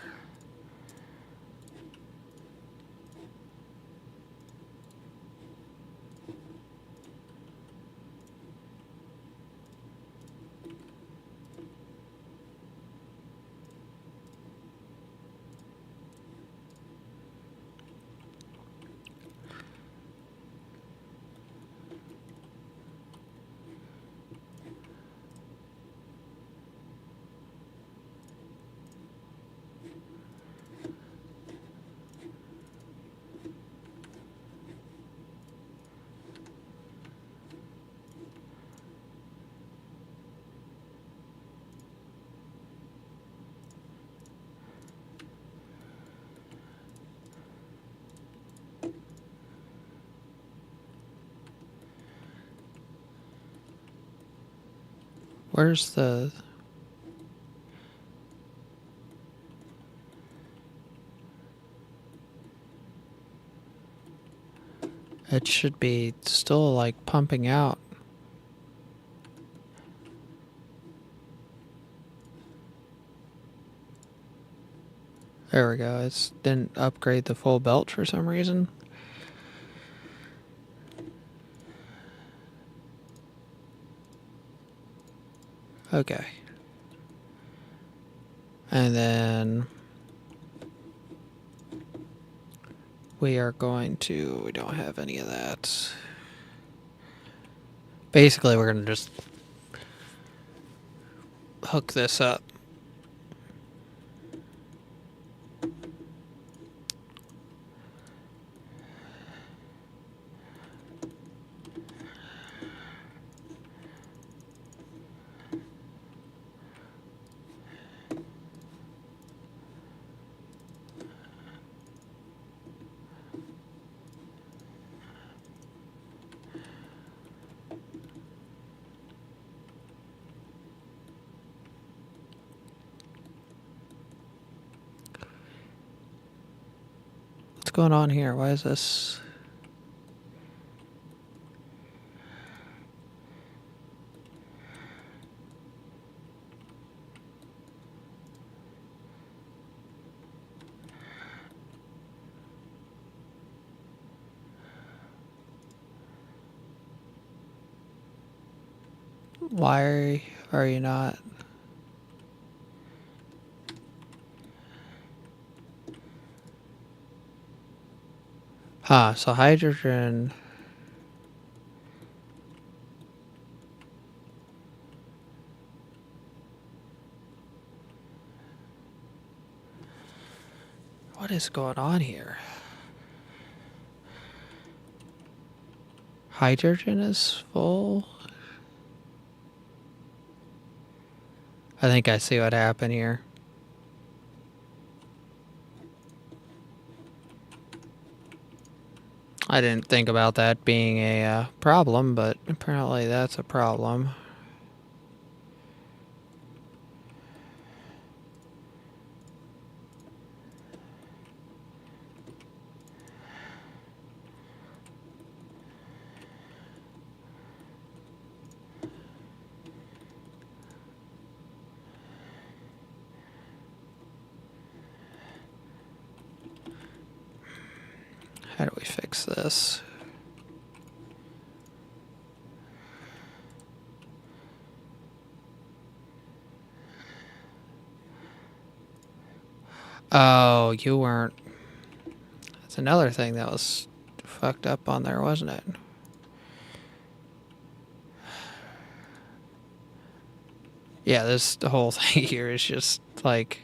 Where's the... It should be still like pumping out. There we go. It didn't upgrade the full belt for some reason. Okay. And then we are going to... We don't have any of that. Basically, we're going to just hook this up. going on here? Why is this? Why are you not? Huh, so hydrogen. What is going on here? Hydrogen is full. I think I see what happened here. I didn't think about that being a problem, but apparently that's a problem. How do we fix this? Oh, you weren't. That's another thing that was fucked up on there, wasn't it? Yeah, this whole thing here is just like...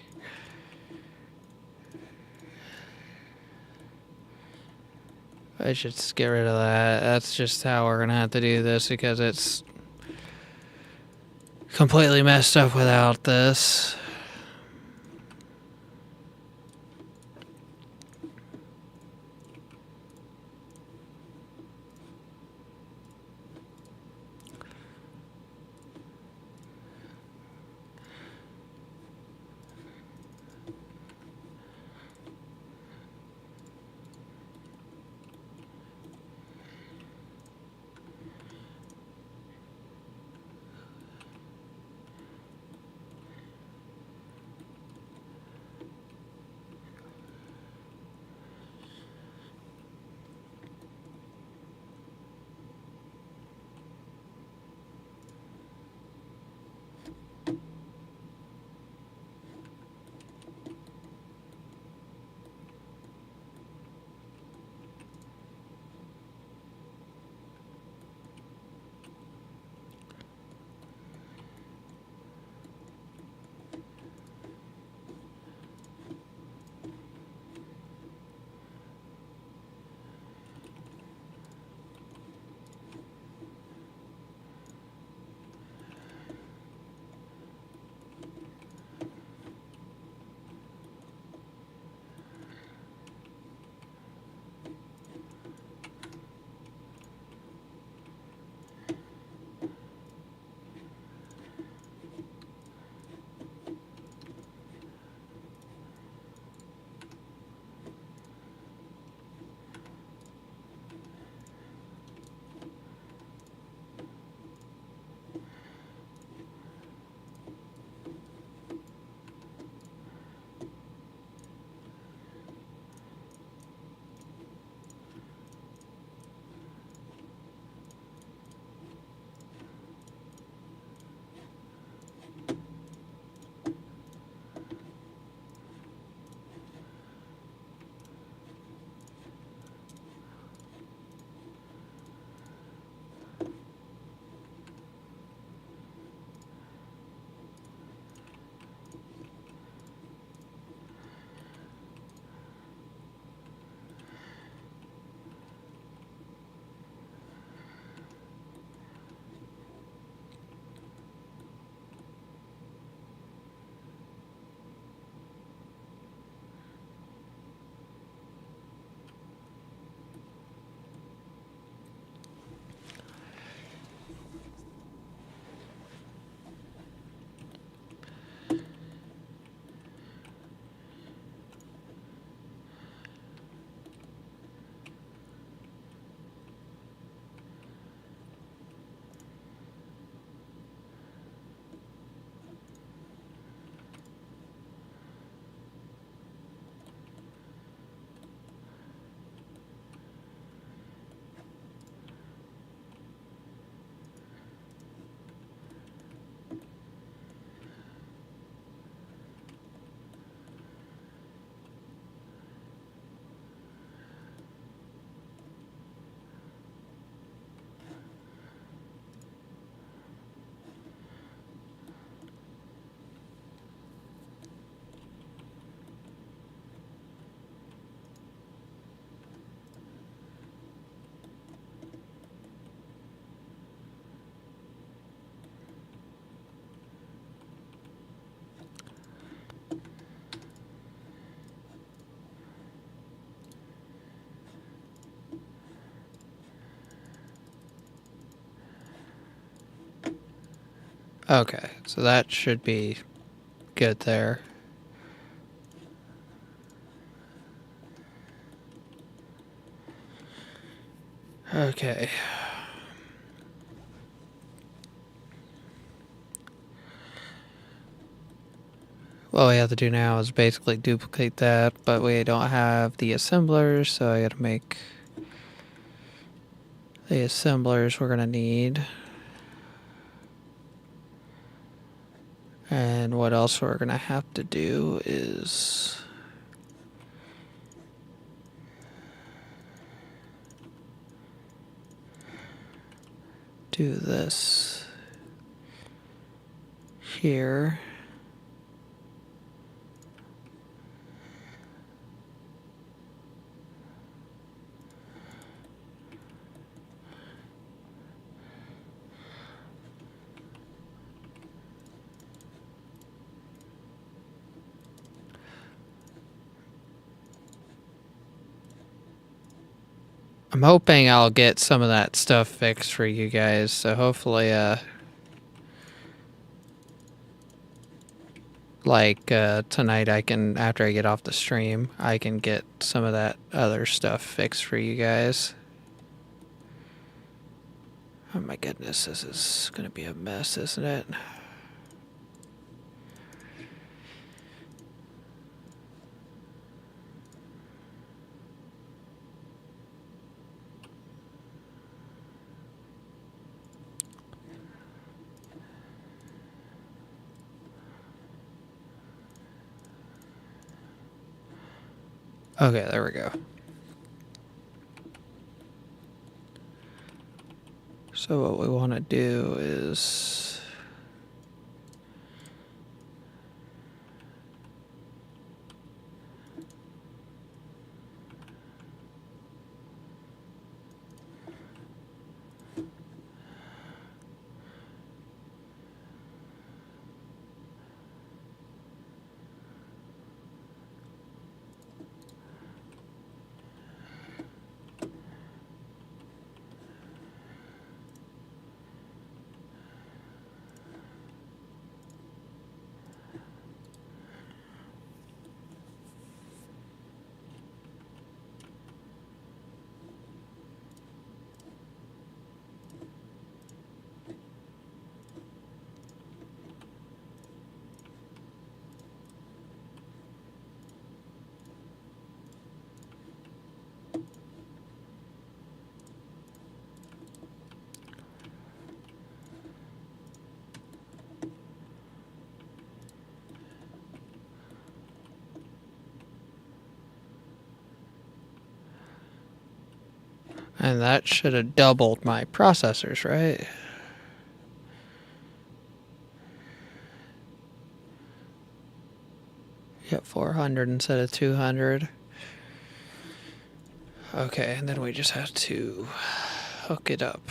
I should just get rid of that. That's just how we're gonna have to do this because it's completely messed up without this. Okay, so that should be good there. Okay. What we have to do now is basically duplicate that, but we don't have the assemblers, so I gotta make the assemblers we're gonna need. And what else we're gonna have to do is do this here. I'm hoping I'll get some of that stuff fixed for you guys, so hopefully, tonight I can, after I get off the stream, I can get some of that other stuff fixed for you guys. Oh my goodness, this is gonna be a mess, isn't it? Okay, there we go. So what we want to do is and that should have doubled my processors, right? Yep, 400 instead of 200. Okay, and then we just have to hook it up.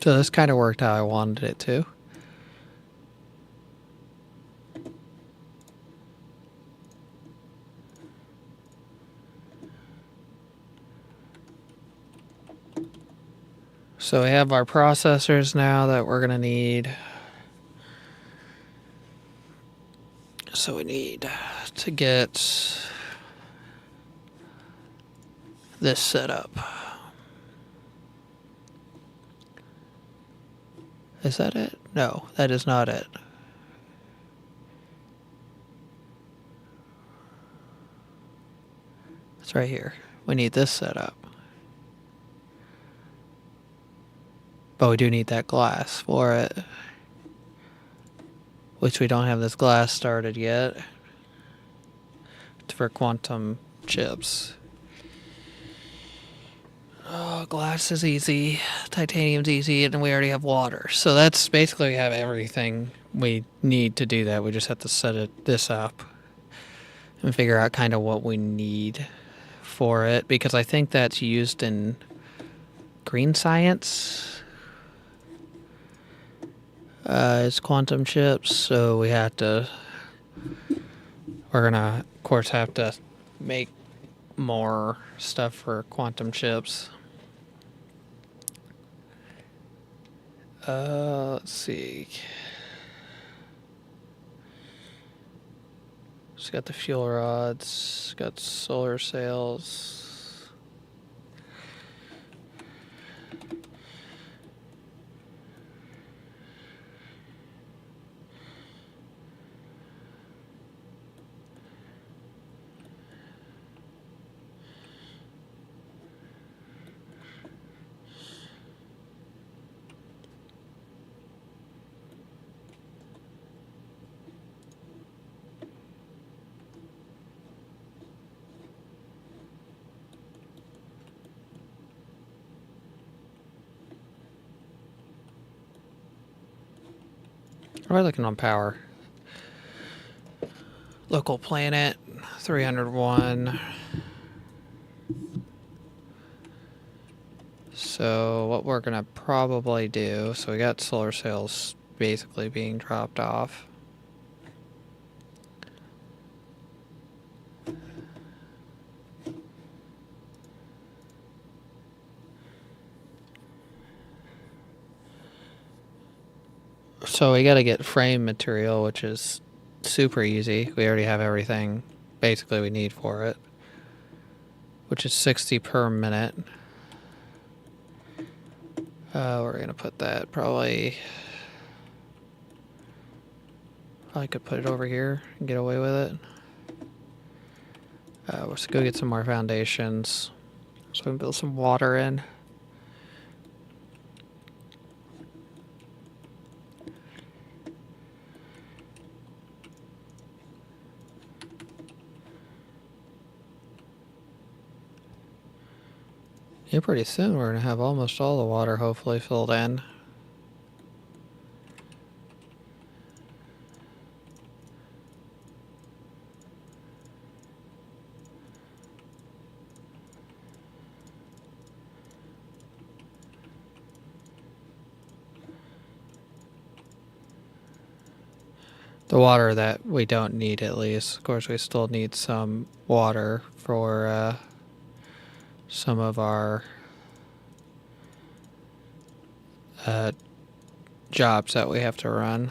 So this kind of worked how I wanted it to. So we have our processors now that we're going to need. So we need to get this set up. Is that it? No, that is not it. It's right here. We need this set up. But we do need that glass for it. Which we don't have this glass started yet. For quantum chips. Oh glass is easy, titanium's easy, and we already have water. So that's basically we have everything we need to do that. We just have to set this up and figure out kind of what we need for it, because I think that's used in green science is quantum chips. So we're gonna of course have to make more stuff for quantum chips. Let's see. It's got the fuel rods, got solar sails. We're looking on power. Local planet, 301. So what we're gonna probably do, so we got solar sails basically being dropped off. So we gotta get frame material, which is super easy. We already have everything basically we need for it, which is 60 per minute. We're gonna put that probably could put it over here and get away with it. Let's go get some more foundations so we can build some water in. Yeah, pretty soon we're gonna have almost all the water hopefully filled in. The water that we don't need, at least. Of course, we still need some water for some of our jobs that we have to run.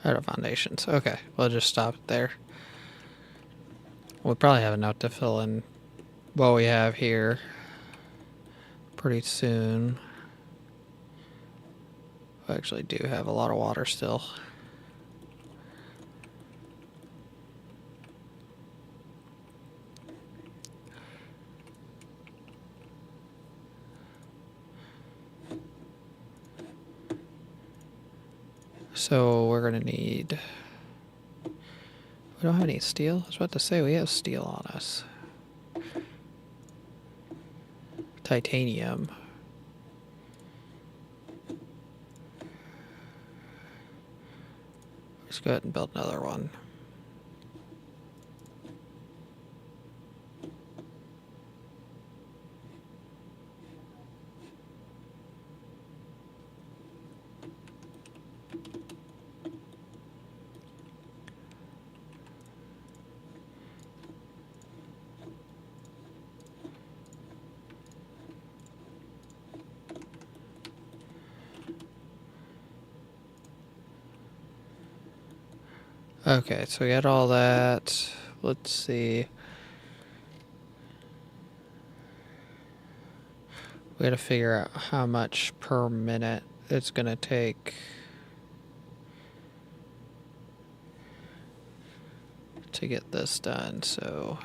Out of foundations. Okay, we'll just stop it there. We'll probably have enough to fill in what we have here pretty soon. We actually do have a lot of water still. So we're gonna need... We don't have any steel? I was about to say we have steel on us. Titanium. Let's go ahead and build another one. Okay, so we got all that. Let's see. We gotta figure out how much per minute it's gonna take to get this done, so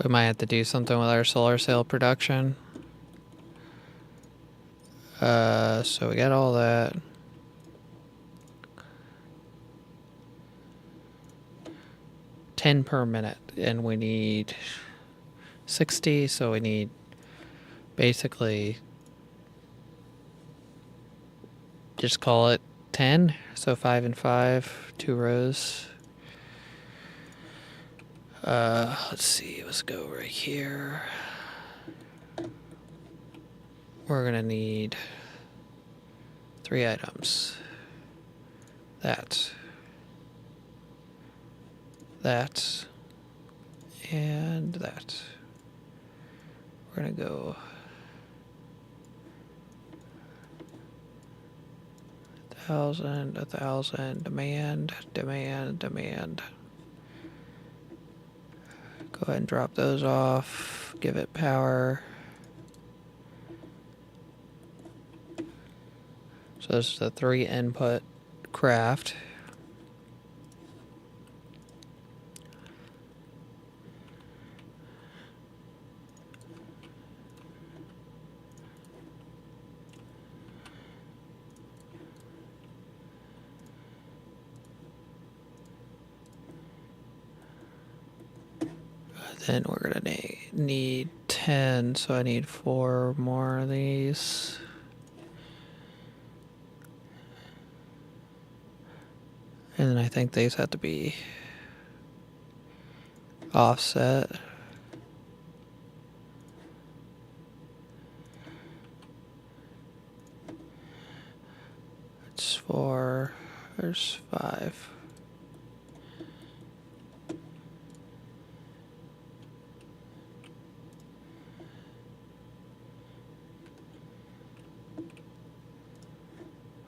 we might have to do something with our solar cell production. So we got all that. $10 per minute, and we need 60, so we need basically just call it 10. So 5 and 5, 2 rows. Let's see, let's go right here. We're gonna need 3 items. That, and that. We're gonna go 1,000, 1,000, demand. Go ahead and drop those off, give it power. So this is a 3 input craft. Then we're gonna need 10, so I need 4 more of these. And then I think these have to be offset. It's 4, there's 5.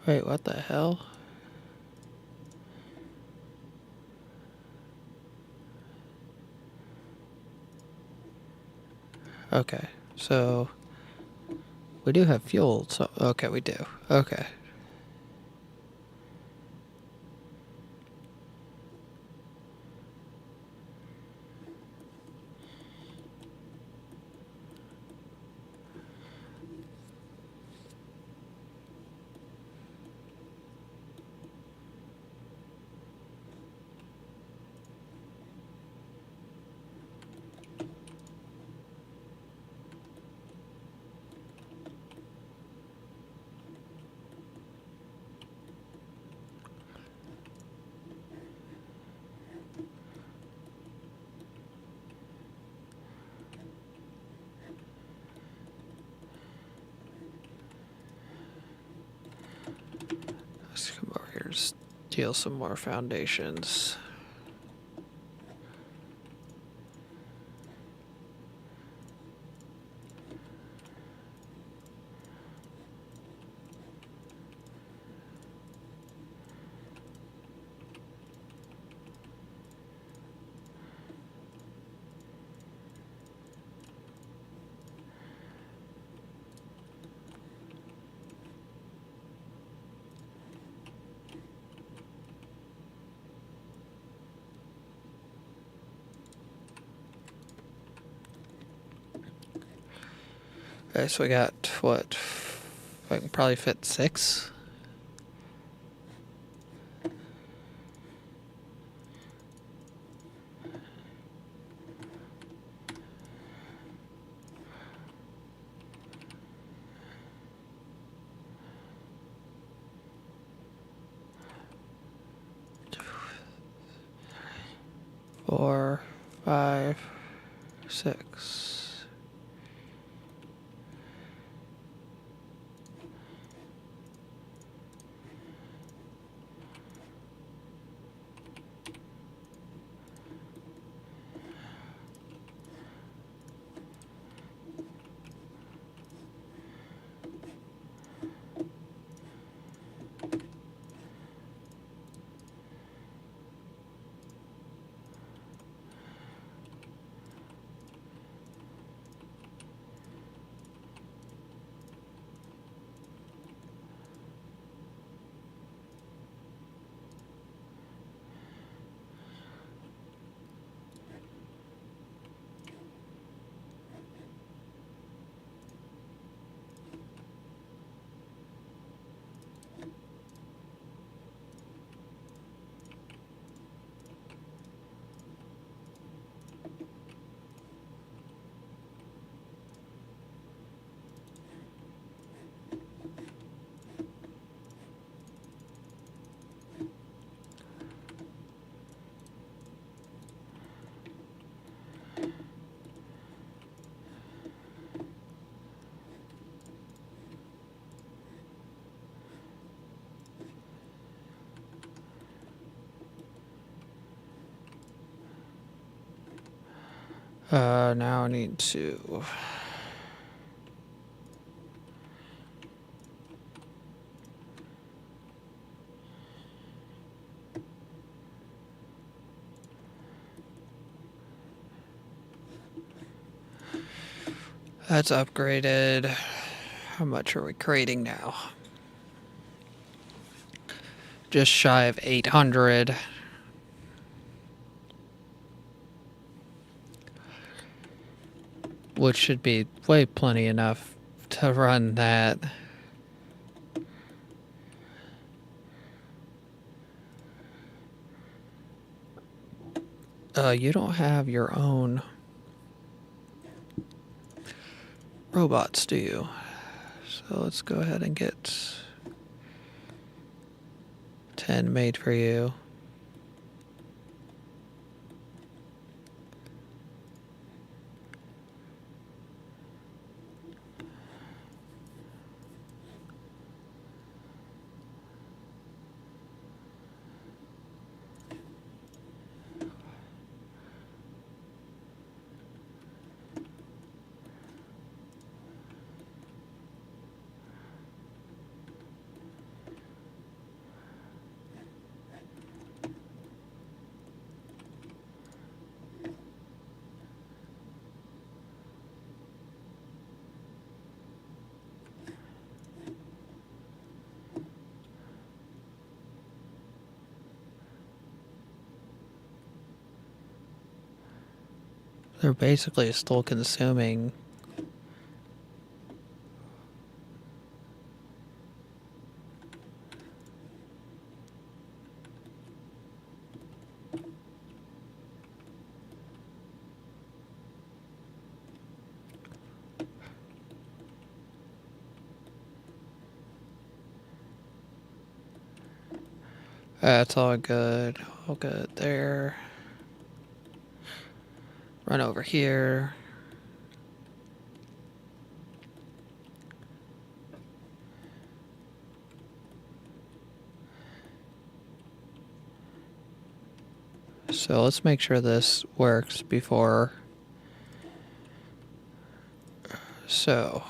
Wait, what the hell? Okay, so we do have fuel, so okay, we do. Okay. Let's come over here and steal some more foundations. Okay, so we got, what, I can probably fit 6. 4, 5, 6. Now I need to... That's upgraded. How much are we creating now? Just shy of 800. Which should be way plenty enough to run that. You don't have your own robots, do you? So let's go ahead and get 10 made for you. They're basically still consuming that's all good there. Run over here. So let's make sure this works before. So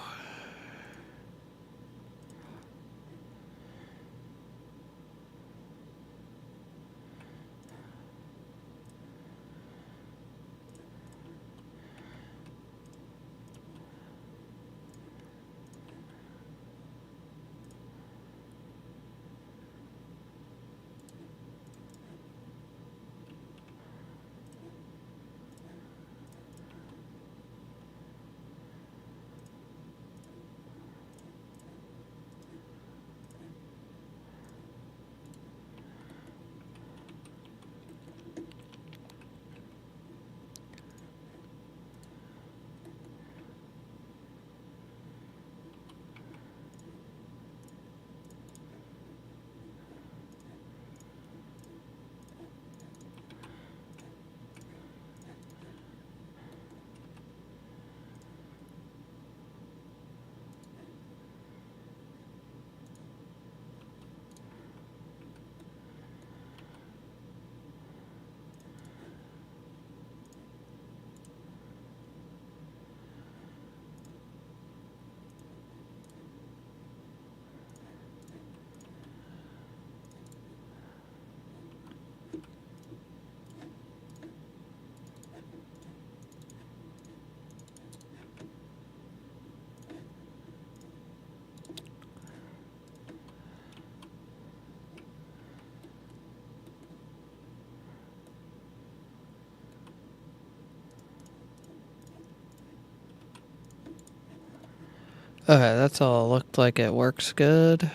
Okay, that's all looked like it works good.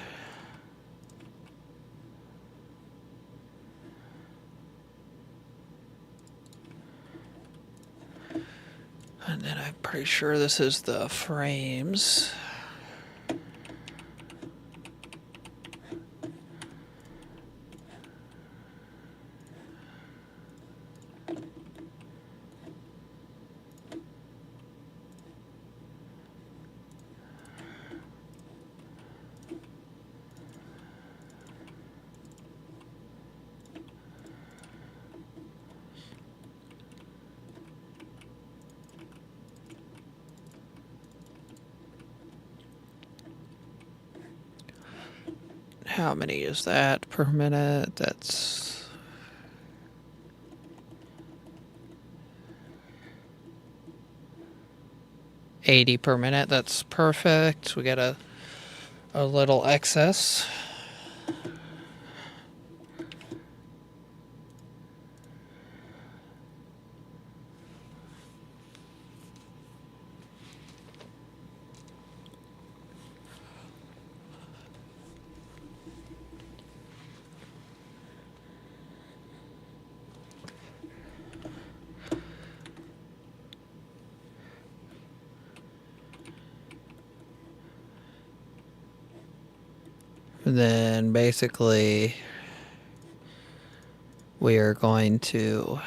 And then I'm pretty sure this is the frames. How many is that per minute? That's 80 per minute. That's perfect. We got a little excess. And then basically we are going to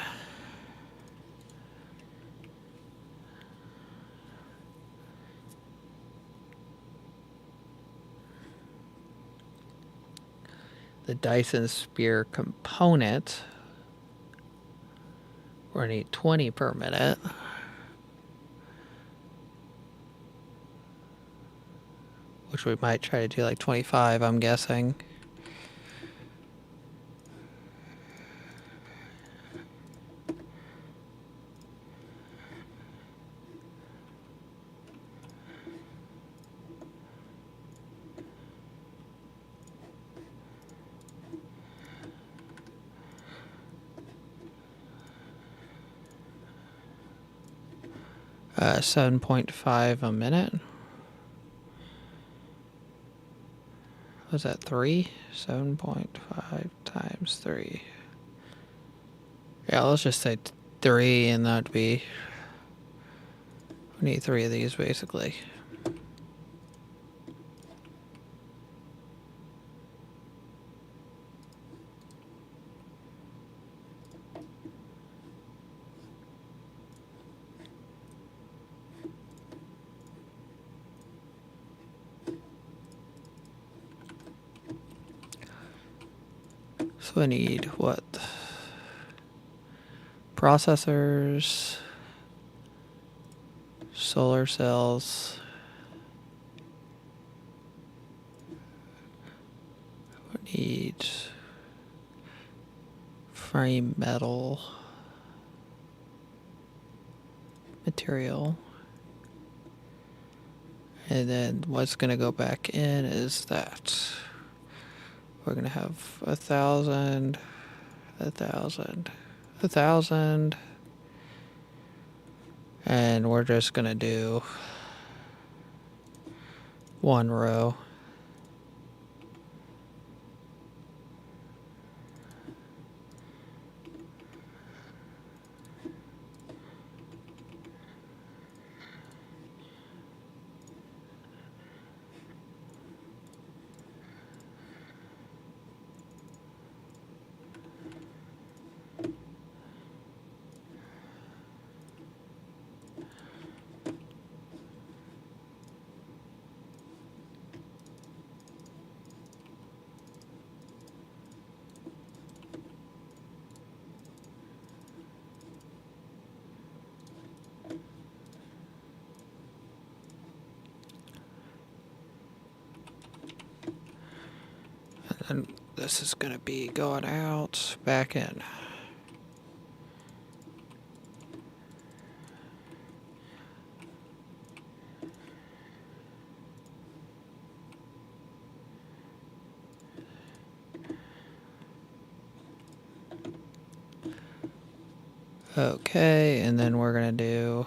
the Dyson Sphere component. We're going to need 20 per minute. Which we might try to do like 25, I'm guessing. Uh, 7.5 a minute. Was that 3? 7.5 times 3. Yeah, let's just say 3, and that'd be... We need 3 of these, basically. So I need, what? Processors... Solar cells... We need... frame metal... material. And then what's going to go back in is that we're going to have 1,000, 1,000, 1,000, and we're just going to do one row. And this is going to be going out, back in. Okay, and then we're going to do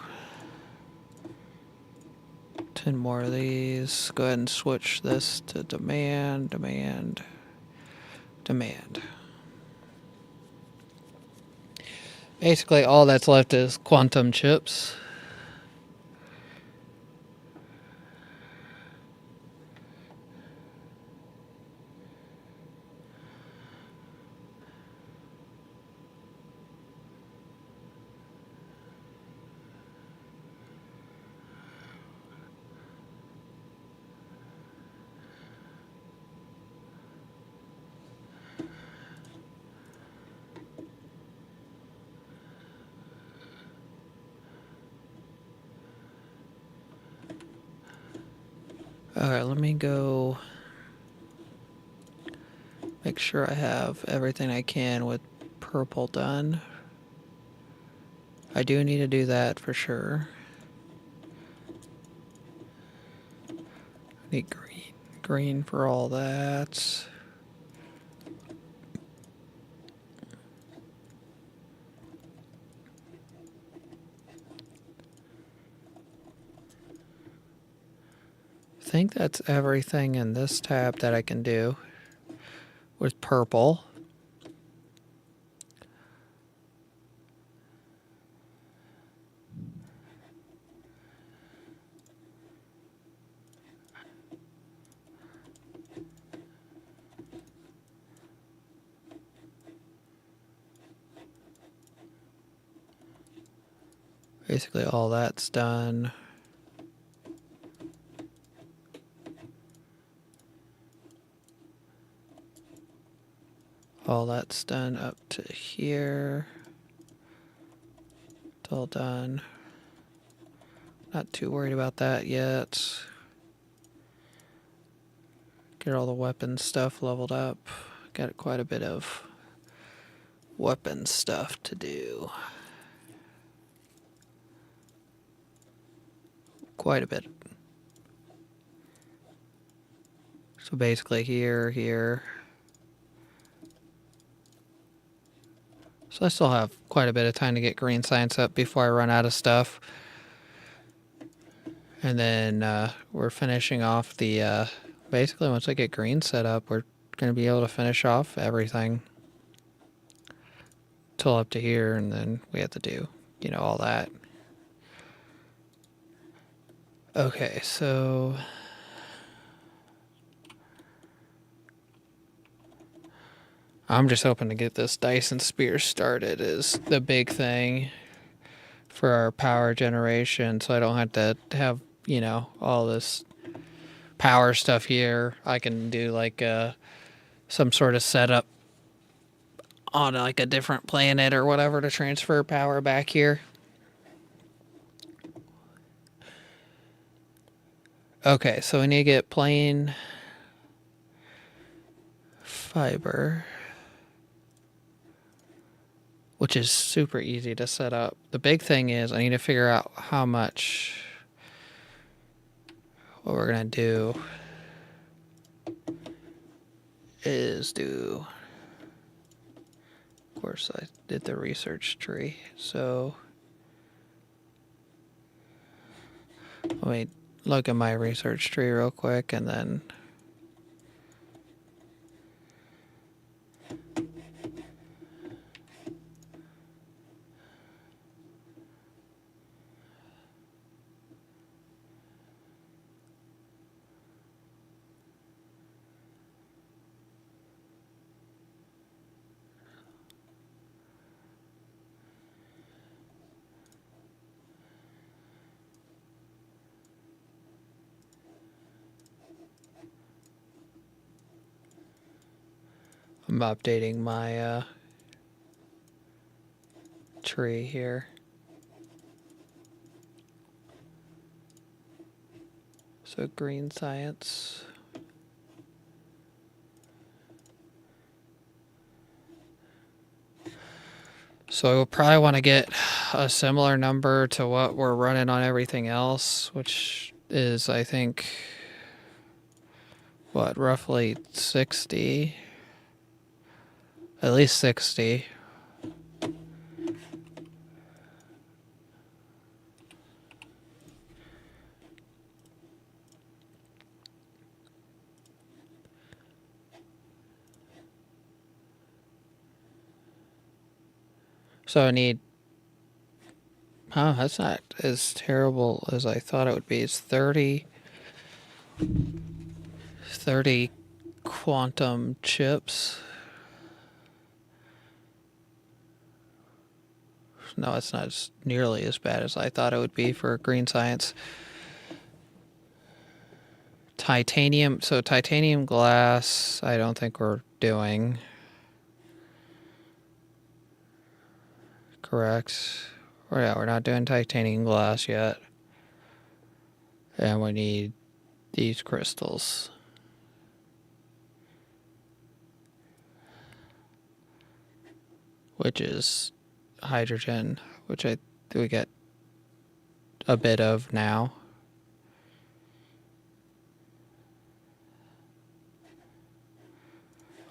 10 more of these. Go ahead and switch this to demand, demand, demand. Basically, all that's left is quantum chips. Alright, let me go make sure I have everything I can with purple done. I do need to do that for sure. I need green for all that. I think that's everything in this tab that I can do with purple. Basically all that's done. All that's done up to here. It's all done. Not too worried about that yet. Get all the weapon stuff leveled up. Got quite a bit of weapon stuff to do. Quite a bit. So basically here. So I still have quite a bit of time to get green science up before I run out of stuff. And then we're finishing off the, basically once I get green set up, we're going to be able to finish off everything. Till up to here, and then we have to do, you know, all that. Okay, so I'm just hoping to get this Dyson spear started is the big thing for our power generation, so I don't have to have, you know, all this power stuff here. I can do like some sort of setup on like a different planet or whatever to transfer power back here. Okay, so we need to get plain fiber, which is super easy to set up. The big thing is I need to figure out how much, what we're going to do is do, of course I did the research tree, so let me look at my research tree real quick and then I'm updating my tree here. So green science. So we'll probably want to get a similar number to what we're running on everything else, which is, I think, what, roughly 60? At least 60. So I need... Oh, that's not as terrible as I thought it would be. It's 30 quantum chips. No, it's not nearly as bad as I thought it would be for green science. Titanium. So titanium glass, I don't think we're doing. Correct. Or yeah, we're not doing titanium glass yet. And we need these crystals. Which is hydrogen, which we get a bit of now.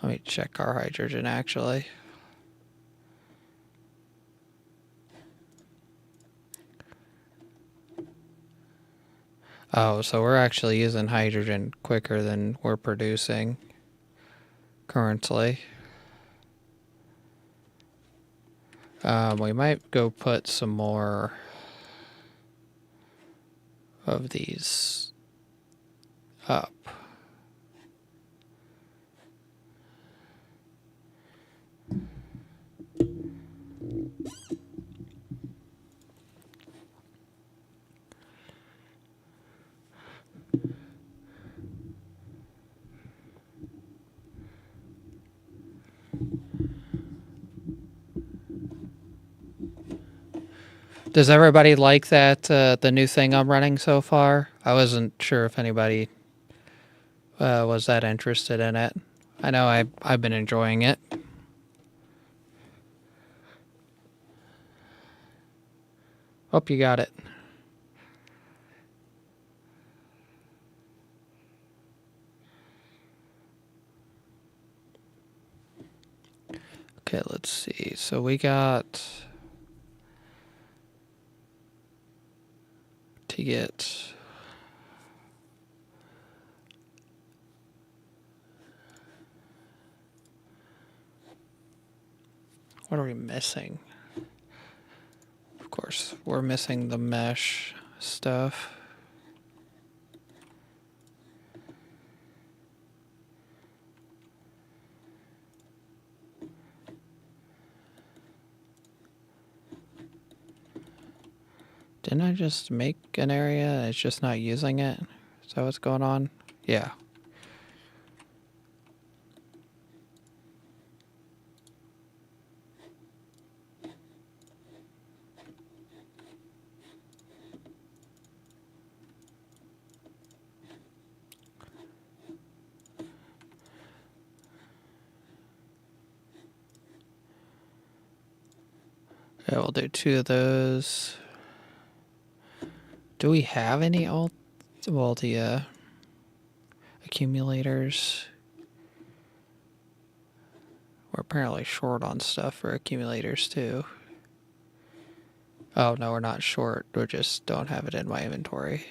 Let me check our hydrogen actually. Oh, so we're actually using hydrogen quicker than we're producing currently. We might go put some more of these up. Does everybody like that, the new thing I'm running so far? I wasn't sure if anybody was that interested in it. I know I've been enjoying it. Hope you got it. Okay, let's see. So we got to get... What are we missing? Of course, we're missing the mesh stuff. Didn't I just make an area? It's just not using it? Is that what's going on? Yeah. Yeah, we'll do 2 of those. Do we have any alt? Well, the accumulators. We're apparently short on stuff for accumulators too. Oh no, we're not short. We just don't have it in my inventory.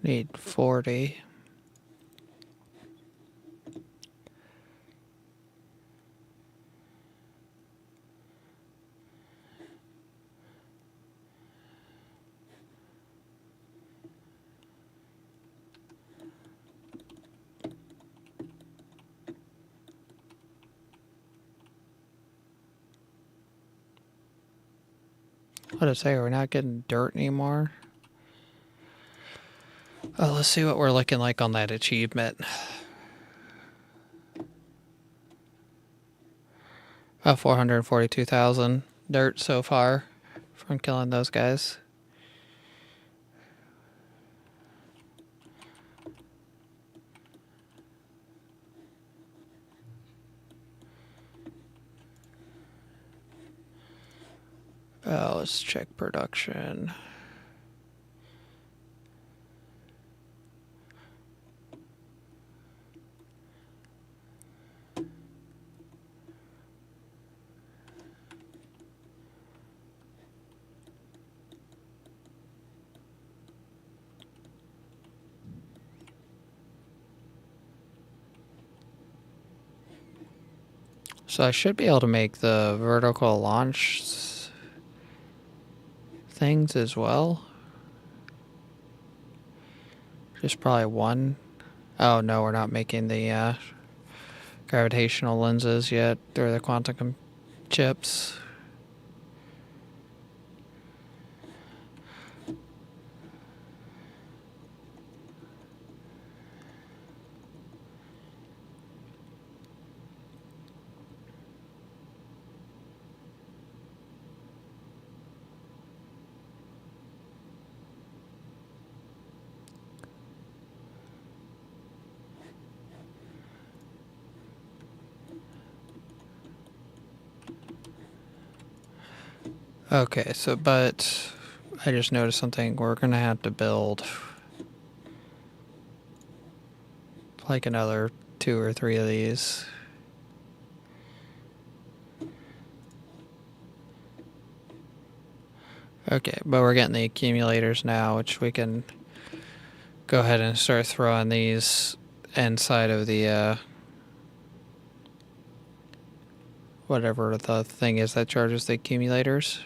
Need 40. What did I say? We're not getting dirt anymore. Oh, let's see what we're looking like on that achievement. Oh, 442,000 dirt so far from killing those guys. Oh, let's check production. So I should be able to make the vertical launch things as well. Just probably one. Oh no, we're not making the gravitational lenses yet. They're the quantum chips. Okay, so, but I just noticed something. We're going to have to build like another 2 or 3 of these. Okay, but we're getting the accumulators now, which we can go ahead and start throwing these inside of the whatever the thing is that charges the accumulators.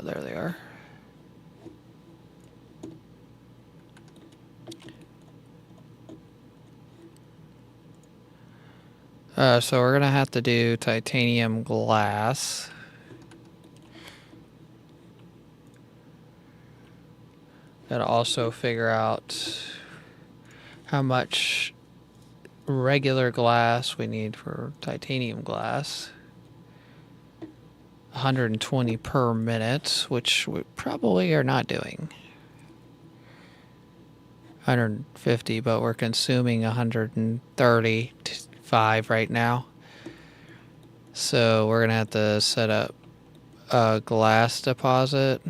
There they are. So we're gonna have to do titanium glass. Gotta also figure out how much regular glass we need for titanium glass. 120 per minute, which we probably are not doing. 150, but we're consuming 135 right now. So we're gonna have to set up a glass deposit.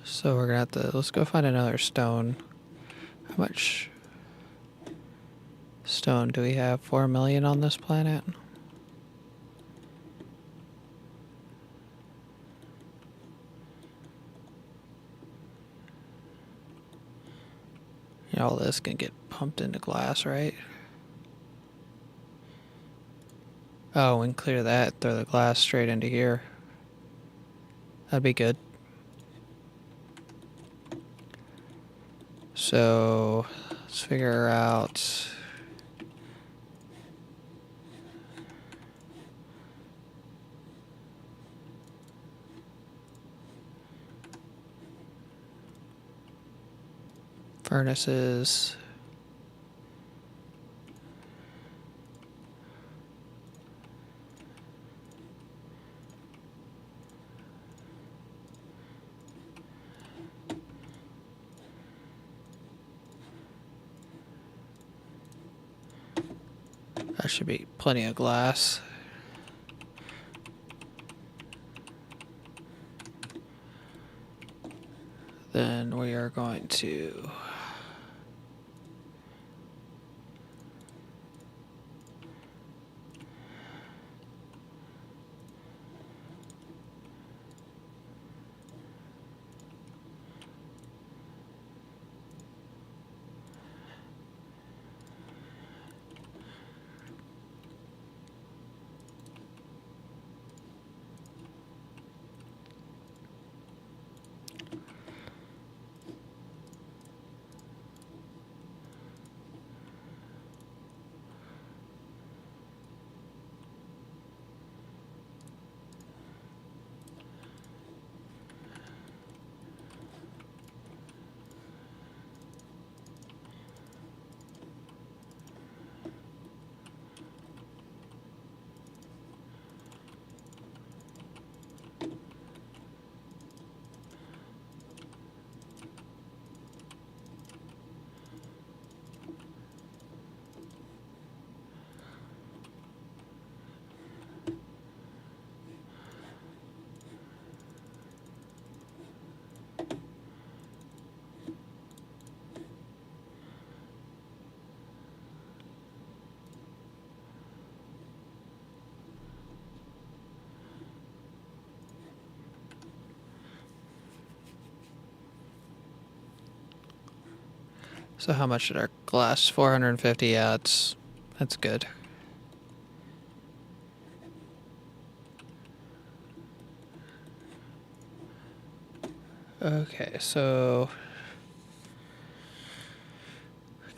So we're gonna have to, let's go find another stone. How much stone do we have? 4 million on this planet? You know, all this can get pumped into glass, right? Oh, we can clear that, throw the glass straight into here. That'd be good. So let's figure out furnaces. That should be plenty of glass. Then we are going to So how much did our glass? 450. Yeah, that's good. Okay, so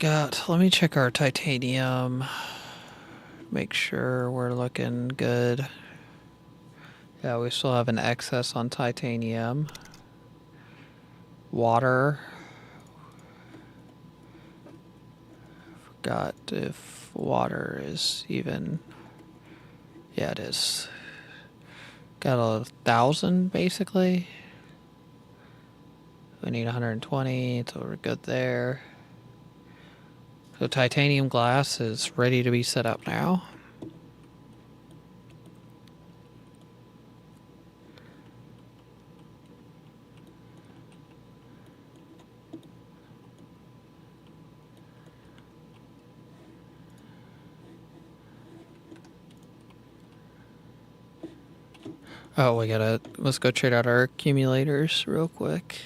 let me check our titanium. Make sure we're looking good. Yeah, we still have an excess on titanium. Water. Forgot if water is even. Yeah, it is. Got 1,000 basically. We need 120, so we're good there. So titanium glass is ready to be set up now. Oh, let's go trade out our accumulators real quick.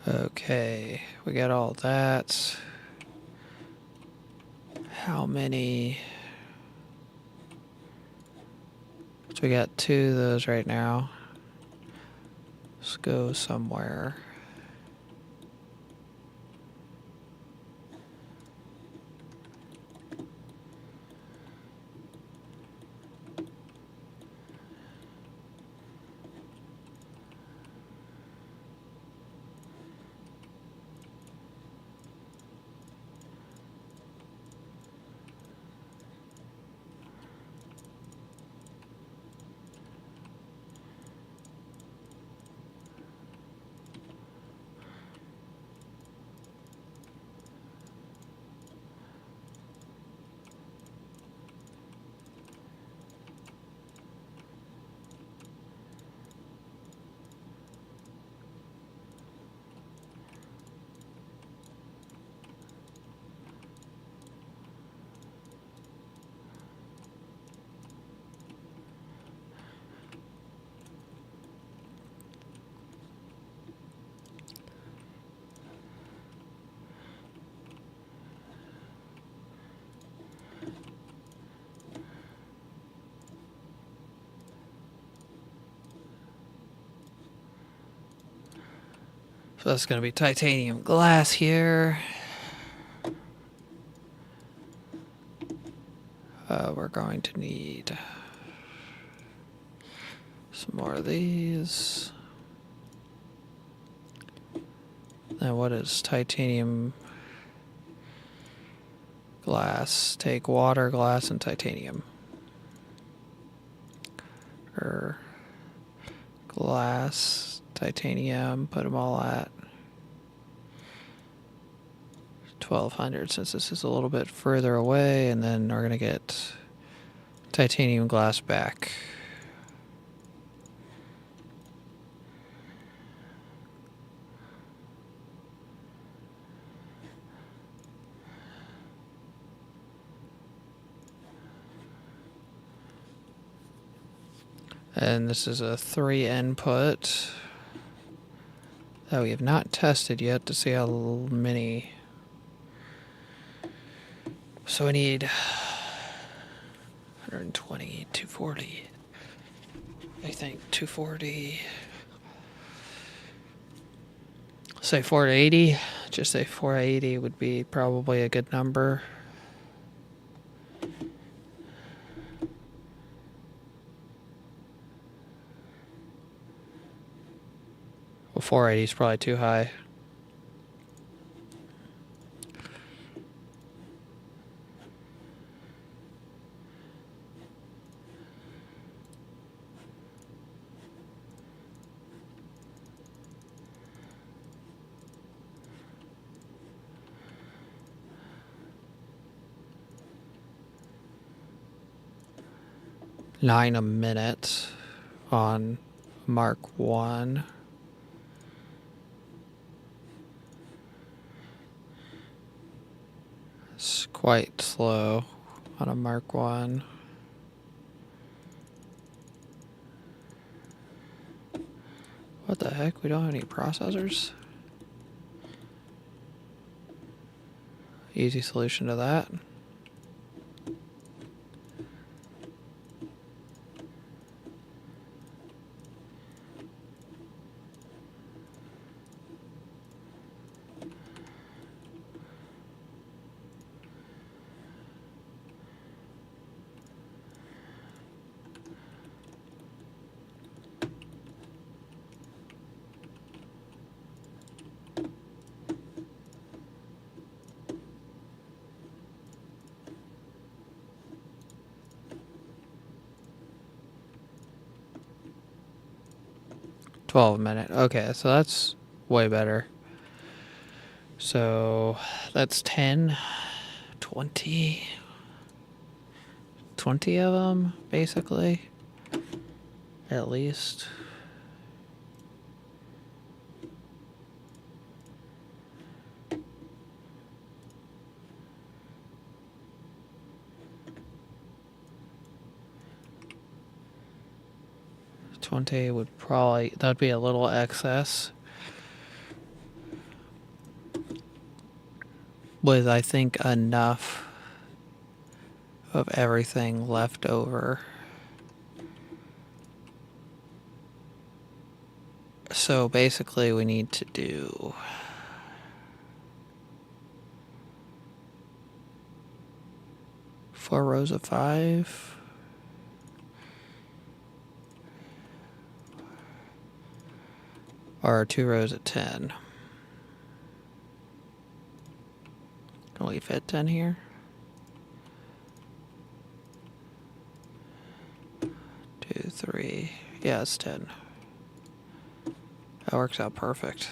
Okay, we got all that. How many? So we got 2 of those right now. Let's go somewhere. So that's going to be titanium glass here. We're going to need some more of these. Now what is titanium glass? Take water, glass, and titanium. Or glass, titanium, put them all at 1,200 since this is a little bit further away, and then we're going to get titanium glass back. And this is a 3 input that we have not tested yet to see how many. So we need 120, 240. I think 240. Say 480. Just say 480 would be probably a good number. Well, 480 is probably too high. 9 a minute on Mark 1. It's quite slow on a Mark 1. What the heck? We don't have any processors? Easy solution to that. $12 Okay, so that's way better. So that's 10, 20 of them, basically. At least. Would probably, that'd be a little excess. With, I think, enough of everything left over. So basically we need to do four rows of 5. Or 2 rows of 10. Can we fit 10 here? 2, 3. Yeah, it's 10. That works out perfect.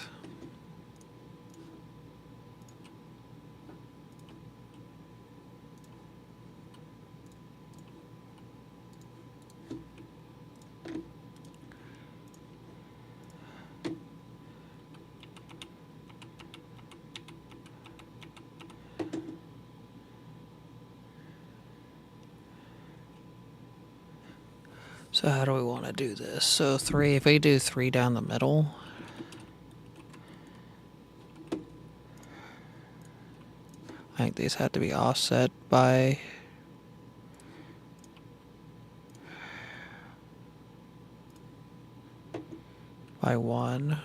So how do we want to do this? So 3, if we do 3 down the middle, I think these have to be offset by 1.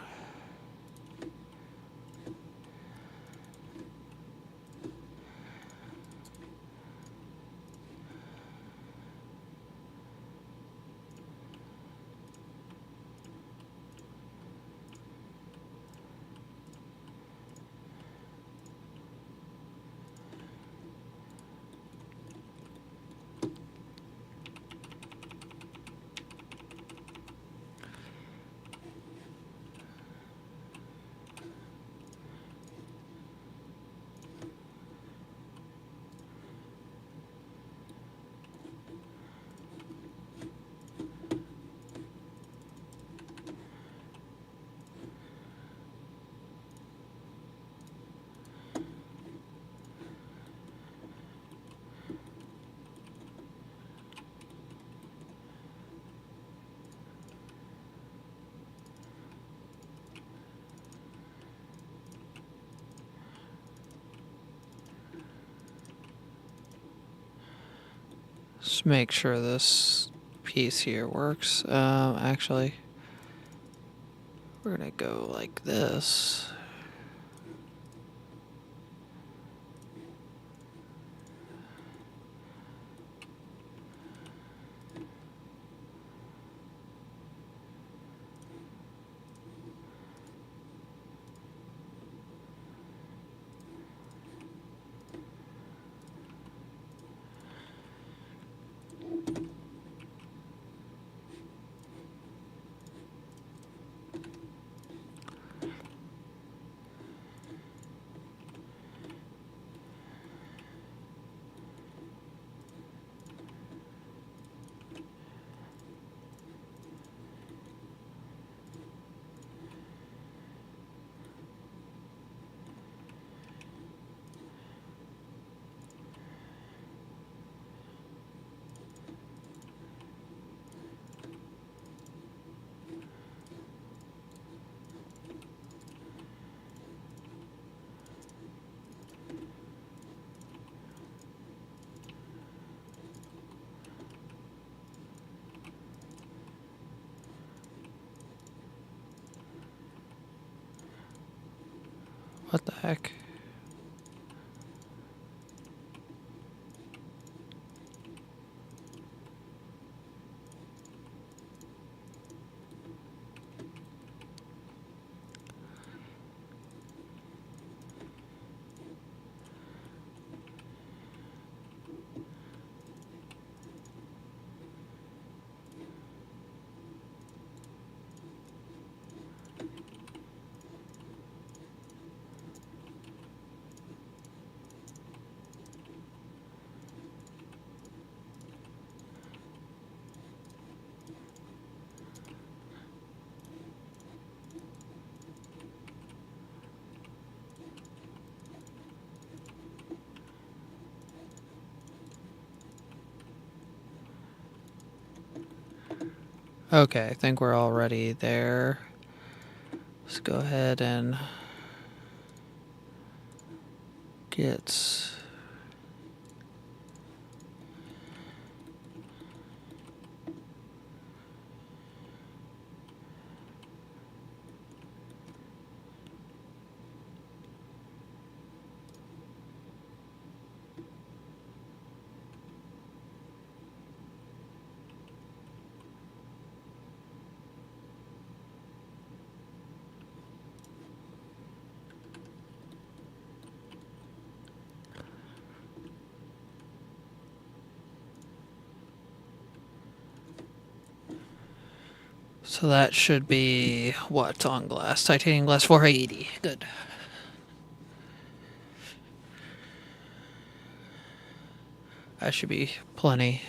Just make sure this piece here works. Actually, we're gonna go like this. What the heck? Okay, I think we're already there. Let's go ahead and get... So that should be what on glass? Titanium glass 480. Good. That should be plenty.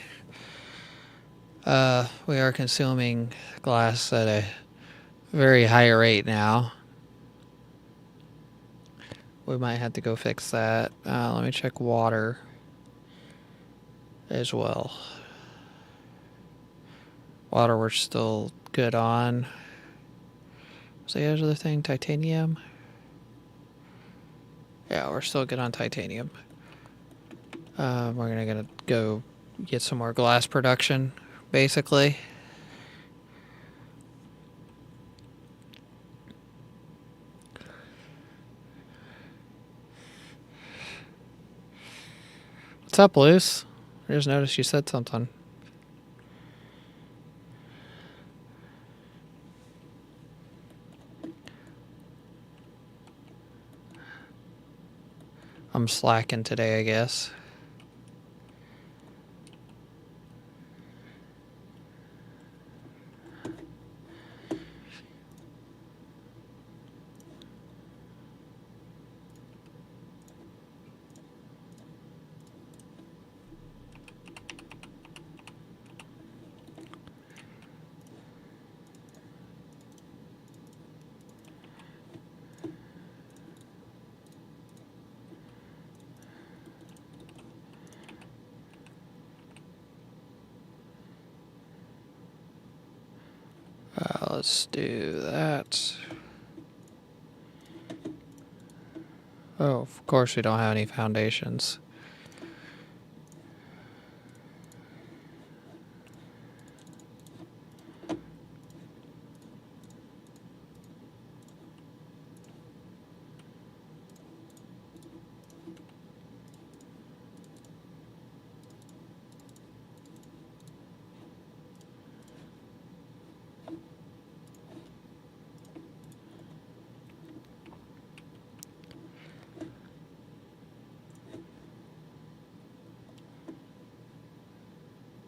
We are consuming glass at a very high rate now. We might have to go fix that. Let me check water as well. Water we're still good on. What's the other thing? Titanium? Yeah, we're still good on titanium. We're gonna go get some more glass production, basically. What's up, Luce? I just noticed you said something. I'm slacking today, I guess. Let's do that. Oh, of course we don't have any foundations.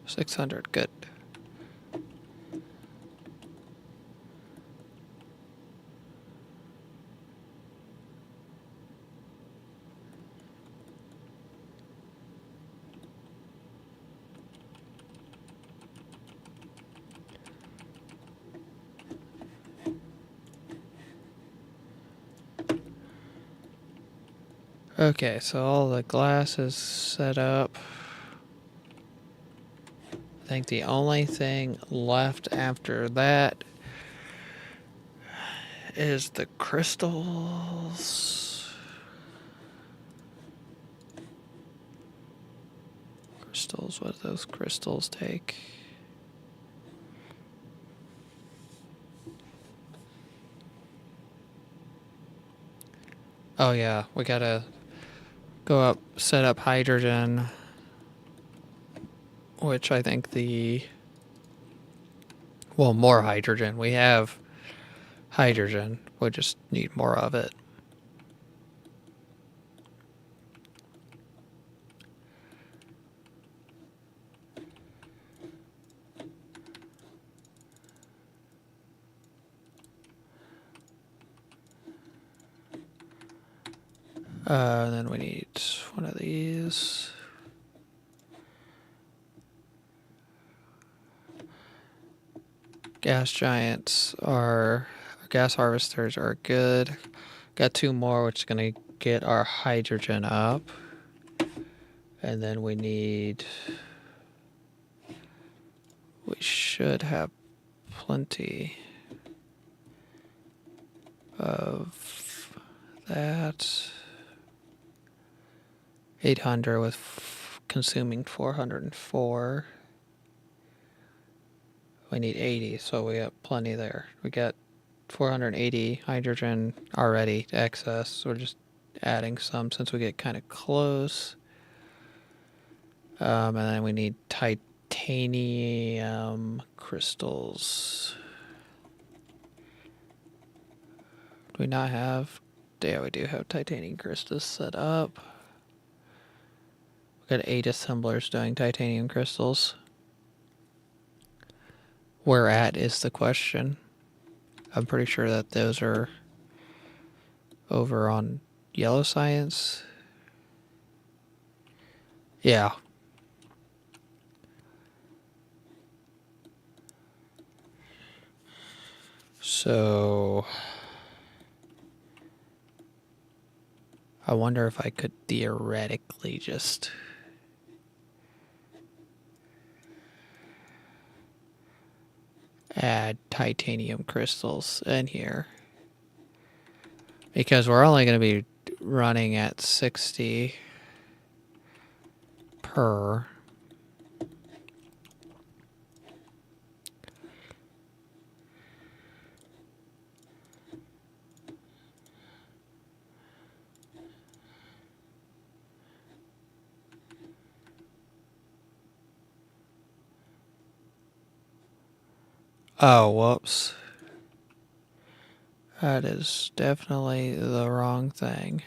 $600, good. Okay, so all the glass is set up. I think the only thing left after that is the crystals. Crystals, what do those crystals take? Oh yeah, we gotta go up, set up hydrogen, which I think well, more hydrogen. We have hydrogen, we just need more of it. Then we need one of these. Gas giants are, gas harvesters are good. Got 2 more, which is going to get our hydrogen up. And then we should have plenty of that. 800 with consuming 404. We need 80, so we got plenty there. We got 480 hydrogen already excess. We're just adding some since we get kind of close. And then we need titanium crystals. Do we not have? Yeah, we do have titanium crystals set up. We got 8 assemblers doing titanium crystals. Where at is the question. I'm pretty sure that those are over on Yellow Science. Yeah. So I wonder if I could theoretically just add titanium crystals in here. Because we're only going to be running at 60 per. Oh, whoops. That is definitely the wrong thing.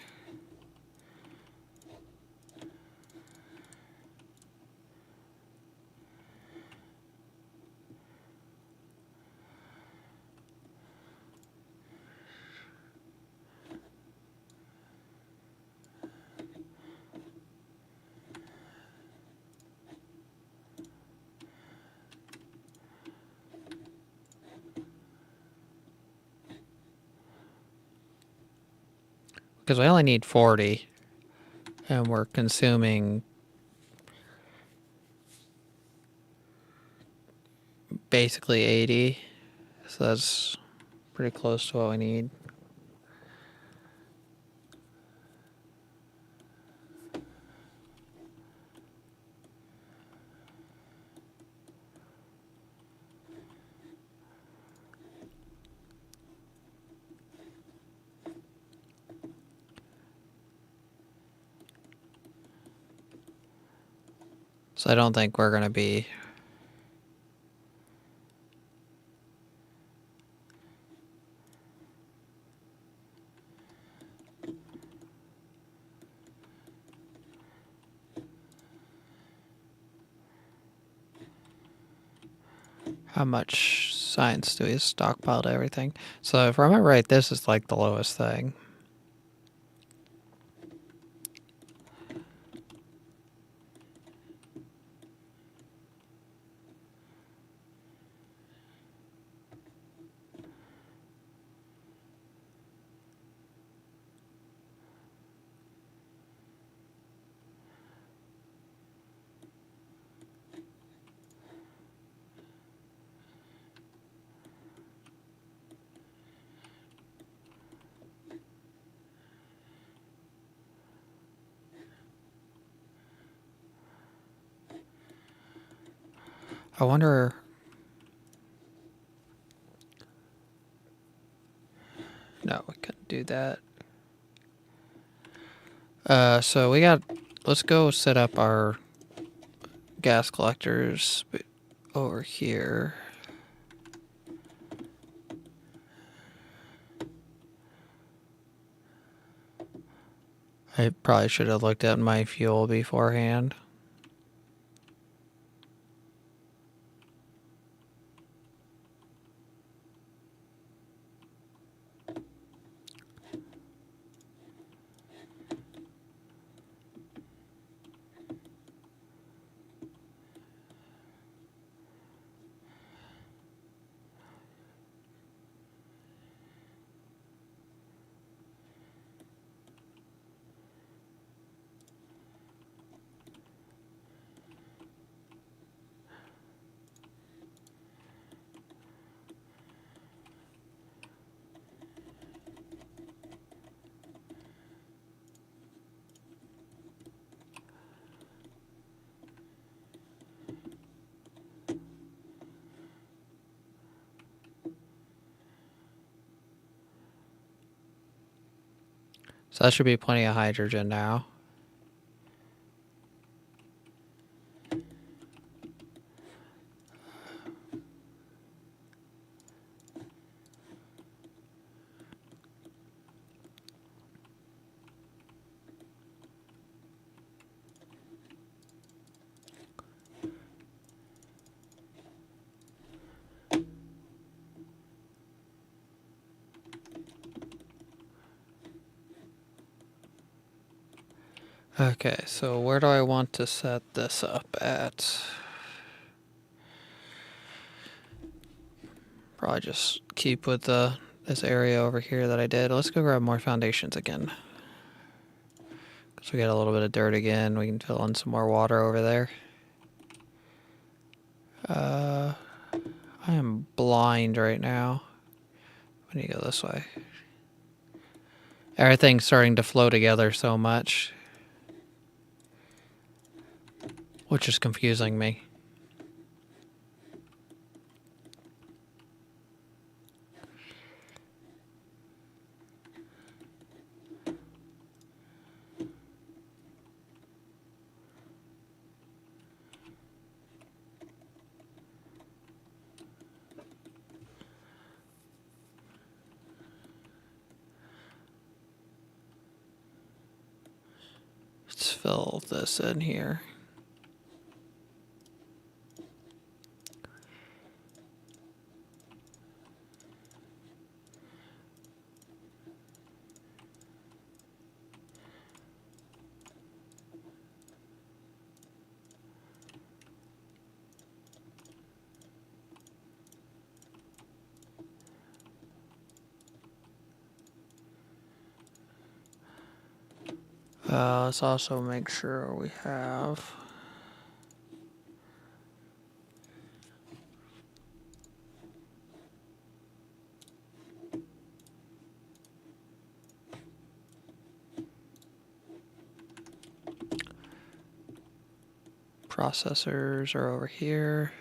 Because we only need 40. And we're consuming basically 80. So that's pretty close to what we need. So I don't think we're going to be... How much science do we stockpile to everything? So if I remember right, this is like the lowest thing. I wonder... No, we couldn't do that. So let's go set up our gas collectors over here. I probably should have looked at my fuel beforehand. So that should be plenty of hydrogen now. Okay, so where do I want to set this up at? Probably just keep with this area over here that I did. Let's go grab more foundations again. So we got a little bit of dirt again. We can fill in some more water over there. I am blind right now. I need to go this way. Everything's starting to flow together so much, which is confusing me. Let's fill this in here. Let's also make sure we have processors are over here.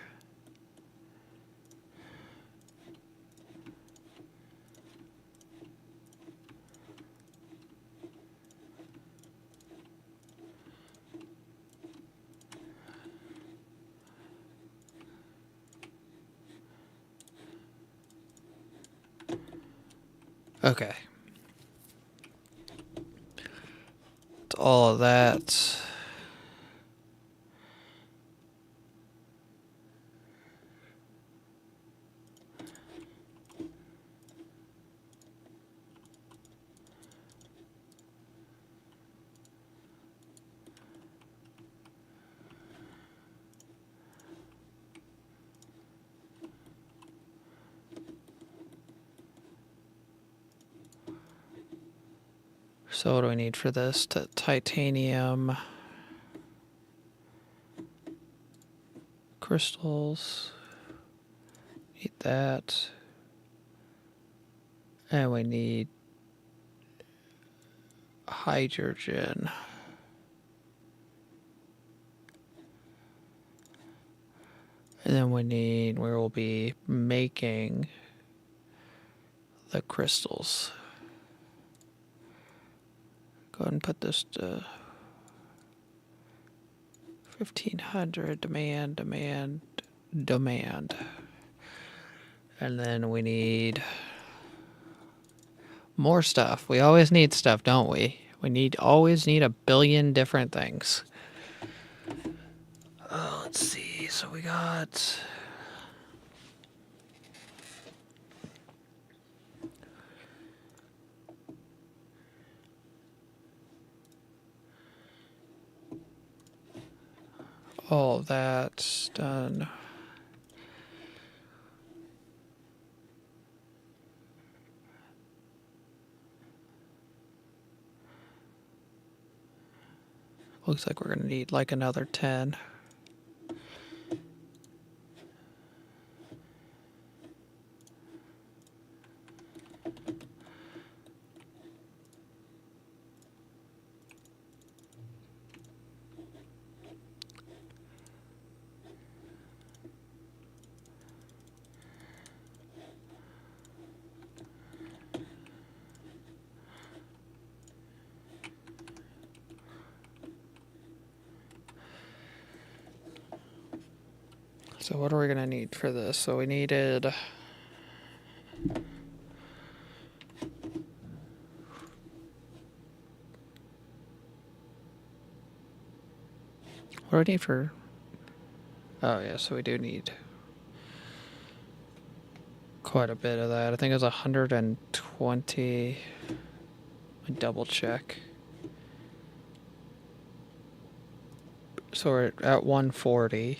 Okay. It's all of that. So what do we need for this? Titanium crystals. Need that. And we need hydrogen. And then we will be making the crystals. Go ahead and put this to 1500 demand. And then we need more stuff. We always need stuff, don't we? We always need a billion different things. Let's see. So we got all of that's done. Looks like we're gonna need like another 10. So what are we gonna need for this? So we needed what do we need for? Oh yeah, so we do need quite a bit of that. I think it was 120. I double check. So we're at 140.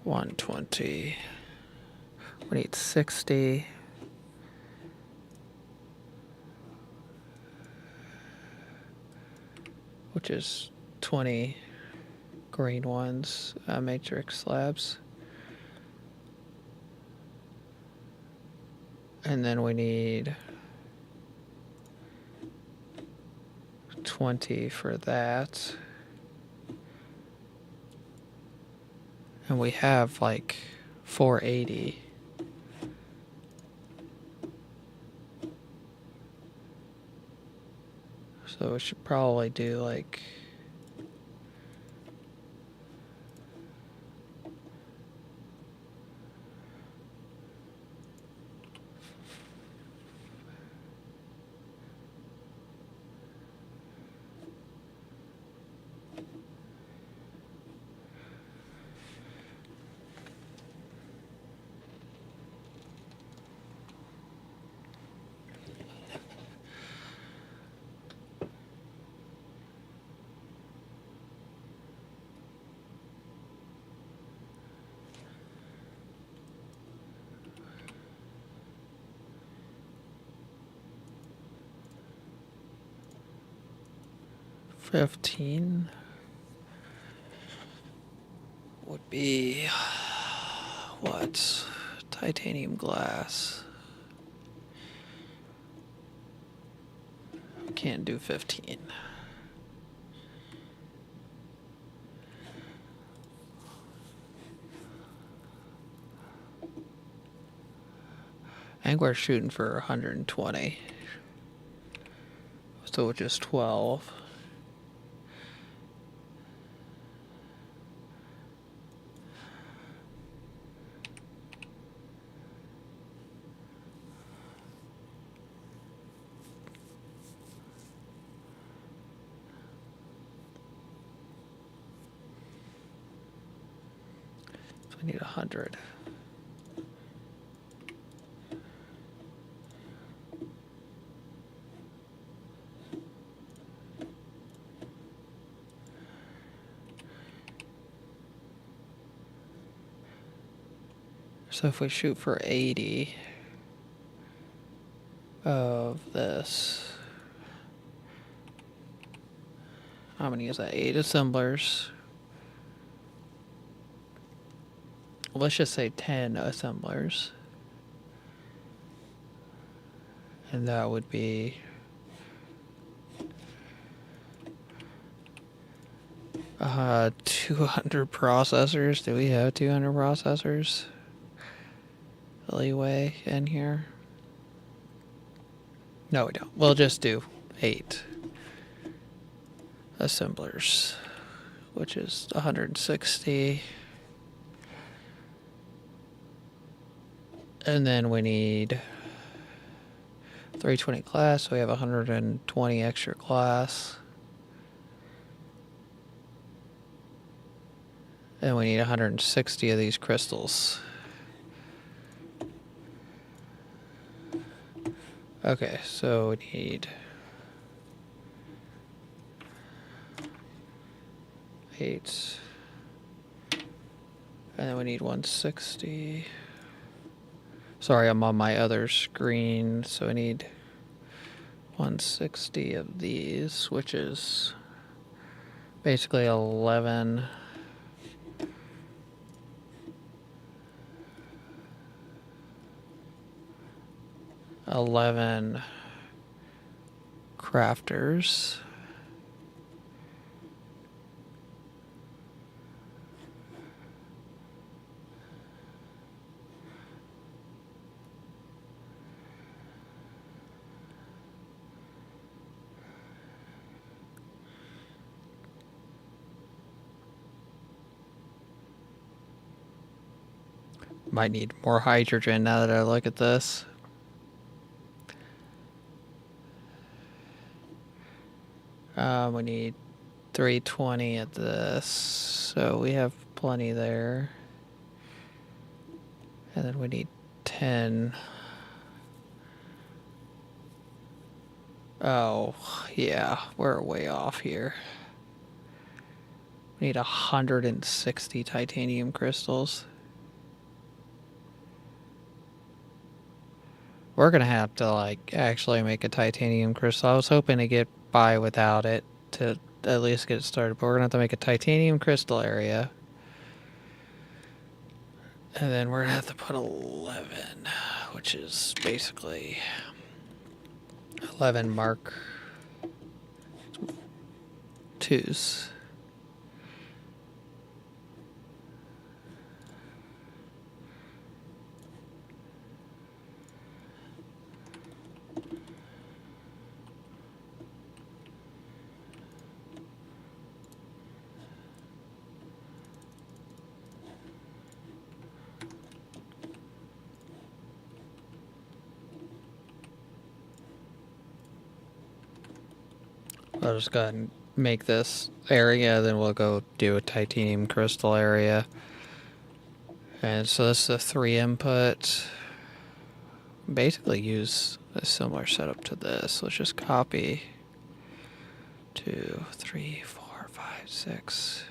$120. We need 60. Which is 20 green ones, matrix slabs. And then we need 20 for that. And we have like 480. So we should probably do like $15 would be what? Titanium glass. Can't do 15. I think we're shooting for 120. So it's just 12. So I need 100. So if we shoot for 80 of this, how many is that? 8 assemblers. Let's just say 10 assemblers. And that would be 200 processors. Do we have 200 processors? leeway in here. No, we don't. We'll just do 8 assemblers, which is 160. And then we need 320 glass, so we have 120 extra glass. And we need 160 of these crystals. Okay, so we need 8. And then we need 160. Sorry, I'm on my other screen, so I need 160 of these, which is basically 11 crafters. Might need more hydrogen now that I look at this. We need 320 at this, so we have plenty there. And then we need 10. Oh, yeah, we're way off here. We need 160 titanium crystals. We're gonna have to, like, actually make a titanium crystal. I was hoping to get by without it to at least get it started, but we're gonna have to make a titanium crystal area. And then we're gonna have to put 11, which is basically 11 Mark IIs. I'll just go ahead and make this area, then we'll go do a titanium crystal area. And so this is a 3 input. Basically use a similar setup to this. Let's just copy 2, 3, 4, 5, 6.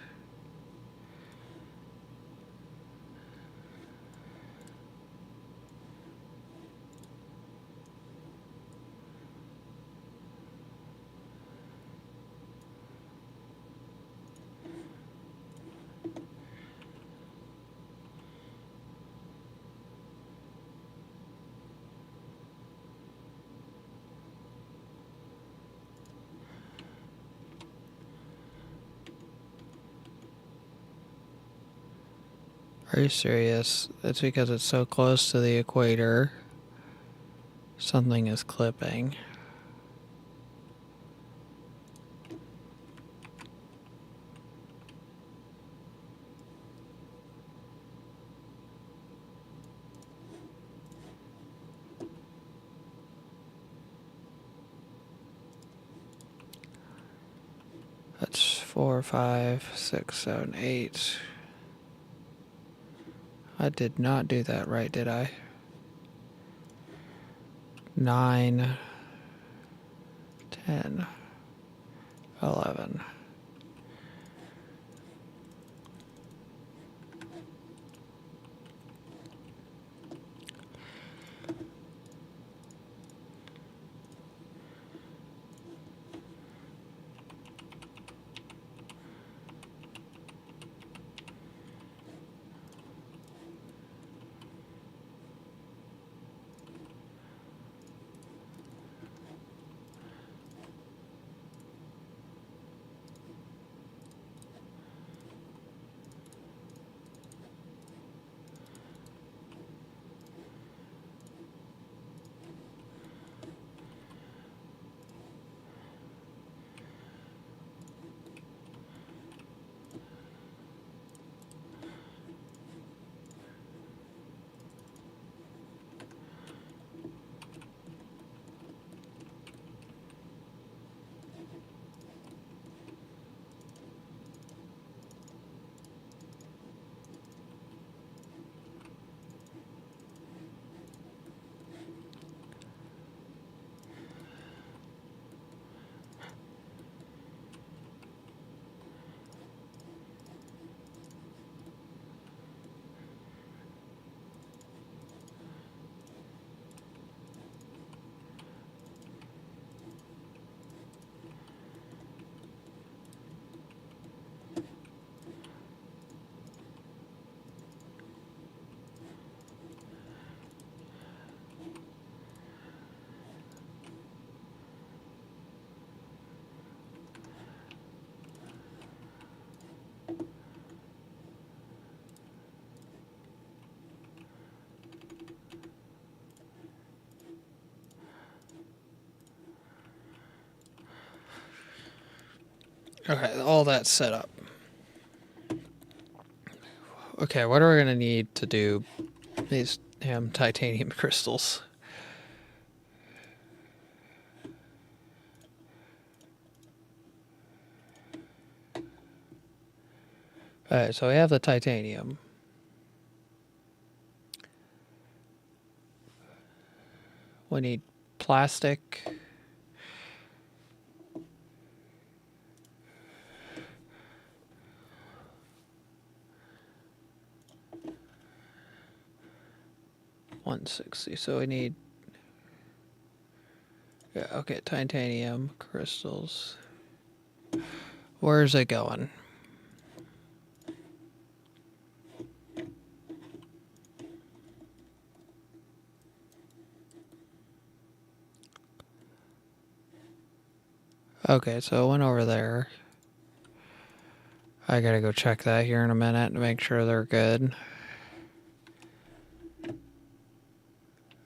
Are you serious? It's because it's so close to the equator. Something is clipping. That's 4, 5, 6, 7, 8. I did not do that right, did I? 9, 10, 11. Okay, all that's set up. Okay, what are we gonna need to do these damn titanium crystals? Alright, so we have the titanium. We need plastic. $160. So we need, yeah, okay, titanium crystals. Where's it going? Okay, so it went over there. I gotta go check that here in a minute to make sure they're good.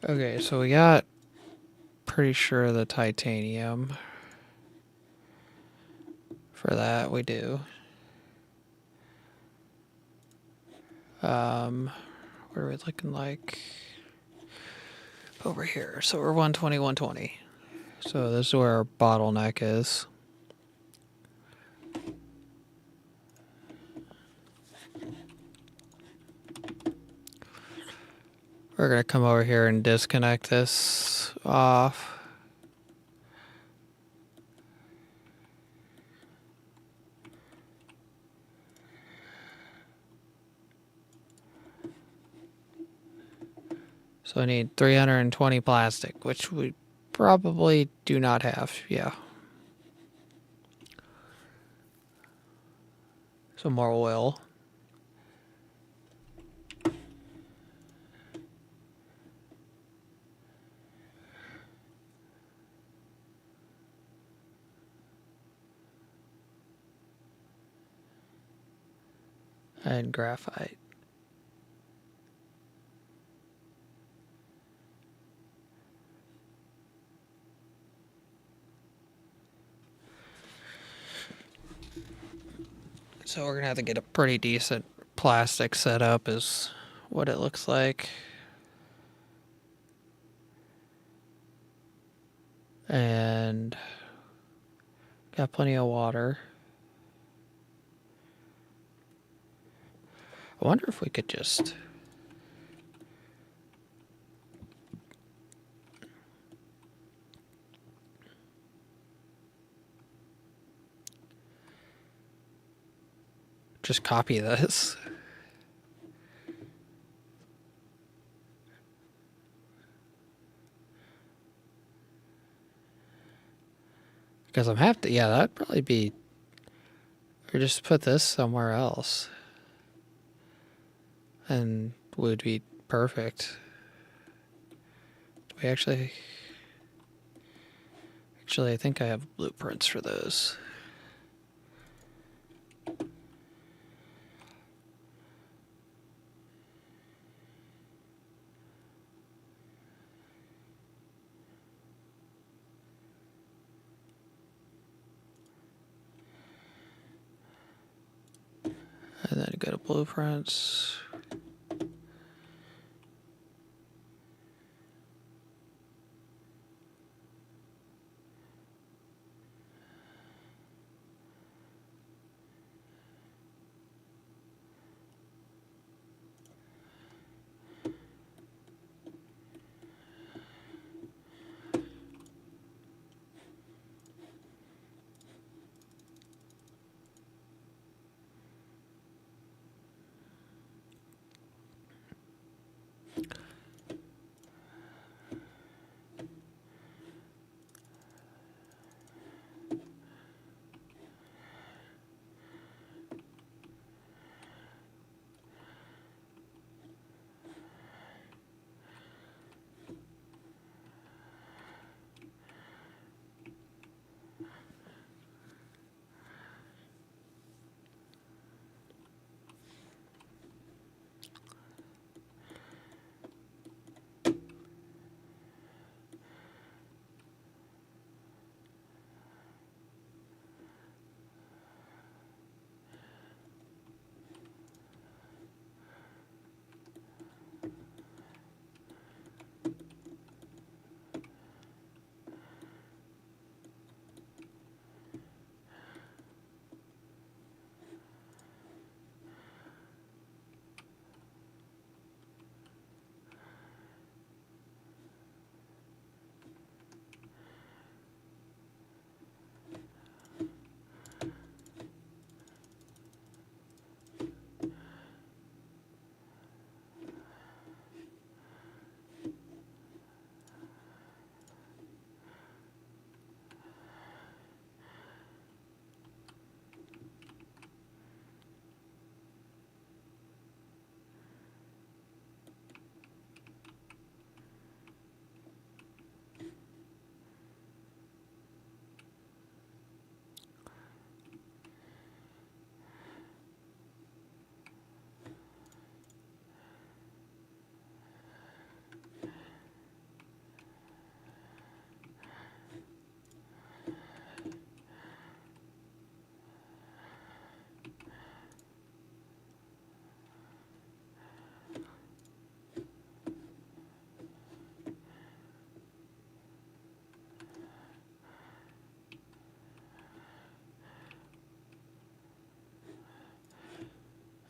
Okay, so we got pretty sure the titanium. For that, we do. What are we looking like? Over here. So we're 120, 120. So this is where our bottleneck is. We're going to come over here and disconnect this off. So I need 320 plastic, which we probably do not have. Yeah. Some more oil. And graphite. So we're going to have to get a pretty decent plastic setup is what it looks like. And got plenty of water. I wonder if we could just copy this. Because I'm have to, yeah, that'd probably be, or just put this somewhere else. And would be perfect. We actually, I think I have blueprints for those. And then go to blueprints.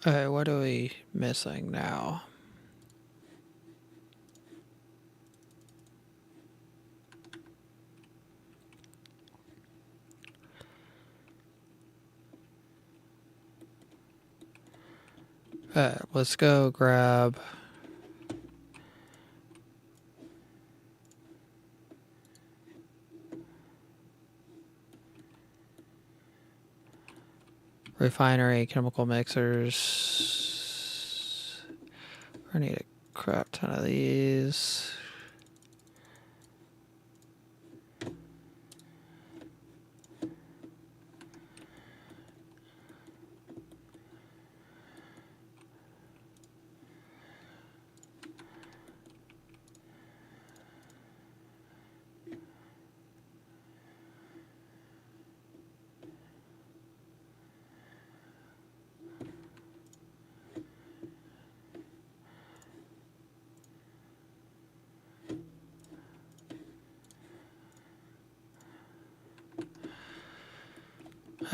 Okay, what are we missing now? Let's go grab refinery chemical mixers. I need a crap ton of these.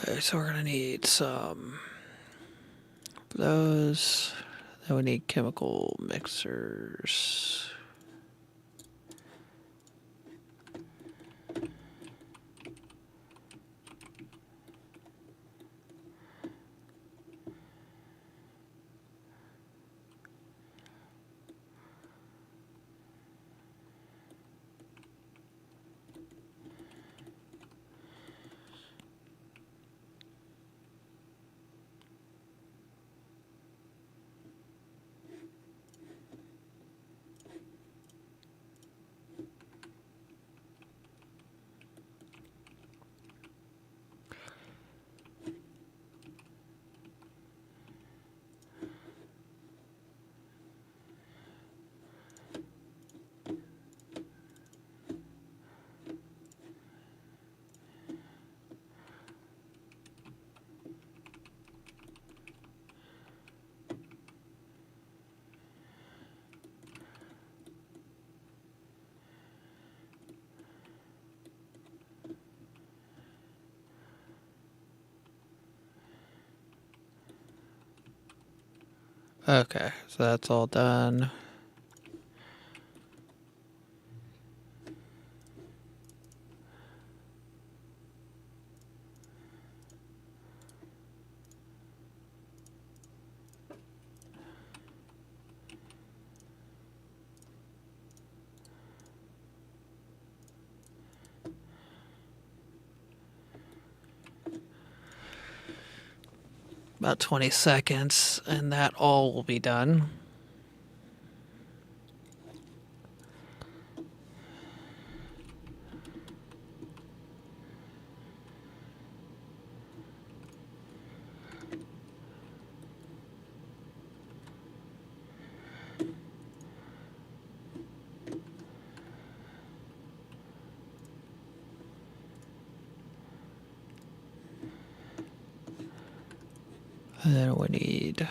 Okay, so we're gonna need some of those. Then we need chemical mixers. Okay, so that's all done. About 20 seconds, and that all will be done. And then we need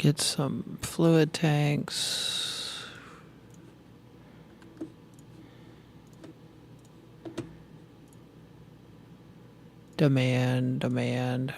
get some fluid tanks. Demand.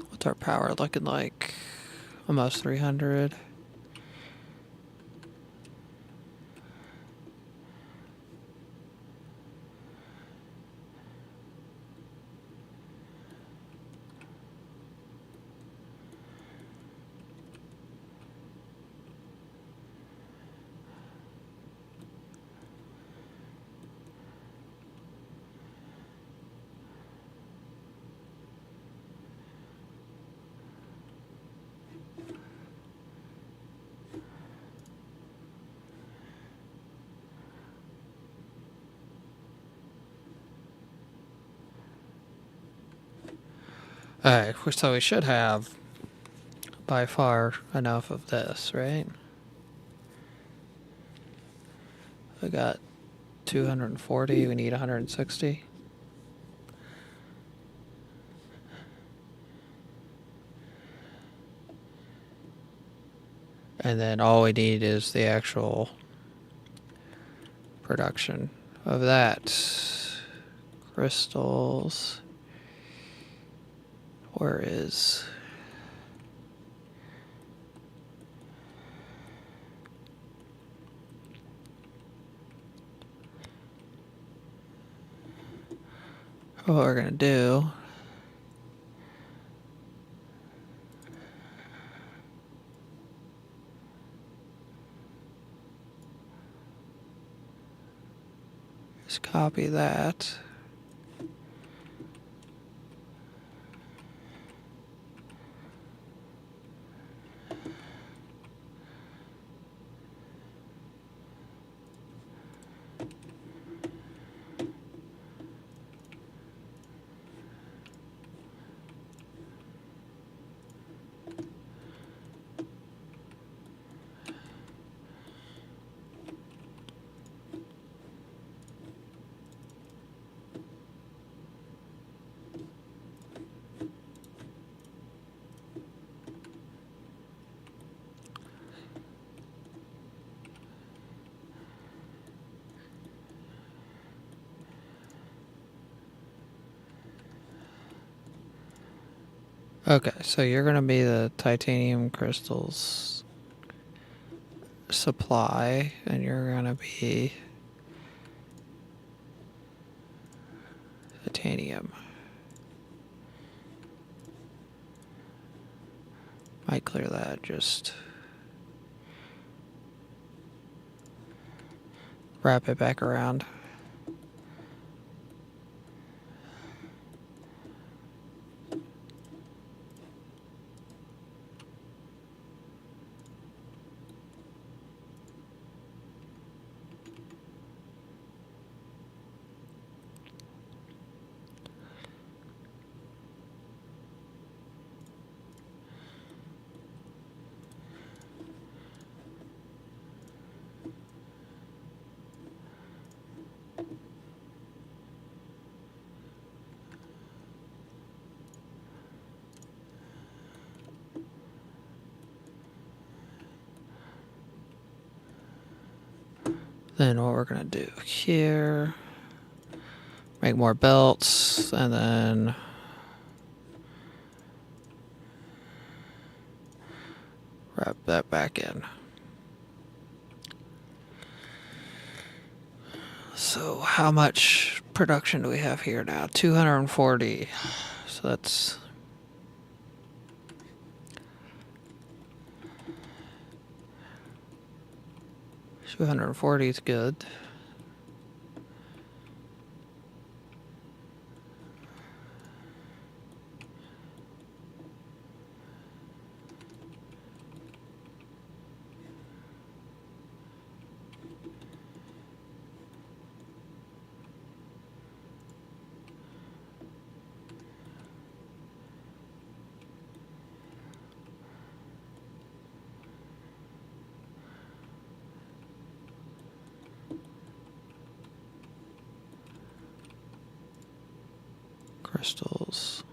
What's our power looking like? Almost 300. Alright, so we should have by far enough of this, right? We got 240, we need 160. And then all we need is the actual production of that. Crystals. Where is... What we're gonna do is copy that. Okay, so you're gonna be the titanium crystals supply, and you're gonna be titanium. Might clear that, just wrap it back around. Then what we're gonna do here, make more belts, and then wrap that back in. So how much production do we have here now? 240. So that's... 240 is good. Crystals.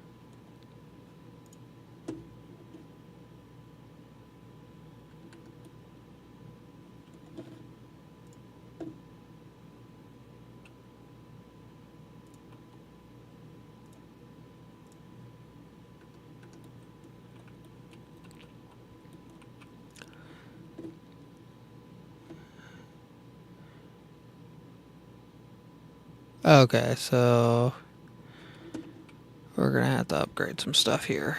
Okay, so we're gonna have to upgrade some stuff here.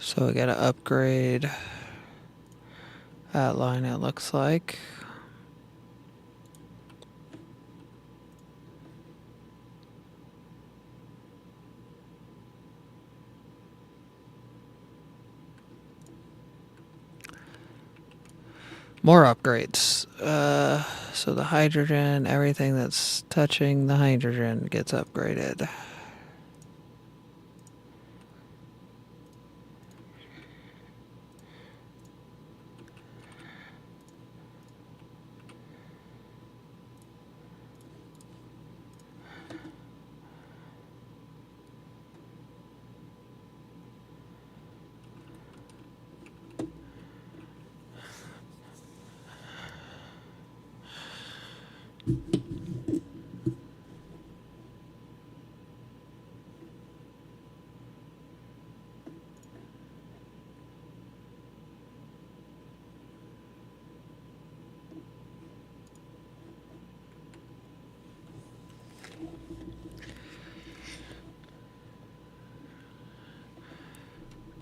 So we gotta upgrade that line, it looks like. More upgrades. So the hydrogen, everything that's touching the hydrogen gets upgraded.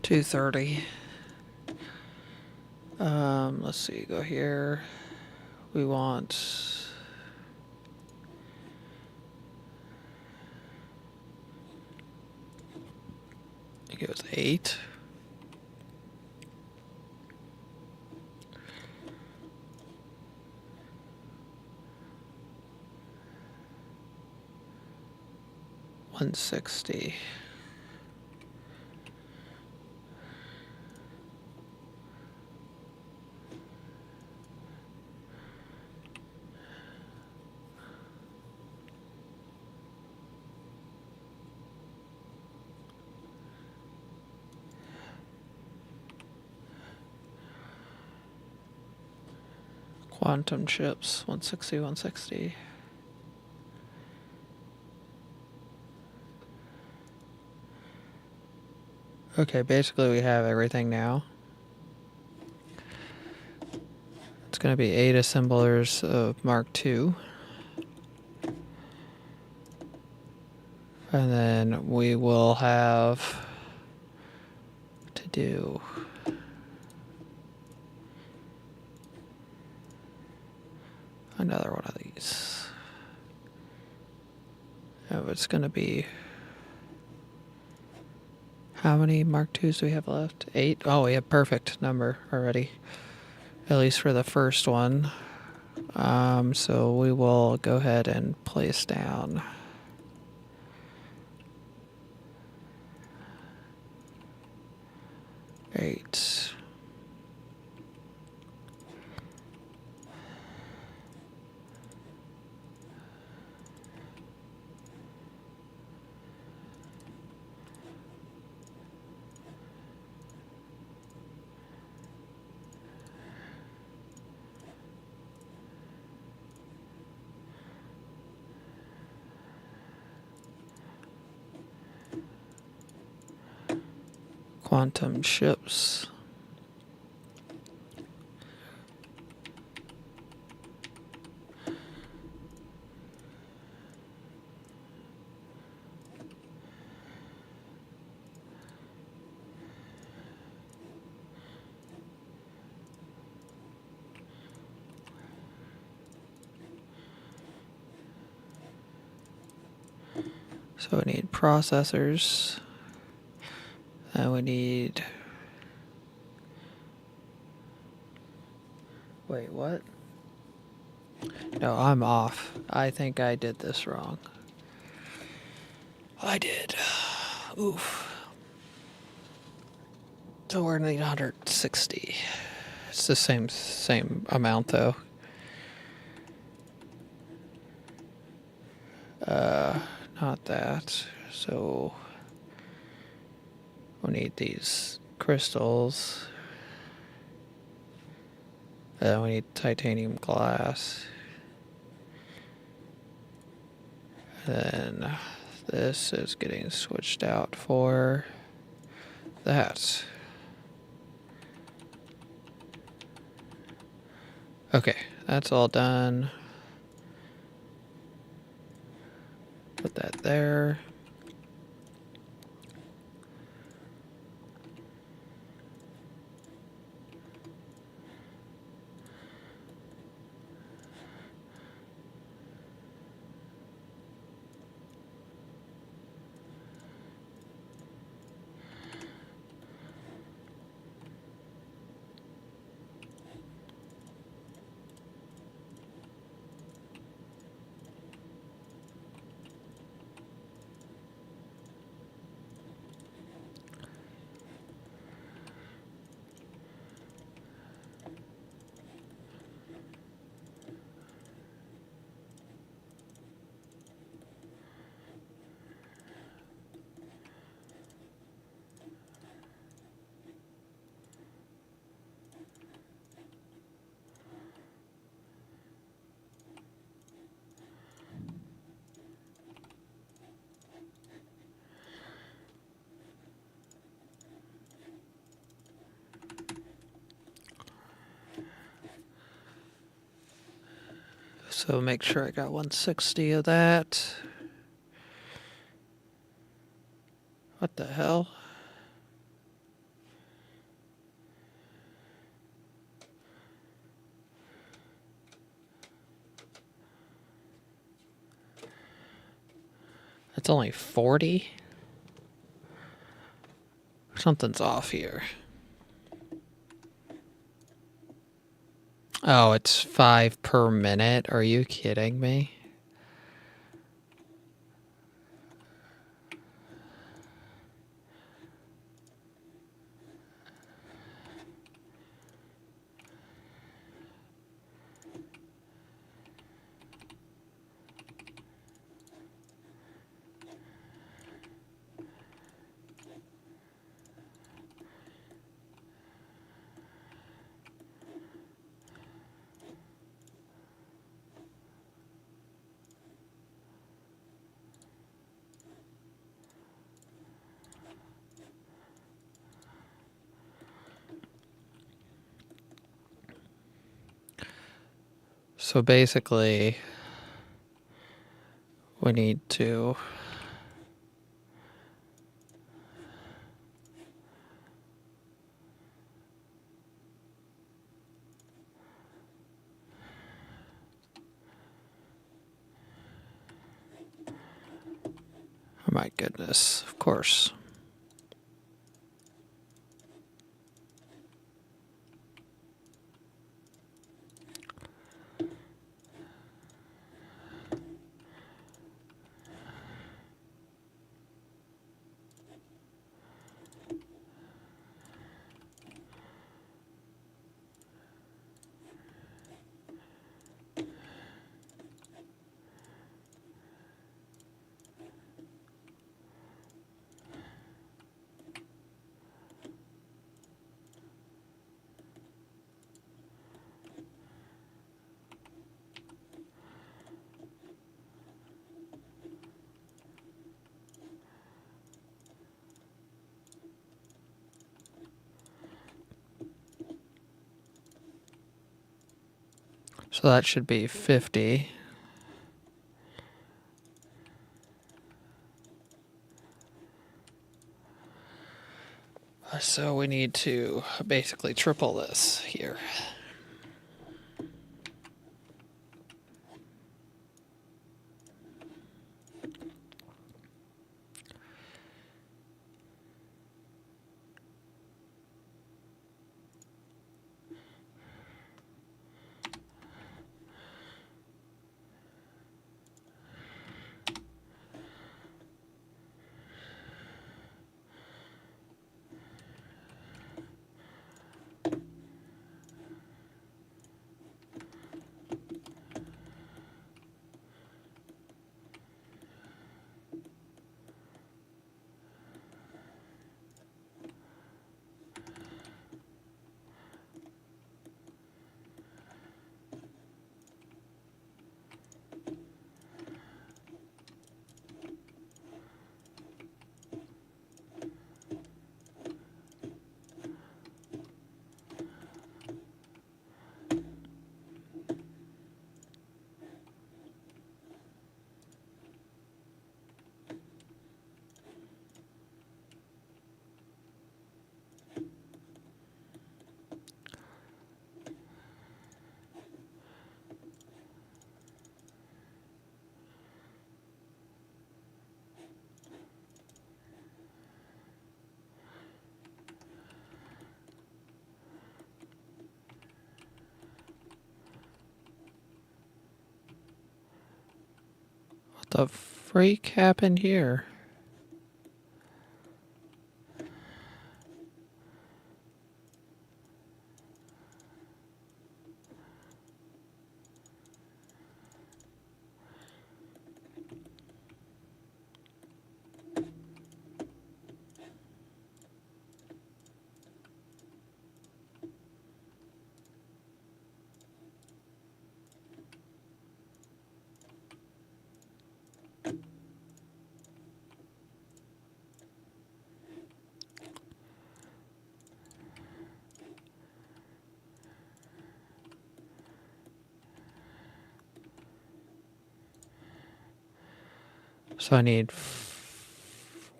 $230. Let's see, go here. We want I think it was 8. $160. Quantum chips, 160, 160. Okay, basically we have everything now. It's going to be 8 assemblers of Mark II. And then we will have to do another one of these. Oh, it's going to be... How many Mark IIs do we have left? 8? Oh, we have perfect number already. At least for the first one. So we will go ahead and place down 8. Quantum ships. So we need processors. And we need... Wait, what? No, I'm off. I think I did this wrong. I did. Oof. So we're gonna need 160. It's the same amount though. Not that. So we'll need these crystals. We need titanium glass. And then this is getting switched out for that. Okay, that's all done. Put that there. So make sure I got 160 of that. What the hell? That's only 40? Something's off here. Oh, it's 5 per minute. Are you kidding me? So basically, we need to oh my goodness, of course. So that should be 50. So we need to basically triple this here. What the freak happened here? So I need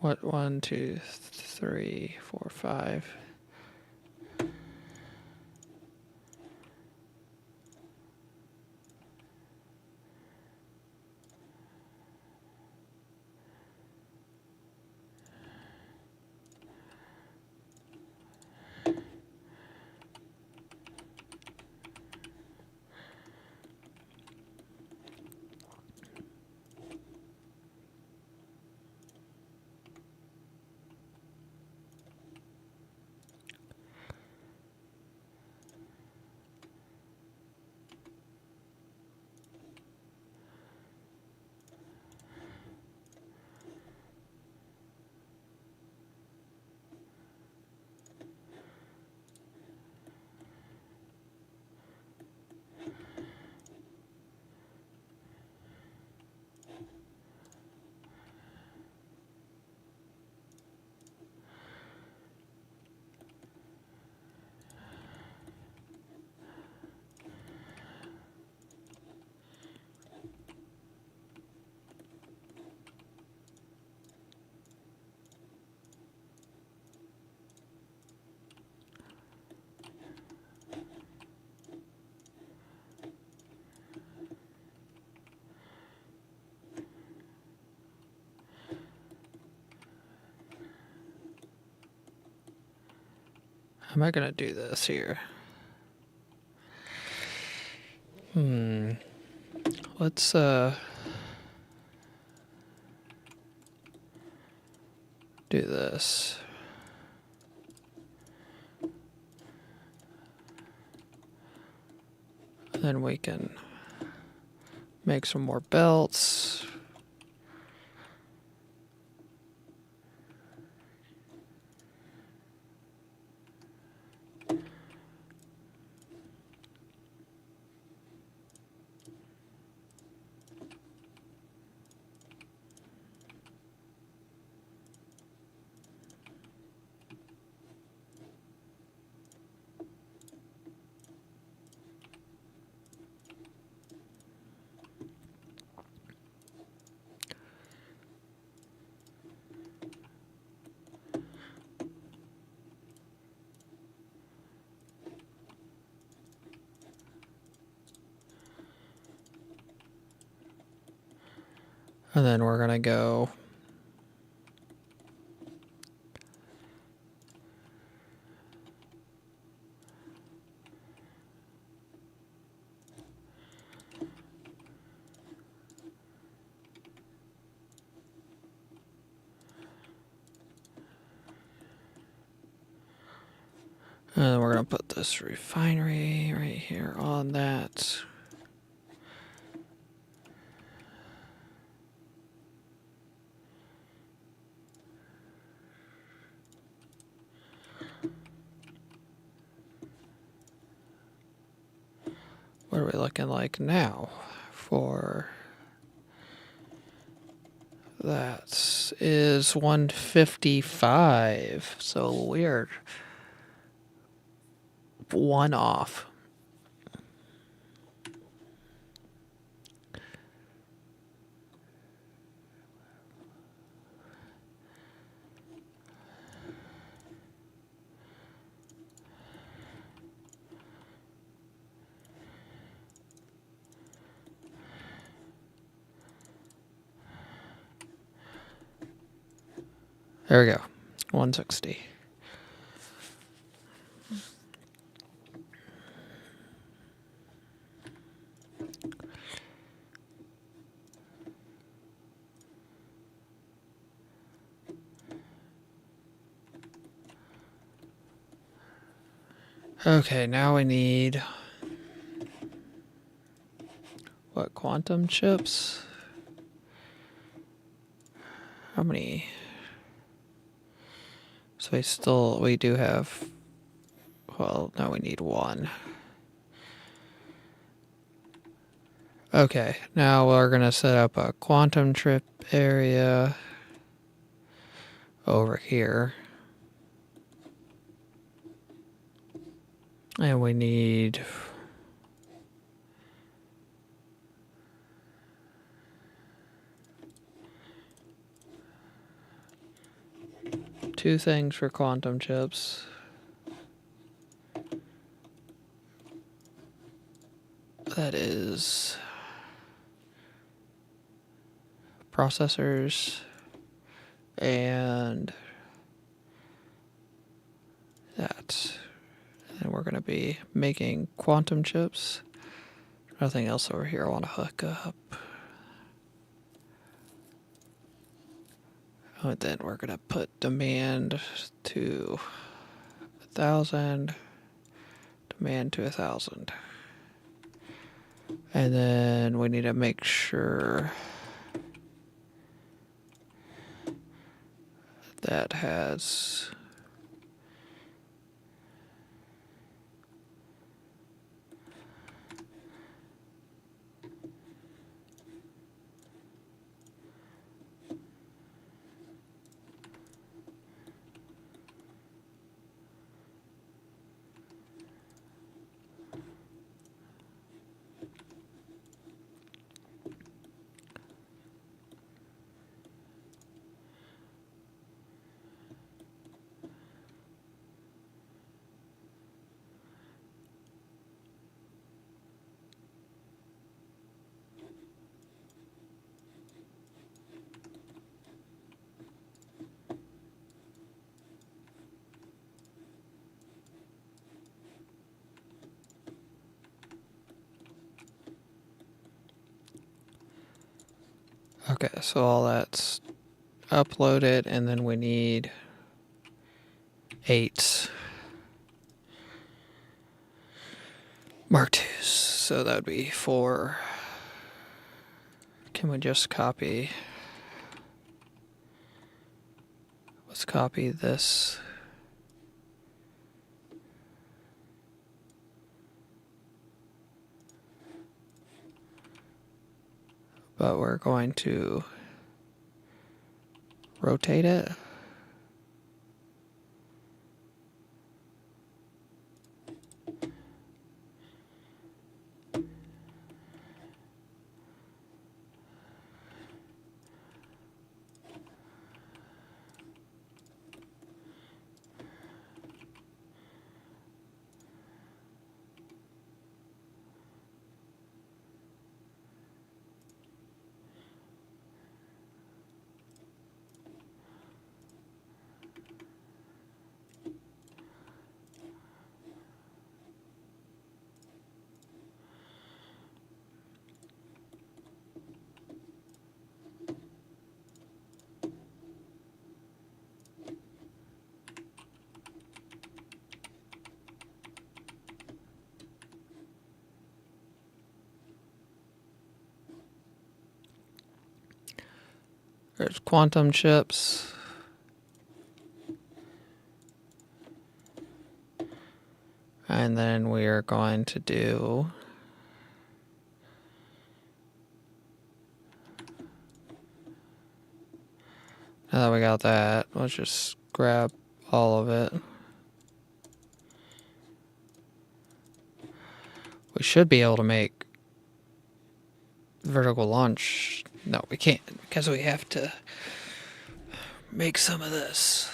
what? 1, 2, 3, 4, 5. How am I going to do this here? Let's do this. Then we can make some more belts. And then we're going to go and we're going to put this refinery right here on that. What are we looking like now for that? Is 155. So we're one off. There we go. 160. Okay, now we need what, quantum chips? How many? So we do have, well, now we need one. Okay, now we're going to set up a quantum chip area over here. And we need two things for quantum chips. That is processors and that. And we're going to be making quantum chips. Nothing else over here I want to hook up. And then we're going to put demand to 1,000, demand to 1,000. And then we need to make sure that has okay, so all that's uploaded, and then we need 8 Mark IIs. So that would be 4. Can we just copy? Let's copy this. But we're going to rotate it. There's quantum chips. And then we are going to do now that we got that, let's just grab all of it. We should be able to make vertical launch. No, we can't, because we have to make some of this.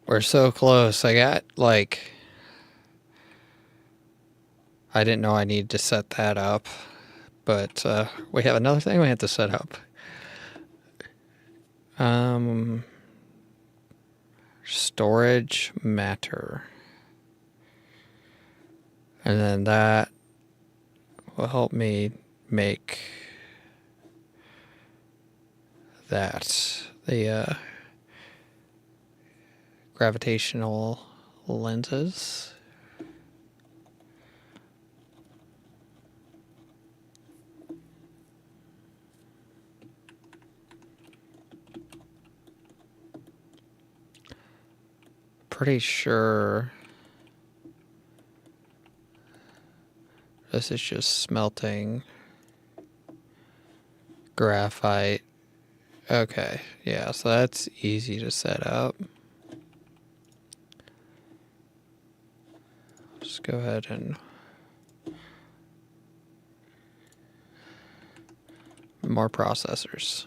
We're so close. I didn't know I needed to set that up, but we have another thing we have to set up. Storage matter. And then that will help me make that the gravitational lenses. Pretty sure this is just smelting graphite. Okay, yeah, so that's easy to set up. Just go ahead and more processors.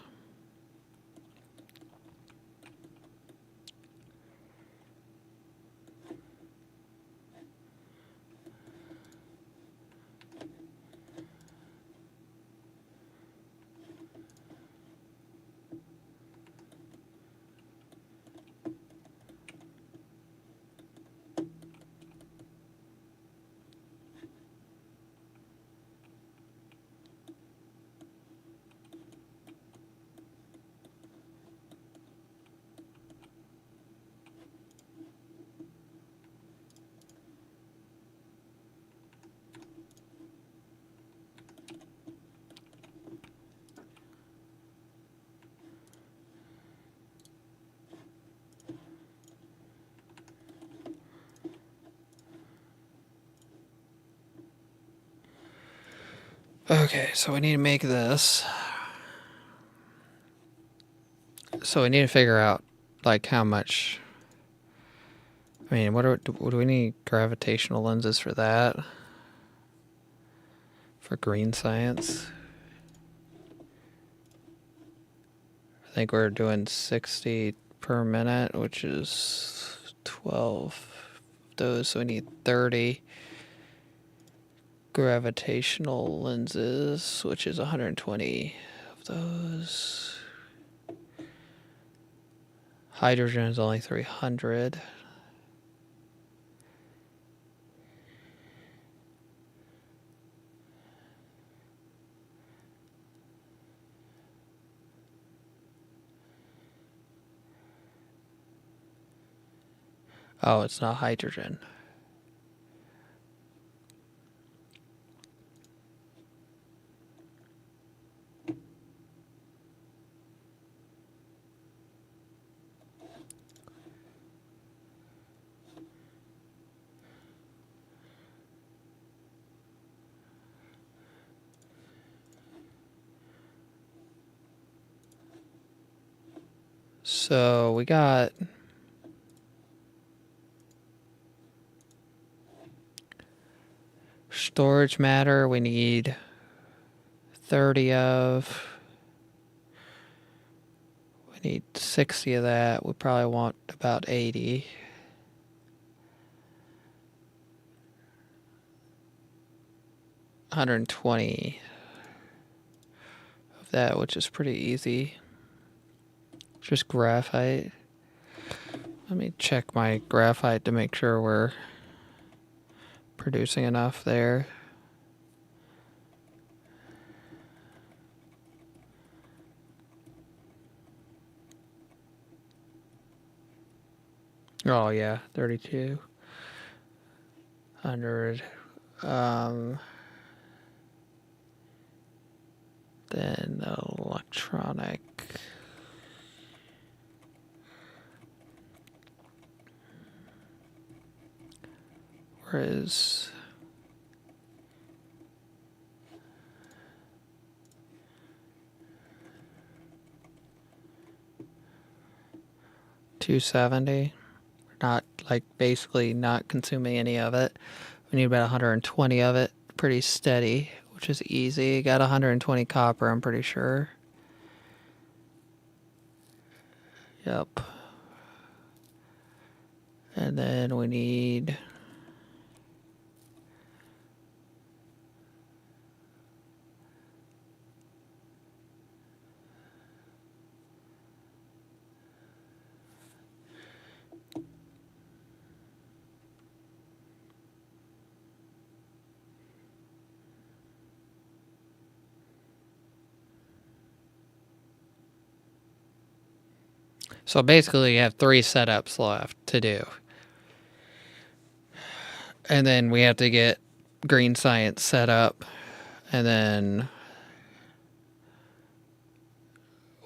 Okay, so we need to make this. So we need to figure out, like, how much. I mean, what do we need gravitational lenses for that? For green science? I think we're doing 60 per minute, which is 12 of those, so we need 30 gravitational lenses, which is 120 of those. Hydrogen is only 300. Oh, it's not hydrogen. So we got storage matter, we need 30 of. We need 60 of that. We probably want about 80. $120 of that, which is pretty easy. Just graphite. Let me check my graphite to make sure we're producing enough there. Oh yeah, 3,200. Then electronic. Where is... $270. Not, like, basically not consuming any of it. We need about 120 of it. Pretty steady, which is easy. Got 120 copper, I'm pretty sure. Yep. And then we need... So basically you have 3 setups left to do. And then we have to get Green Science set up. And then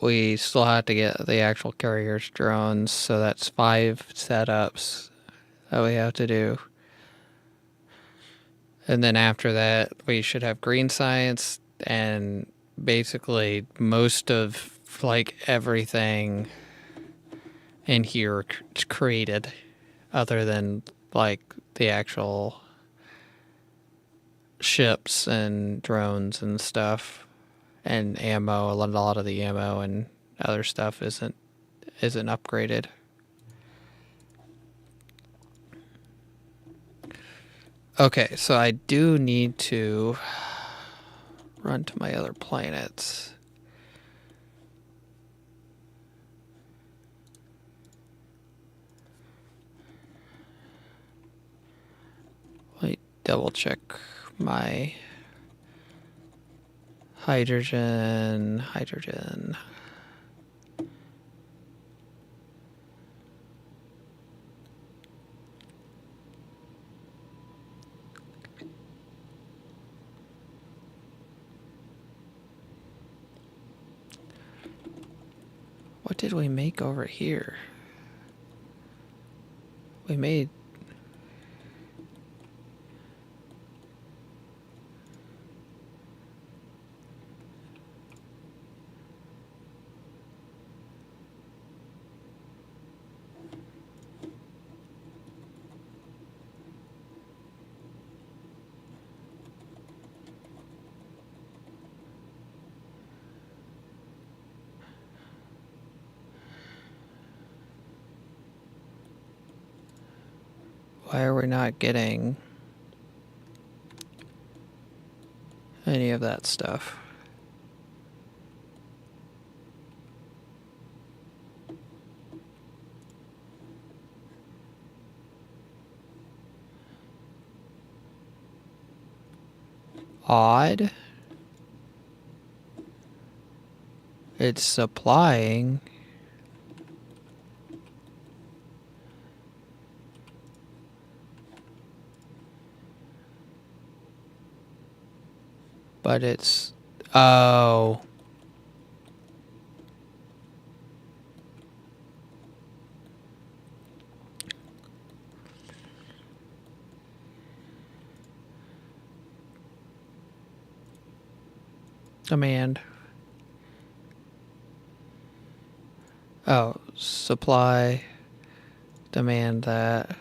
we still have to get the actual carriers drones. So that's 5 setups that we have to do. And then after that, we should have Green Science and basically most of like everything in here created other than like the actual ships and drones and stuff and ammo. A lot of the ammo and other stuff isn't upgraded. Okay, so I do need to run to my other planets. Wait, double check my hydrogen. What did we make over here? We made... Why are we not getting any of that stuff? Odd. It's supplying. But it's... Oh. Demand. Oh, supply. Demand that.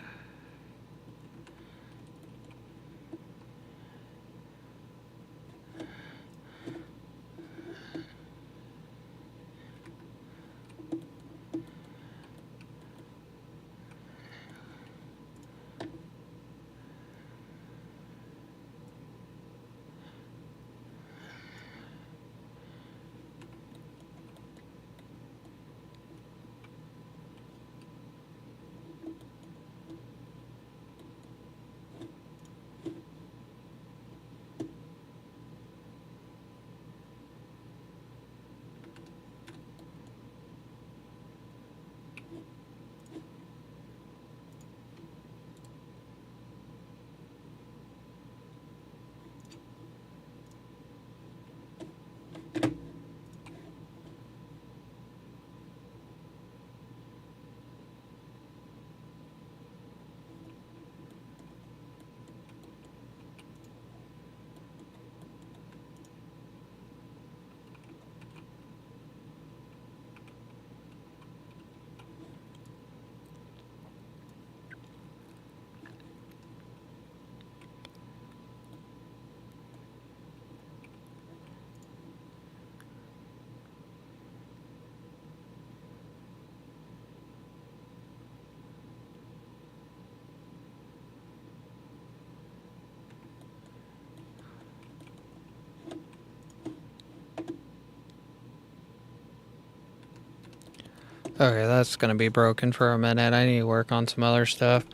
Okay, that's gonna be broken for a minute. I need to work on some other stuff.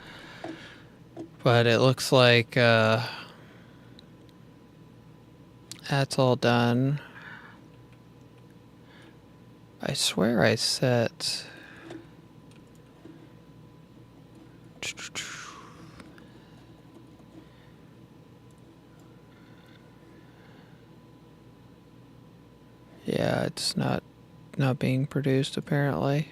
But it looks like that's all done. I swear I set... Yeah, it's not being produced apparently.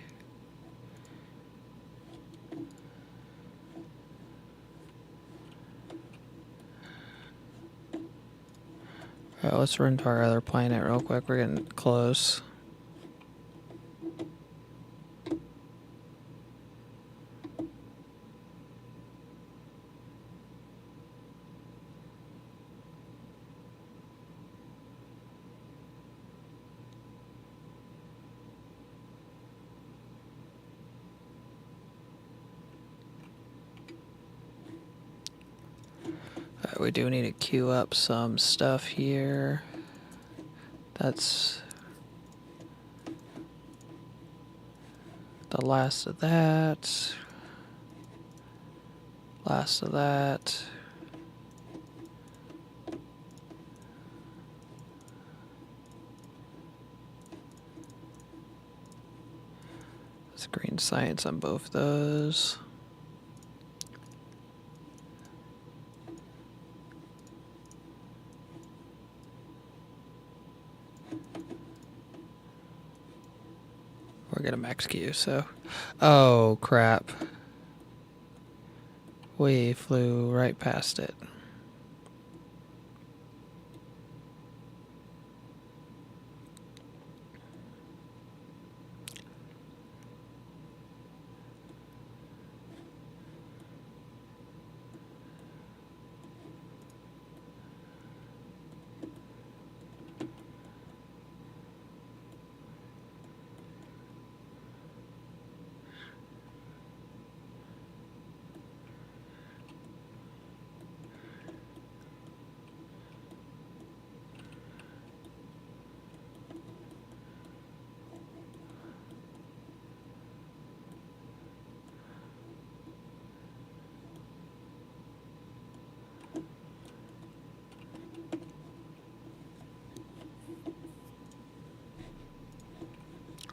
Alright, let's run to our other planet real quick. We're getting close. We do need to queue up some stuff here. That's the last of that. Last of that. It's green science on both those. We're gonna max queue, so. Oh, crap. We flew right past it.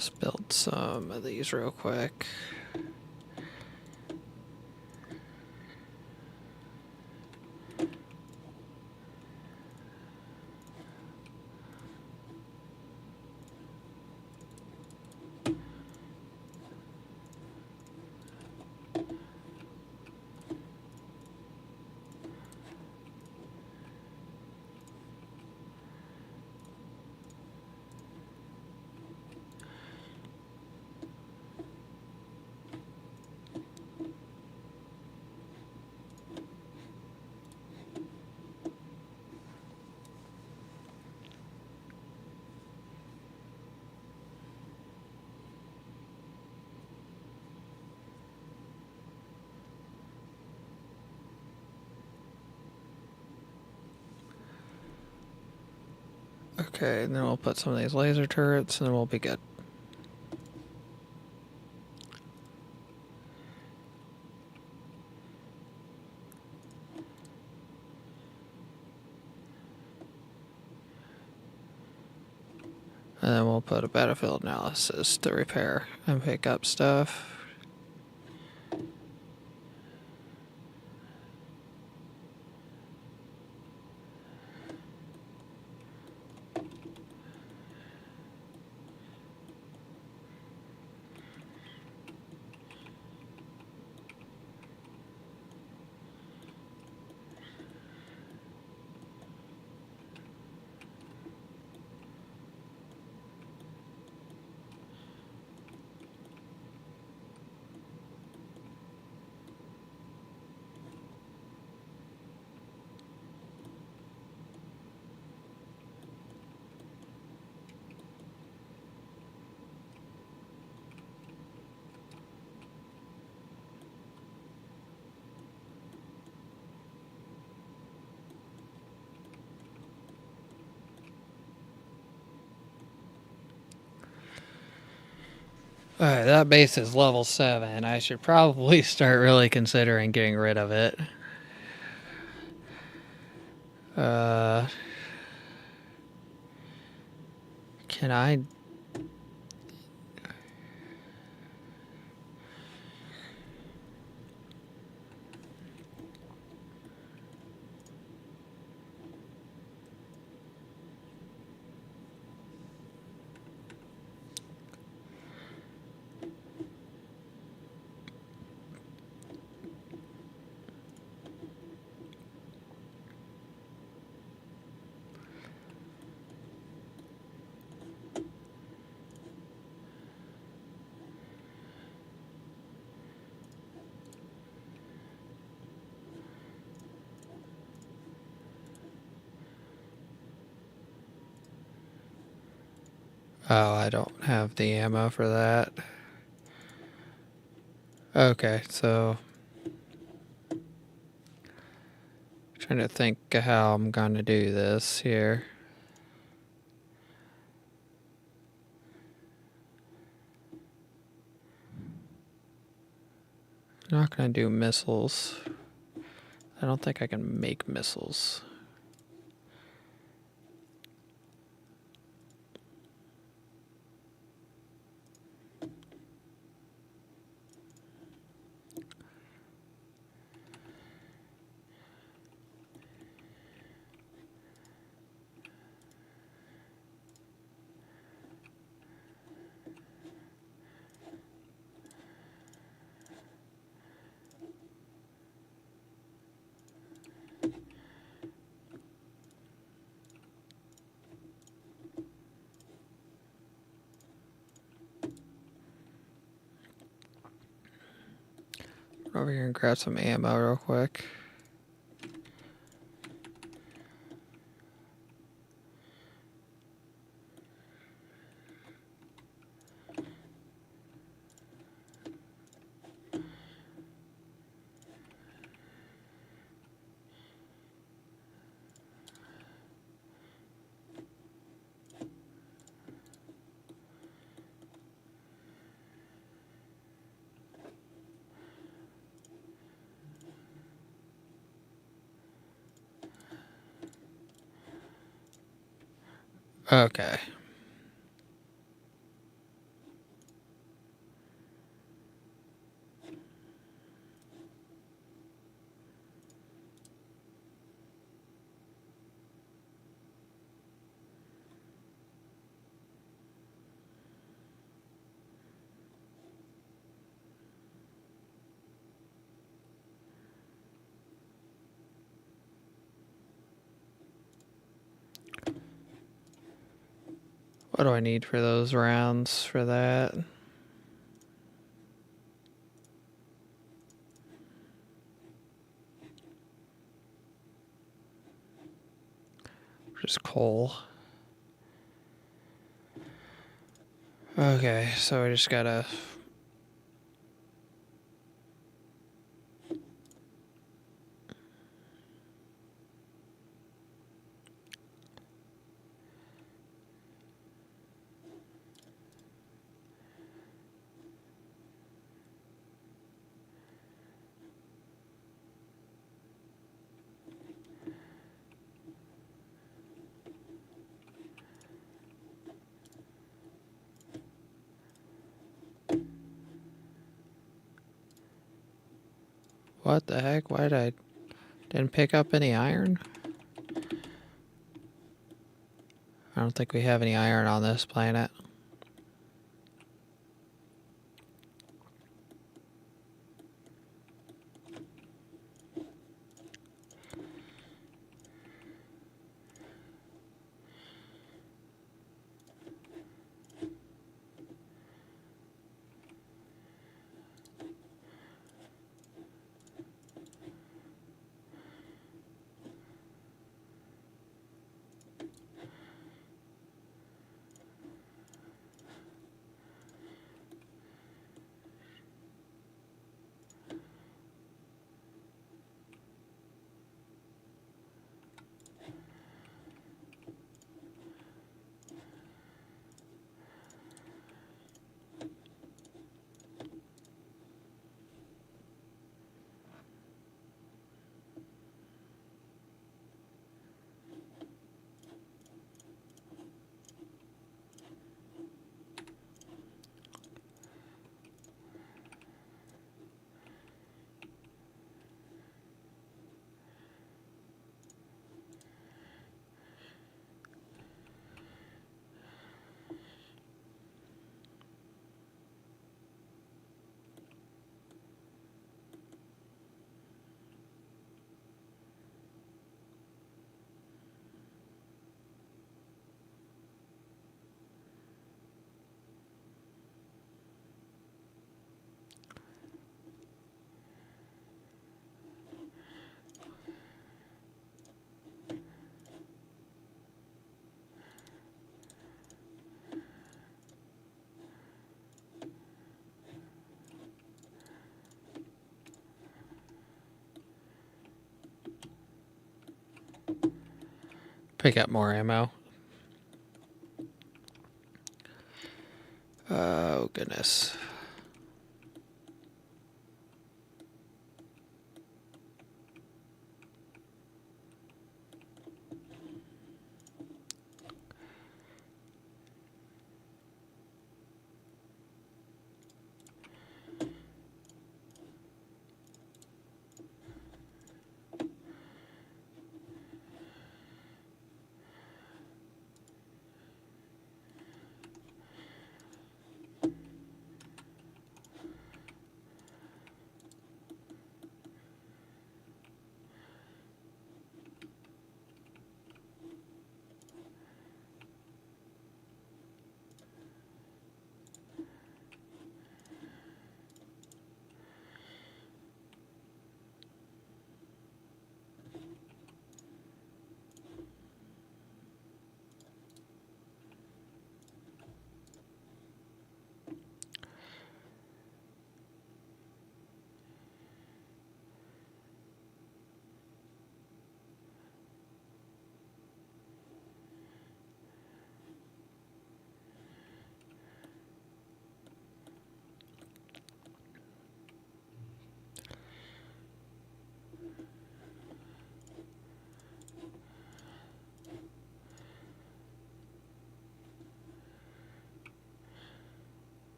Let's build some of these real quick. Okay, and then we'll put some of these laser turrets and then we'll be good. And then we'll put a battlefield analysis to repair and pick up stuff. Alright, that base is level 7. I should probably start really considering getting rid of it. Can I... Oh, I don't have the ammo for that. Okay, so trying to think how I'm gonna do this here. I'm not gonna do missiles. I don't think I can make missiles. Over here and grab some ammo real quick. Okay. What do I need for those rounds for that? Just coal. Okay, so I just gotta... What the heck? Why did I... Didn't pick up any iron? I don't think we have any iron on this planet. pick up more ammo. Oh, goodness.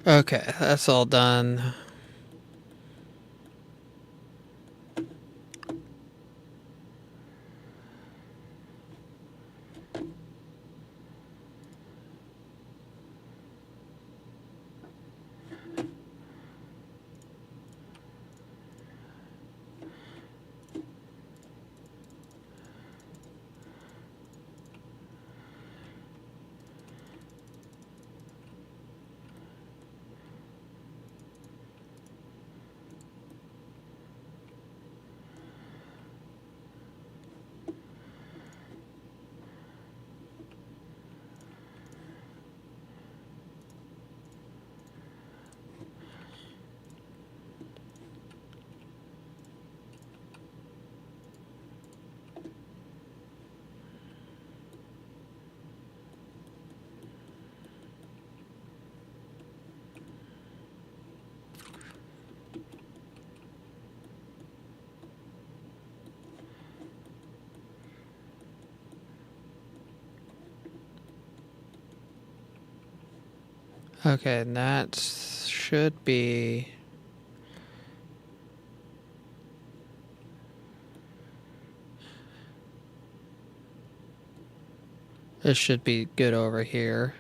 Okay, that's all done. Okay, and that should be... This should be good over here.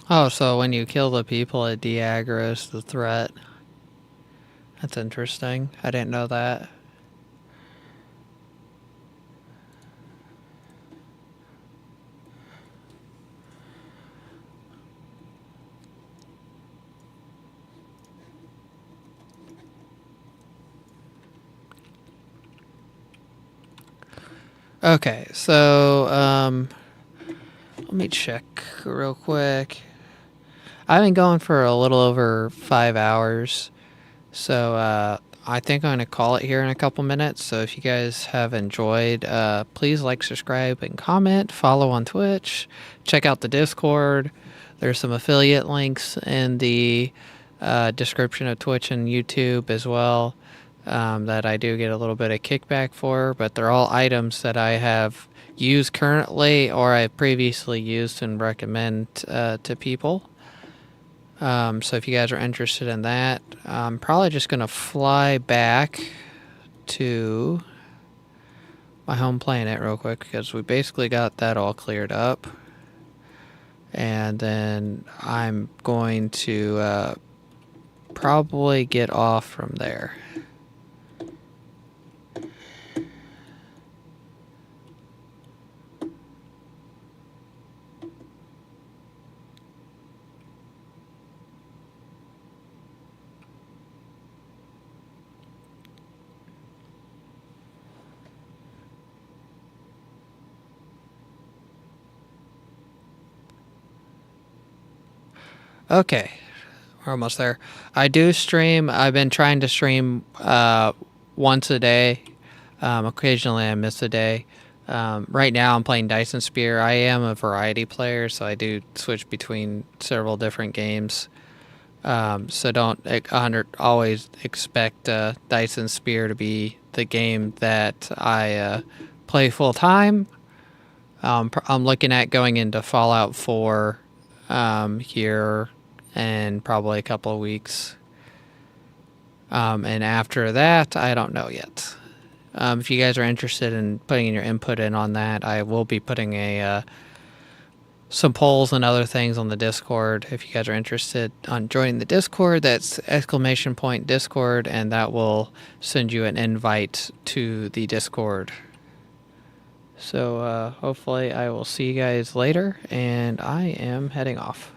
Oh, so when you kill the people, it de-aggroes the threat. That's interesting. I didn't know that. Okay, so let me check real quick. I've been going for a little over 5 hours, so I think I'm going to call it here in a couple minutes. So if you guys have enjoyed, please like, subscribe, and comment. Follow on Twitch. Check out the Discord. There's some affiliate links in the description of Twitch and YouTube as well, that I do get a little bit of kickback for, but they're all items that I have used currently or I've previously used and recommend to people. So if you guys are interested in that, I'm probably just going to fly back to my home planet real quick because we basically got that all cleared up. And then I'm going to probably get off from there. Okay, we're almost there. I do stream. I've been trying to stream once a day. Occasionally I miss a day. Right now I'm playing Dyson Spear. I am a variety player, so I do switch between several different games. So don't always expect Dyson Spear to be the game that I play full time. I'm looking at going into Fallout 4 here in probably a couple of weeks. And after that, I don't know yet. If you guys are interested in putting in your input in on that, I will be putting some polls and other things on the Discord. If you guys are interested on joining the Discord, that's !Discord, and that will send you an invite to the Discord. So hopefully I will see you guys later, and I am heading off.